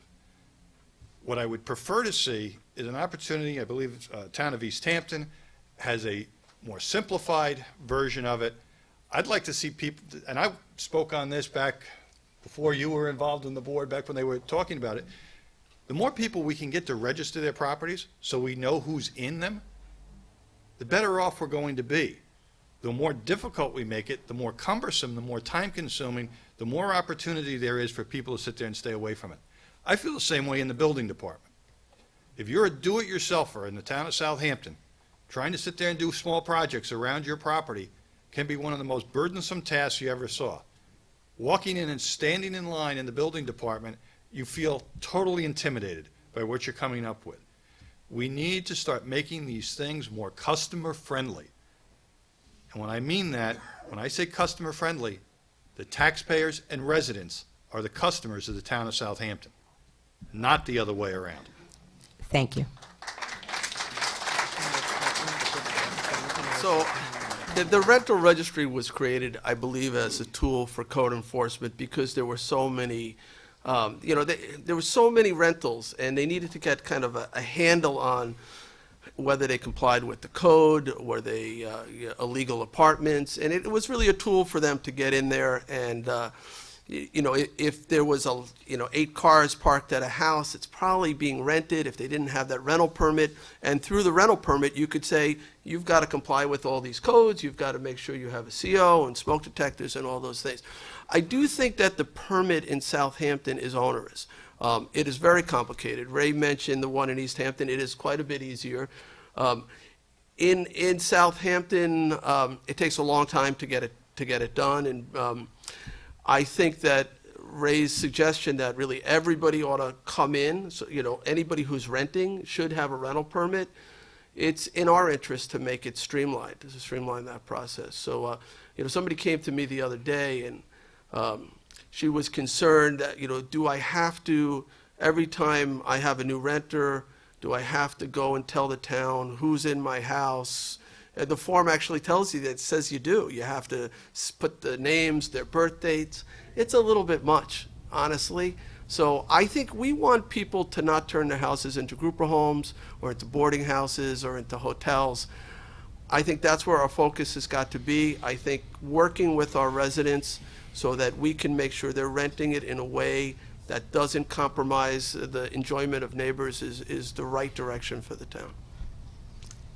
What I would prefer to see is an opportunity. I believe town of East Hampton has a more simplified version of it. I'd like to see people, and I spoke on this back before you were involved in the board, back when they were talking about it. The more people we can get to register their properties so we know who's in them, the better off we're going to be. The more difficult we make it, the more cumbersome, the more time-consuming, the more opportunity there is for people to sit there and stay away from it. I feel the same way in the building department. If you're a do-it-yourselfer in the town of Southampton, trying to sit there and do small projects around your property can be one of the most burdensome tasks you ever saw. Walking in and standing in line in the building department, you feel totally intimidated by what you're coming up with. We need to start making these things more customer-friendly. And when I mean that, when I say customer-friendly, the taxpayers and residents are the customers of the town of Southampton, not the other way around. Thank you. So the rental registry was created, I believe, as a tool for code enforcement because there were so many, there were so many rentals, and they needed to get kind of a handle on whether they complied with the code, were they illegal apartments, and it was really a tool for them to get in there and if there was 8 cars parked at a house, it's probably being rented if they didn't have that rental permit. And through the rental permit, you could say, you've got to comply with all these codes. You've got to make sure you have a CO and smoke detectors and all those things. I do think that the permit in Southampton is onerous. It is very complicated. Ray mentioned the one in East Hampton. It is quite a bit easier. In Southampton, it takes a long time to get it done. And I think that Ray's suggestion that really everybody ought to come in, so, anybody who's renting should have a rental permit. It's in our interest to make it streamlined, to streamline that process. So, somebody came to me the other day and she was concerned that, do I have to, every time I have a new renter, do I have to go and tell the town who's in my house? And the form actually tells you that, it says you do. You have to put the names, their birth dates. It's a little bit much, honestly. So I think we want people to not turn their houses into grouper homes or into boarding houses or into hotels. I think that's where our focus has got to be. I think working with our residents so that we can make sure they're renting it in a way that doesn't compromise the enjoyment of neighbors is the right direction for the town.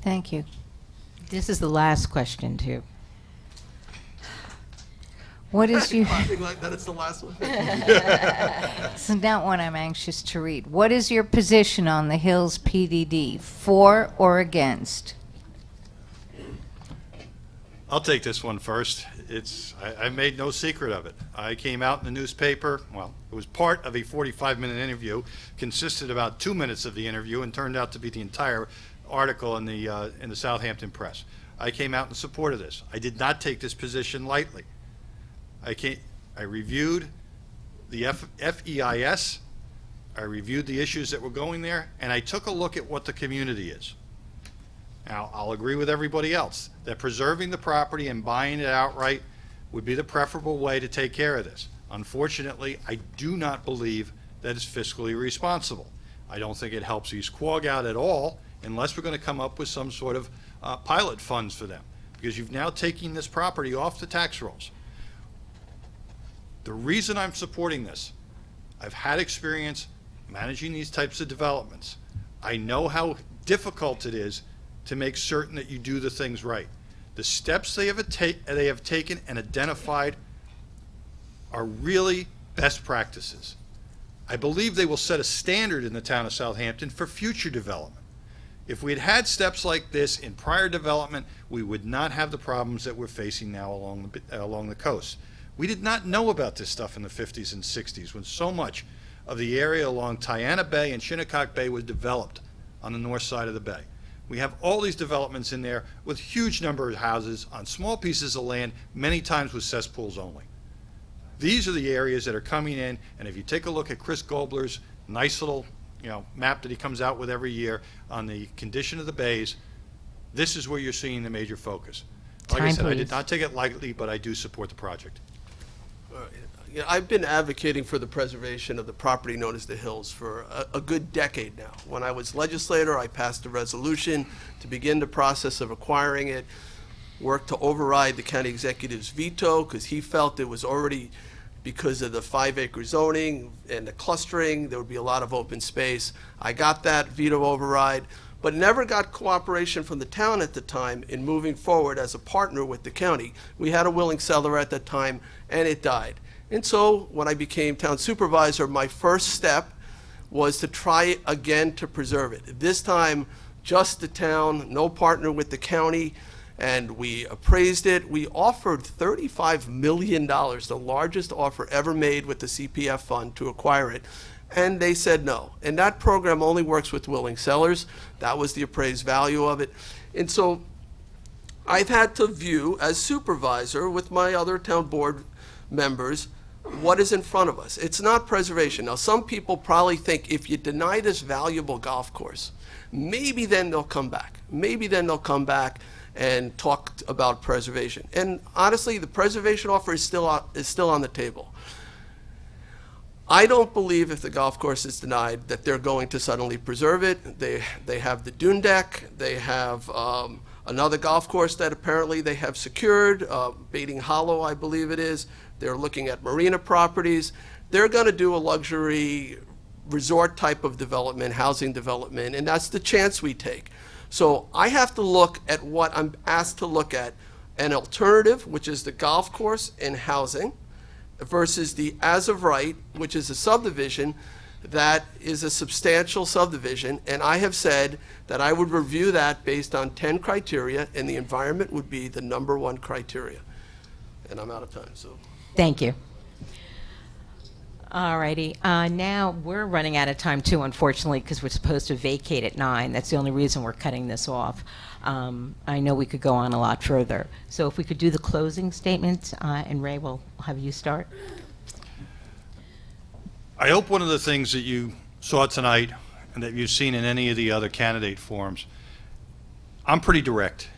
Thank you. This is the last question, too. What is your... like that it's the last one? So that one I'm anxious to read. What is your position on the Hills PDD, for or against? I'll take this one first. I made no secret of it. I came out in the newspaper. Well, it was part of a 45-minute interview, consisted about 2 minutes of the interview, and turned out to be the entire article in the Southampton Press. I came out in support of this. I did not take this position lightly. I reviewed the FEIS. I reviewed the issues that were going there, and I took a look at what the community is. Now, I'll agree with everybody else that preserving the property and buying it outright would be the preferable way to take care of this. Unfortunately, I do not believe that it's fiscally responsible. I don't think it helps East Quogue out at all, unless we're going to come up with some sort of pilot funds for them, because you've now taken this property off the tax rolls. The reason I'm supporting this, I've had experience managing these types of developments. I know how difficult it is to make certain that you do the things right. The steps they have taken and identified are really best practices. I believe they will set a standard in the town of Southampton for future development. If we had had steps like this in prior development, we would not have the problems that we're facing now along the coast. We did not know about this stuff in the 50s and 60s when so much of the area along Tiana Bay and Shinnecock Bay was developed on the north side of the bay. We have all these developments in there with huge number of houses on small pieces of land, many times with cesspools only. These are the areas that are coming in, and if you take a look at Chris Gobler's nice little map that he comes out with every year on the condition of the bays, this is where you're seeing the major focus. Like I said, I did not take it lightly, but I do support the project. I've been advocating for the preservation of the property known as the Hills for a good decade now. When I was legislator, I passed a resolution to begin the process of acquiring it, worked to override the county executive's veto because he felt it was already, because of the 5-acre zoning and the clustering, there would be a lot of open space. I got that veto override, but never got cooperation from the town at the time in moving forward as a partner with the county. We had a willing seller at that time, and it died. And so when I became town supervisor, my first step was to try again to preserve it. This time, just the town, no partner with the county, and we appraised it. We offered $35 million, the largest offer ever made with the CPF fund to acquire it, and they said no. And that program only works with willing sellers. That was the appraised value of it. And so I've had to view, as supervisor with my other town board members, what is in front of us. It's not preservation. Now, some people probably think if you deny this valuable golf course, maybe then they'll come back. Maybe then they'll come back and talk about preservation. And honestly, the preservation offer is still on the table. I don't believe if the golf course is denied that they're going to suddenly preserve it. They have the dune deck. They have another golf course that apparently they have secured, Baiting Hollow, I believe it is. They're looking at marina properties. They're going to do a luxury resort type of development, housing development, and that's the chance we take. So I have to look at what I'm asked to look at, an alternative, which is the golf course and housing, versus the as of right, which is a subdivision that is a substantial subdivision. And I have said that I would review that based on 10 criteria, and the environment would be the #1 criteria. And I'm out of time, so. Thank you. All righty. Now we're running out of time too, unfortunately, because we're supposed to vacate at 9. That's the only reason we're cutting this off. I know we could go on a lot further. So if we could do the closing statements, and Ray, we'll have you start. I hope one of the things that you saw tonight and that you've seen in any of the other candidate forums, I'm pretty direct.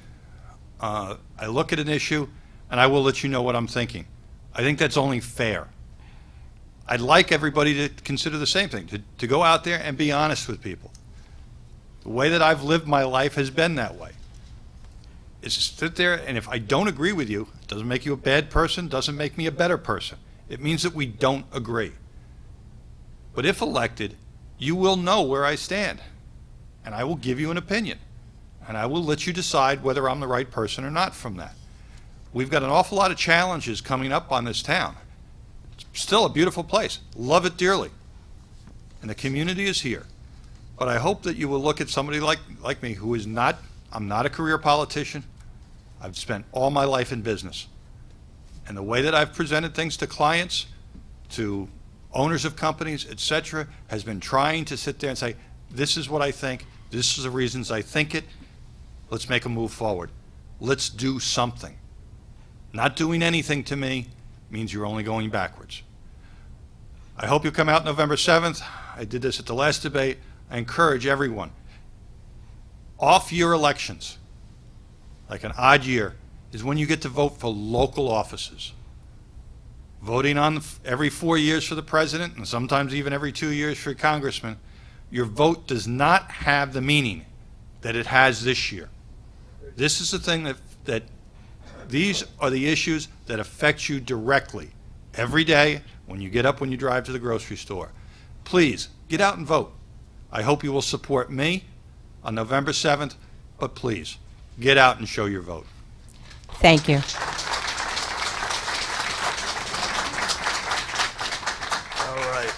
I look at an issue and I will let you know what I'm thinking. I think that's only fair. I'd like everybody to consider the same thing, to go out there and be honest with people. The way that I've lived my life has been that way. Is to sit there, and if I don't agree with you, it doesn't make you a bad person, doesn't make me a better person. It means that we don't agree. But if elected, you will know where I stand, and I will give you an opinion, and I will let you decide whether I'm the right person or not from that. We've got an awful lot of challenges coming up on this town. It's still a beautiful place. Love it dearly. And the community is here. But I hope that you will look at somebody like me who is not, I'm not a career politician. I've spent all my life in business. And the way that I've presented things to clients, to owners of companies, etc., has been trying to sit there and say, this is what I think, this is the reasons I think it, let's make a move forward. Let's do something. Not doing anything to me means you're only going backwards. I hope you come out November 7th. I did this at the last debate. I encourage everyone. Off-year elections, like an odd year, is when you get to vote for local offices. Voting on every 4 years for the president, and sometimes even every 2 years for a congressman, your vote does not have the meaning that it has this year. This is the thing that these are the issues that affect you directly every day when you get up, when you drive to the grocery store. Please, get out and vote. I hope you will support me on November 7th, but please, get out and show your vote. Thank you. All right.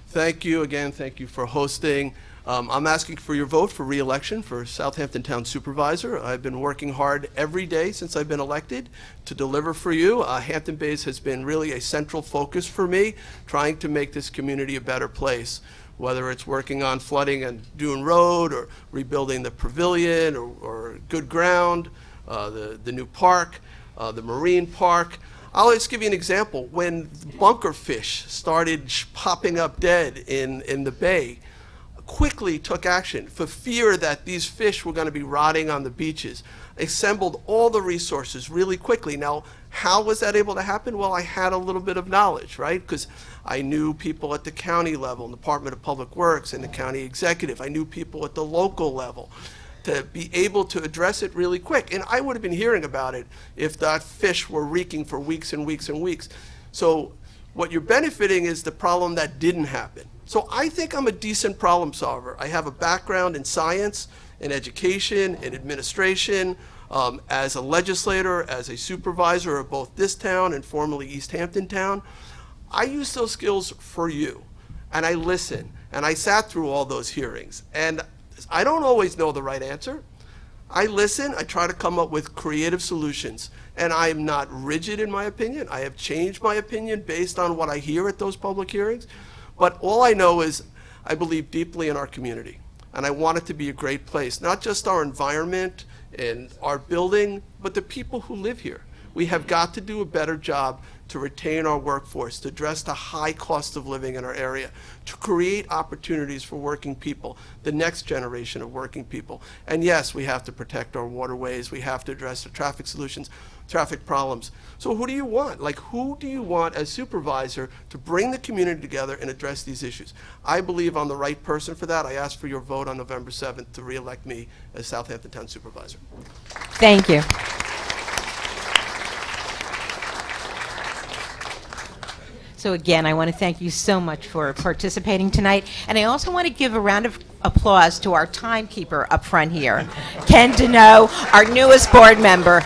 Thank you again. Thank you for hosting. I'm asking for your vote for re-election for Southampton Town Supervisor. I've been working hard every day since I've been elected to deliver for you. Hampton Bays has been really a central focus for me, trying to make this community a better place, whether it's working on flooding and Dune Road or rebuilding the pavilion or Good Ground, the new park, the Marine Park. I'll just give you an example. When bunker fish started popping up dead in the bay, quickly took action for fear that these fish were going to be rotting on the beaches. Assembled all the resources really quickly. Now, how was that able to happen? Well, I had a little bit of knowledge, right? Because I knew people at the county level, Department of Public Works and the county executive. I knew people at the local level to be able to address it really quick. And I would have been hearing about it if that fish were reeking for weeks and weeks and weeks. So what you're benefiting is the problem that didn't happen. So I think I'm a decent problem solver. I have a background in science, in education, in administration, as a legislator, as a supervisor of both this town and formerly East Hampton Town. I use those skills for you, and I listen, and I sat through all those hearings. And I don't always know the right answer. I listen, I try to come up with creative solutions, and I am not rigid in my opinion. I have changed my opinion based on what I hear at those public hearings. But all I know is I believe deeply in our community, and I want it to be a great place, not just our environment and our building, but the people who live here. We have got to do a better job to retain our workforce, to address the high cost of living in our area, to create opportunities for working people, the next generation of working people. And yes, we have to protect our waterways. We have to address the traffic solutions, traffic problems. So who do you want? Like, who do you want as supervisor to bring the community together and address these issues? I believe I'm the right person for that. I ask for your vote on November 7th to re-elect me as Southampton Town Supervisor. Thank you. So again, I want to thank you so much for participating tonight. And I also want to give a round of applause to our timekeeper up front here, Ken Deneau, our newest board member.